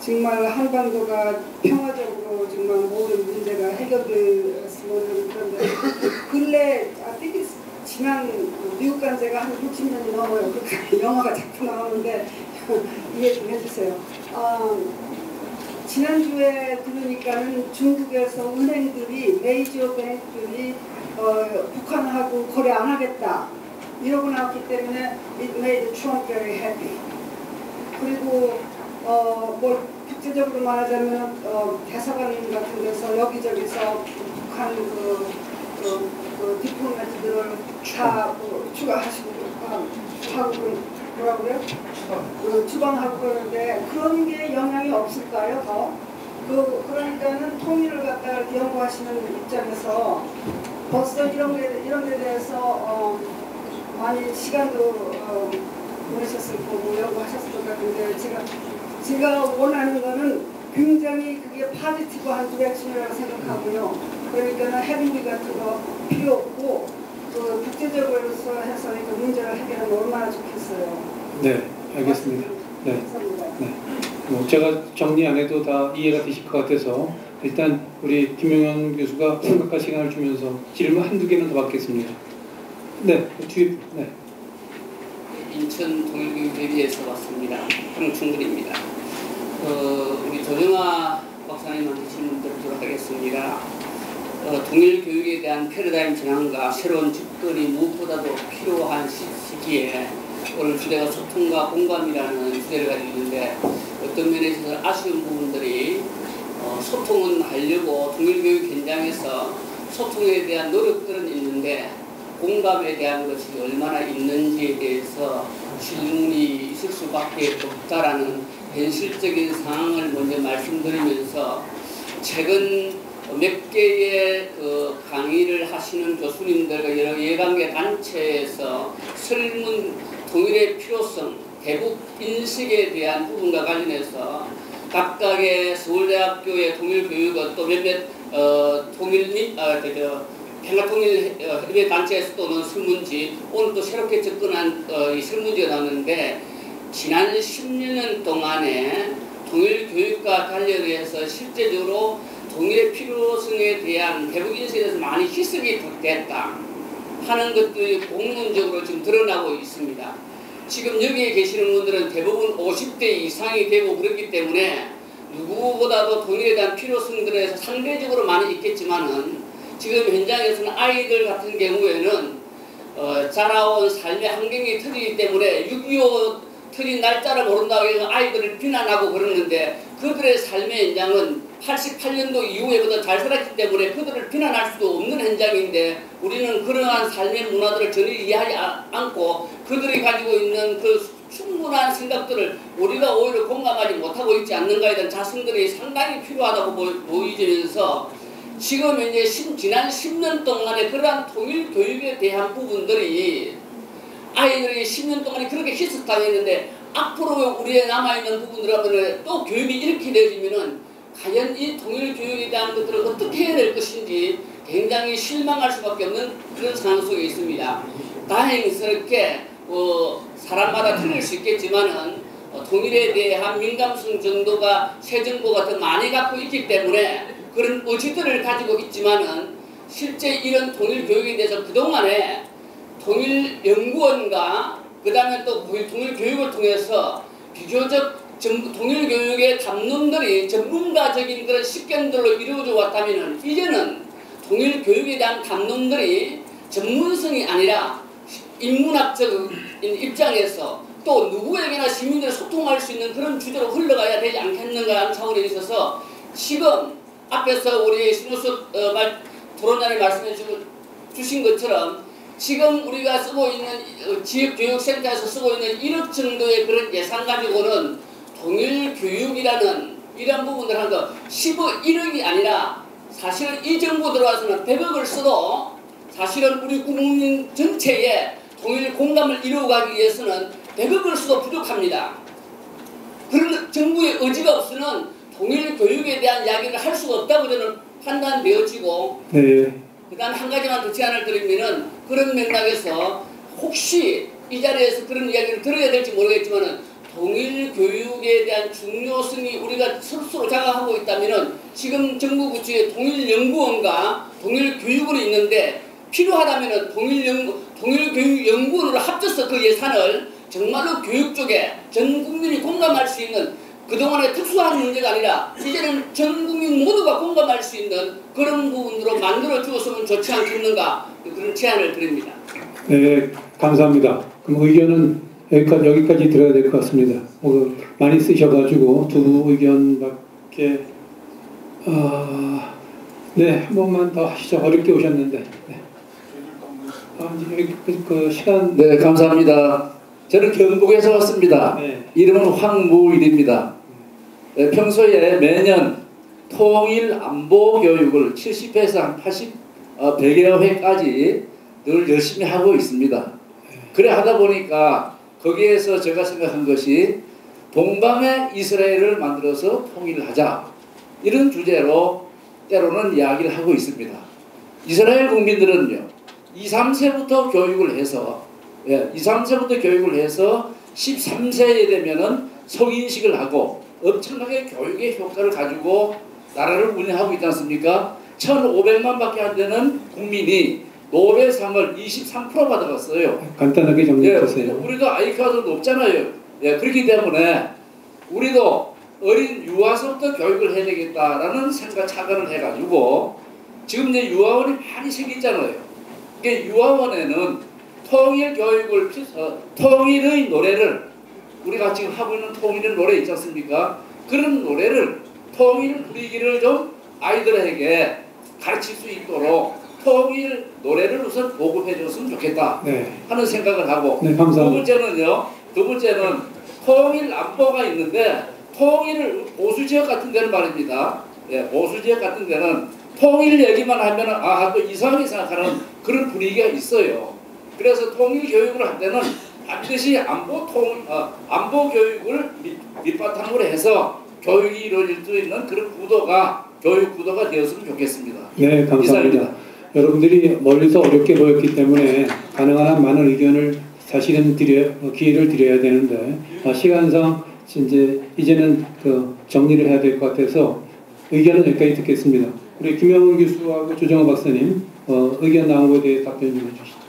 정말 한반도가 평화적으로 정말 모든 문제가 해결됐으면 그런데 근래 지난 미국 간 지가 한 60년이 넘어요. 그렇게 영화가 자꾸 나오는데 이해 좀 해주세요. 지난주에 들으니까는 중국에서 은행들이 메이저 뱅크들이 북한하고 거래 안 하겠다 이러고 나왔기 때문에 it made Trump very happy. 그리고 뭐 국제적으로 말하자면 대사관 같은 데서 여기저기서 북한 그 디플로마트들을 다 추가하시고 하고 뭐라 그래요? 추방하고 그러는데 그런 게 영향이 없을까요? 더? 그러니까는 통일을 갖다가 연구하시는 입장에서 벌써 이런 데 대해서 많이 시간도 보내셨을 거고 연구하셨을 것 같은데 제가 원하는 거는 굉장히 그게 파지티브한 디렉션이라고 생각하고요. 그러니까는 해빙비 같은 거 필요 없고 국제적으로 해서 그 문제를 해결하면 얼마나 좋겠어요. 네, 알겠습니다. 네. 네. 뭐 제가 정리 안 해도 다 이해가 되실 것 같아서 일단 우리 김용현 교수가 생각할 시간을 주면서 질문 한두 개는 더 받겠습니다. 네, 뒤에. 네. 인천 동일교육대비에서 왔습니다. 황충근입니다. 우리 조정아 박사님한테 질문 드리도록 하겠습니다. 동일교육에 대한 패러다임 전환과 새로운 접근이 무엇보다도 필요한 시기에 오늘 주제가 소통과 공감이라는 주제를 가지고 있는데 어떤 면에 있어서 아쉬운 부분들이 소통은 하려고 동일교육 현장에서 소통에 대한 노력들은 있는데 공감에 대한 것이 얼마나 있는지에 대해서 질문이 있을 수밖에 없다라는 현실적인 상황을 먼저 말씀드리면서 최근 몇 개의 강의를 하시는 교수님들과 여러 이해관계 단체에서 설문 통일의 필요성, 대북 인식에 대한 부분과 관련해서 각각의 서울대학교의 통일교육은 또 몇몇 평화통일 단체에서 또는 설문지 오늘 또 새롭게 접근한 이 설문지가 나왔는데 지난 10년 동안에 통일교육과 관련해서 실제적으로 통일의 필요성에 대한 대북 인식에 대해서 많이 희석이 됐다 하는 것들이 공론적으로 지금 드러나고 있습니다. 지금 여기에 계시는 분들은 대부분 50대 이상이 되고 그렇기 때문에 누구보다도 통일에 대한 필요성들에서 상대적으로 많이 있겠지만은 지금 현장에서는 아이들 같은 경우에는 자라온 삶의 환경이 틀리기 때문에 6.25 틀린 날짜를 모른다고 해서 아이들을 비난하고 그러는데 그들의 삶의 현장은 88년도 이후에보다 잘 살았기 때문에 그들을 비난할 수도 없는 현장인데 우리는 그러한 삶의 문화들을 전혀 이해하지 않고 그들이 가지고 있는 그 충분한 생각들을 우리가 오히려 공감하지 못하고 있지 않는가에 대한 자성들이 상당히 필요하다고 보이면서 지금 이제 지난 10년 동안에 그러한 통일 교육에 대한 부분들이 아이들이 10년 동안에 그렇게 희석당했는데 앞으로 우리에 남아있는 부분들하고는 또 교육이 이렇게 되어지면은 과연 이 통일 교육에 대한 것들을 어떻게 해야 될 것인지 굉장히 실망할 수밖에 없는 그런 상황 속에 있습니다. 다행스럽게 사람마다 틀릴 수 있겠지만은 통일에 대한 민감성 정도가 새 정부가 더 많이 갖고 있기 때문에 그런 의지들을 가지고 있지만은 실제 이런 통일 교육에 대해서 그동안에 통일연구원과 그 다음에 또 통일교육을 통해서 비교적 통일교육의 담론들이 전문가적인 그런 식견들로 이루어져 왔다면 이제는 통일교육에 대한 담론들이 전문성이 아니라 인문학적인 입장에서 또 누구에게나 시민들이 소통할 수 있는 그런 주제로 흘러가야 되지 않겠는가 하는 차원에 있어서 지금 앞에서 우리 신우석 토론자님 말씀해 주신 것처럼 지금 우리가 쓰고 있는 지역교육센터에서 쓰고 있는 1억 정도의 그런 예산 가지고는 통일교육이라는 이런 부분들 한 거 1억이 아니라 사실은 이 정부 들어와서는 100억을 써도 사실은 우리 국민 전체에 통일 공감을 이루어가기 위해서는 100억을 써도 부족합니다. 그런 정부의 의지가 없으면 통일 교육에 대한 이야기를 할 수가 없다고 저는 판단되어지고 네. 그다음 한 가지만 더 제안을 드리면은 그런 맥락에서 혹시 이 자리에서 그런 이야기를 들어야 될지 모르겠지만은 통일 교육에 대한 중요성이 우리가 스스로 자각하고 있다면은 지금 정부 부처에 통일연구원과 통일교육원이 있는데 필요하다면은 통일교육연구원으로 합쳐서 그 예산을 정말로 교육 쪽에 전 국민이 공감할 수 있는 그동안의 특수한 문제가 아니라 이제는 전 국민 모두가 공감할 수 있는 그런 부분으로 만들어 주었으면 좋지 않겠는가 그런 제안을 드립니다. 네, 감사합니다. 그럼 의견은 여기까지 들어야 될 것 같습니다. 많이 쓰셔가지고 두 의견밖에 네, 한 번만 더 하시죠. 어렵게 오셨는데. 네. 그 시간. 네, 감사합니다. 저는 경북에서 왔습니다. 네. 이름은 황무일입니다. 네, 평소에 매년 통일 안보 교육을 70회에서 한 100여 회까지 늘 열심히 하고 있습니다. 그래 하다 보니까 거기에서 제가 생각한 것이 동방의 이스라엘을 만들어서 통일하자 이런 주제로 때로는 이야기를 하고 있습니다. 이스라엘 국민들은요 2, 3세부터 교육을 해서 13세에 되면은 성인식을 하고 엄청나게 교육의 효과를 가지고 나라를 운영하고 있지 않습니까? 1,500만 밖에 안 되는 국민이 노벨상을 23% 받아갔어요. 간단하게 정리해 주세요. 우리도 아이카도 높잖아요. 예, 그렇기 때문에 우리도 어린 유아서부터 교육을 해야 되겠다라는 착안을 해가지고 지금 이제 유아원이 많이 생기잖아요. 그러니까 유아원에는 통일 교육을 통일의 노래를 우리가 지금 하고 있는 통일의 노래 있지 않습니까? 그런 노래를 통일 분위기를 좀 아이들에게 가르칠 수 있도록 통일 노래를 우선 보급해 줬으면 좋겠다 하는 생각을 하고 네, 감사합니다. 두 번째는 통일 안보가 있는데 통일 보수지역 같은 데는 말입니다. 예, 보수지역 같은 데는 통일 얘기만 하면 또 이상하게 생각하는 그런 분위기가 있어요. 그래서 통일 교육을 할 때는 반드시 안보 교육을 밑바탕으로 해서 교육이 이루어질 수 있는 그런 교육 구도가 되었으면 좋겠습니다. 네, 감사합니다. 이상입니다. 여러분들이 멀리서 어렵게 보였기 때문에 가능한 한 많은 의견을 사실은 기회를 드려야 되는데 시간상 이제는 정리를 해야 될 것 같아서 의견은 여기까지 듣겠습니다. 우리 김영훈 교수하고 조정호 박사님 의견 나온 것에 대해 답변 좀 해주시죠.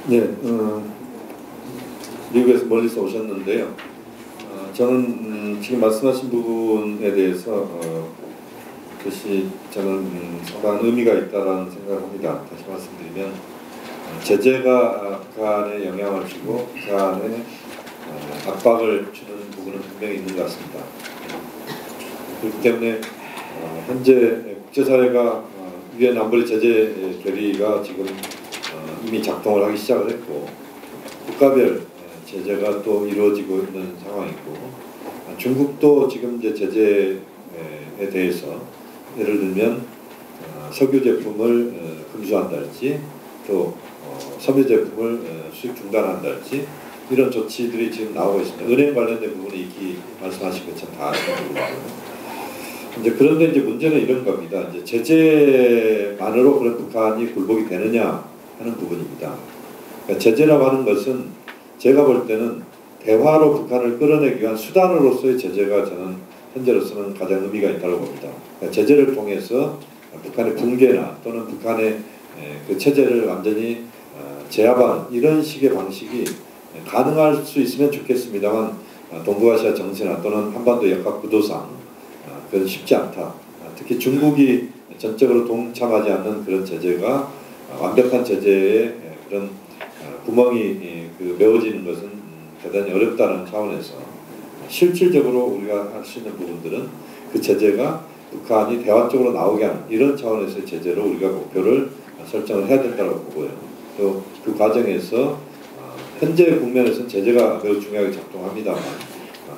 네, 미국에서 멀리서 오셨는데요. 저는 지금 말씀하신 부분에 대해서 그것이 저는 상당한 의미가 있다라는 생각을 합니다. 다시 말씀드리면 제재가 북한에 영향을 주고 북한에 압박을 주는 부분은 분명히 있는 것 같습니다. 그렇기 때문에 현재 국제사회가 유엔 안보리 제재 결의가 지금 이미 작동을 하기 시작을 했고 국가별 제재가 또 이루어지고 있는 상황이고 중국도 지금 이제 제재에 대해서 예를 들면 석유 제품을 금수한달지 또 섬유 제품을 수입 중단한달지 이런 조치들이 지금 나오고 있습니다. 은행 관련된 부분이 말씀하신 것처럼 다 아시는 부분이고요. 이제 그런데 이제 문제는 이런 겁니다. 이제 제재만으로 그런 북한이 굴복이 되느냐 하는 부분입니다. 그러니까 제재라고 하는 것은 제가 볼 때는 대화로 북한을 끌어내기 위한 수단으로서의 제재가 저는 현재로서는 가장 의미가 있다고 봅니다. 그러니까 제재를 통해서 북한의 붕괴나 또는 북한의 그 체제를 완전히 제압하는 이런 식의 방식이 가능할 수 있으면 좋겠습니다만 동북아시아 정세나 또는 한반도 역학 구도상 그건 쉽지 않다. 특히 중국이 전적으로 동참하지 않는 그런 제재가 완벽한 제재의 그런 구멍이 메워지는 것은 대단히 어렵다는 차원에서 실질적으로 우리가 할 수 있는 부분들은 그 제재가 북한이 대화 쪽으로 나오게 하는 이런 차원에서의 제재로 우리가 목표를 설정을 해야 된다고 보고요. 또 그 과정에서 현재 국면에서는 제재가 매우 중요하게 작동합니다만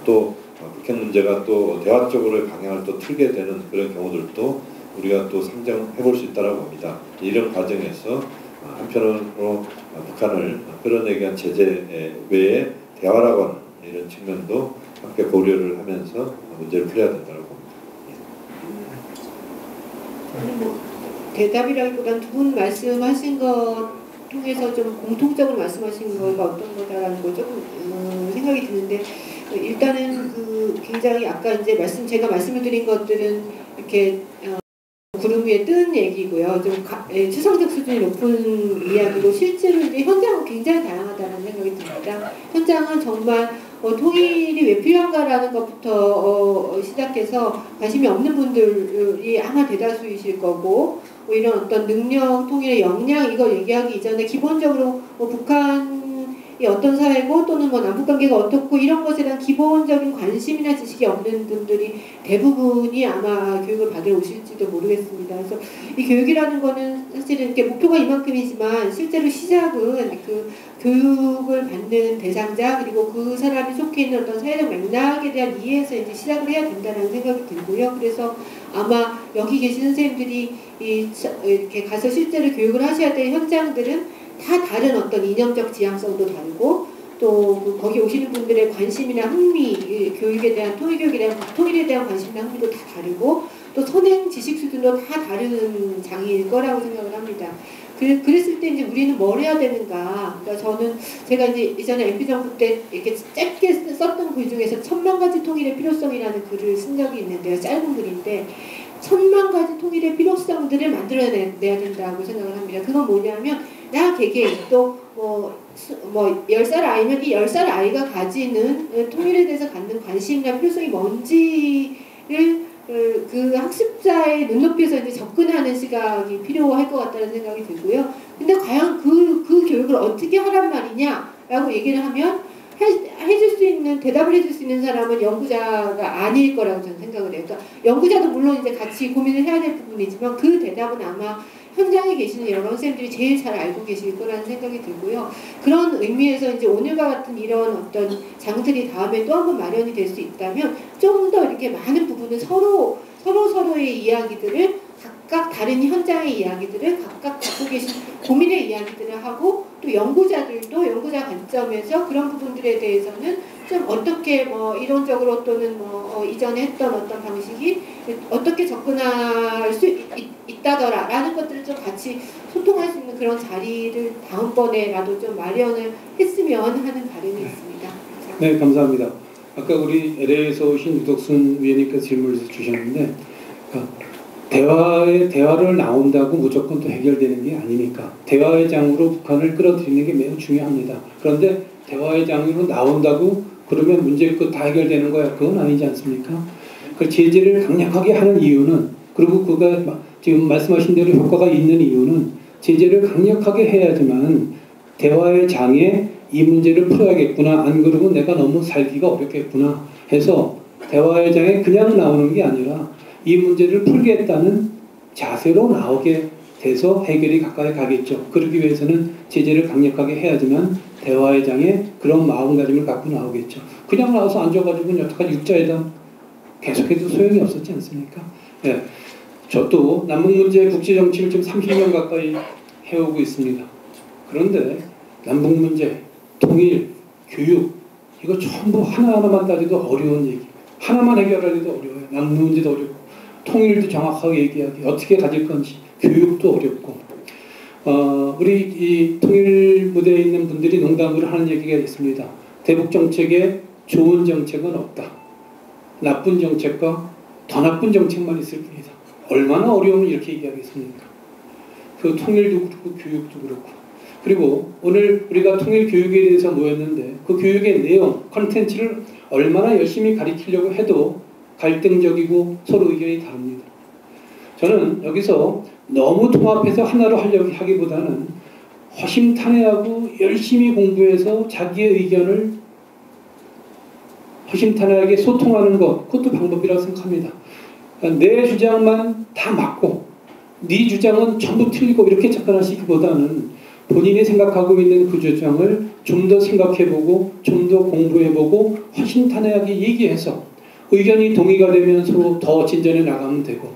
또 북핵 문제가 또 대화 쪽으로의 방향을 또 틀게 되는 그런 경우들도 우리가 또 상정해 볼 수 있다고 봅니다. 이런 과정에서 한편으로 북한을 끌어내기 위한 제재 외에 대화라고 하는 이런 측면도 함께 고려를 하면서 문제를 풀어야 된다고 봅니다. 대답이라기보다는 두 분 말씀하신 것 통해서 좀 공통적으로 말씀하신 거가 어떤 거다라는 거 조금 생각이 드는데, 일단은 그 굉장히 아까 이제 제가 말씀을 드린 것들은 이렇게 구름 위에 뜬 얘기고요. 좀 추상적 수준이 높은 이야기고, 실제로 이제 현장은 굉장히 다양하다는 생각이 듭니다. 현장은 정말 통일이 왜 필요한가라는 것부터 시작해서 관심이 없는 분들이 아마 대다수이실 거고, 이런 어떤 능력, 통일의 역량 이거 얘기하기 이전에 기본적으로 북한이 어떤 사회고 또는 남북관계가 어떻고 이런 것에 대한 기본적인 관심이나 지식이 없는 분들이 대부분이 아마 교육을 받으러 오실지도 모르겠습니다. 그래서 이 교육이라는 거는 사실은 이렇게 목표가 이만큼이지만 실제로 시작은 그 교육을 받는 대상자 그리고 그 사람이 속해 있는 어떤 사회적 맥락에 대한 이해에서 이제 시작을 해야 된다는 생각이 들고요. 그래서 아마 여기 계신 선생님들이 이렇게 가서 실제로 교육을 하셔야 될 현장들은 다 다른 어떤 이념적 지향성도 다르고 또 거기 오시는 분들의 관심이나 흥미, 교육에 대한 통일에 대한 관심이나 흥미도 다 다르고 또 선행 지식 수준도 다 다른 장일 거라고 생각을 합니다. 그랬을 때 이제 우리는 뭘 해야 되는가? 그러니까 저는 제가 이제 이전에 MP정부 때 이렇게 짧게 썼던 글 중에서 1000만가지 통일의 필요성이라는 글을 쓴 적이 있는데요. 짧은 글인데 1000만가지 통일의 필요성들을 만들어내야 된다고 생각을 합니다. 그건 뭐냐면 나 개개인 또 10살 아이면 이 10살 아이가 가지는 통일에 대해서 갖는 관심이나 필요성이 뭔지를 그 학습자의 눈높이에서 이제 접근하는 시각이 필요할 것 같다는 생각이 들고요. 근데 과연 그 교육을 어떻게 하란 말이냐라고 얘기를 하면 대답을 해줄 수 있는 사람은 연구자가 아닐 거라고 저는 생각을 해요. 그러니까 연구자도 물론 이제 같이 고민을 해야 될 부분이지만 그 대답은 아마 현장에 계시는 여러 선생님들이 제일 잘 알고 계실 거라는 생각이 들고요. 그런 의미에서 이제 오늘과 같은 이런 어떤 장들이 다음에 또 한 번 마련이 될 수 있다면 좀 더 이렇게 많은 부분을 서로의 이야기들을 각각 다른 현장의 이야기들을 각각 갖고 계신 고민의 이야기들을 하고 또 연구자들도 연구자 관점에서 그런 부분들에 대해서는 좀 어떻게 이론적으로 또는 이전에 했던 어떤 방식이 어떻게 접근할 수 있다더라 라는 것들을 좀 같이 소통할 수 있는 그런 자리를 다음번에라도 좀 마련을 했으면 하는 바람이 있습니다. 네, 감사합니다. 아까 우리 LA에서 오신 유덕순 위원님께서 질문을 주셨는데 대화를 나온다고 무조건 또 해결되는 게 아니니까 대화의 장으로 북한을 끌어들이는 게 매우 중요합니다. 그런데 대화의 장으로 나온다고 그러면 문제 다 해결되는 거야? 그건 아니지 않습니까? 그 제재를 강력하게 하는 이유는 그리고 그가 지금 말씀하신 대로 효과가 있는 이유는 제재를 강력하게 해야지만 대화의 장에 이 문제를 풀어야겠구나 안 그러면 내가 너무 살기가 어렵겠구나 해서 대화의 장에 그냥 나오는 게 아니라 이 문제를 풀겠다는 자세로 나오게 돼서 해결이 가까이 가겠죠. 그러기 위해서는 제재를 강력하게 해야지만 대화의 장에 그런 마음가짐을 갖고 나오겠죠. 그냥 나와서 앉아가지고 여태까지 육자회담 계속해도 소용이 없었지 않습니까? 네. 저도 남북문제 국제정치를 지금 30년 가까이 해오고 있습니다. 그런데 남북문제, 통일, 교육 이거 전부 하나하나만 따져도 어려운 얘기. 하나만 해결하기도 어려워요. 남북문제도 어렵고 통일도 정확하게 얘기하기 어떻게 가질 건지 교육도 어렵고 우리 이 통일 무대에 있는 분들이 농담으로 하는 얘기가 있습니다. 대북 정책에 좋은 정책은 없다. 나쁜 정책과 더 나쁜 정책만 있을 뿐이다. 얼마나 어려우면 이렇게 얘기하겠습니까? 그 통일도 그렇고 교육도 그렇고 그리고 오늘 우리가 통일 교육에 대해서 모였는데 그 교육의 내용, 컨텐츠를 얼마나 열심히 가르치려고 해도 갈등적이고 서로 의견이 다릅니다. 저는 여기서 너무 통합해서 하나로 하려고 하기보다는 허심탄회하고 열심히 공부해서 자기의 의견을 허심탄회하게 소통하는 것 그것도 방법이라고 생각합니다. 내 주장만 다 맞고 네 주장은 전부 틀리고 이렇게 접근하시기보다는 본인이 생각하고 있는 그 주장을 좀 더 생각해보고 좀 더 공부해보고 허심탄회하게 얘기해서 의견이 동의가 되면 서로 더 진전해 나가면 되고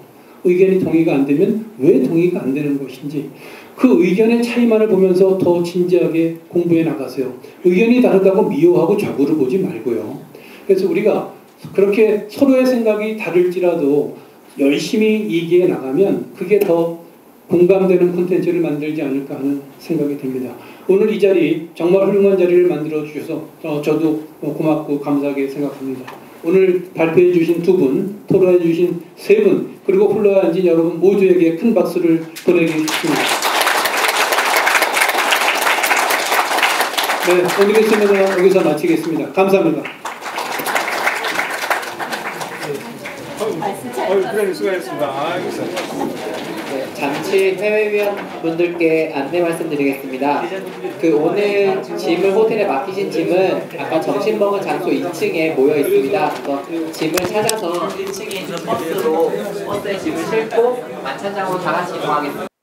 의견이 동의가 안 되면 왜 동의가 안 되는 것인지 그 의견의 차이만을 보면서 더 진지하게 공부해 나가세요. 의견이 다르다고 미워하고 좌우를 보지 말고요. 그래서 우리가 그렇게 서로의 생각이 다를지라도 열심히 얘기해 나가면 그게 더 공감되는 콘텐츠를 만들지 않을까 하는 생각이 듭니다. 오늘 이 자리 정말 훌륭한 자리를 만들어 주셔서 저도 고맙고 감사하게 생각합니다. 오늘 발표해 주신 두 분, 토론해 주신 세 분, 그리고 훌륭해 앉은 여러분 모두에게 큰 박수를 보내겠습니다. 네, 오늘의 세미나 여기서 마치겠습니다. 감사합니다. 수고하셨습니다. 네, 잠시 해외위원 분들께 안내 말씀드리겠습니다. 오늘 짐을 호텔에 맡기신 짐은 아까 점심 먹은 장소 2층에 모여 있습니다. 그래서 짐을 찾아서 1층에 있는 버스에 짐을 싣고 만찬장으로 다 같이 이동하겠습니다.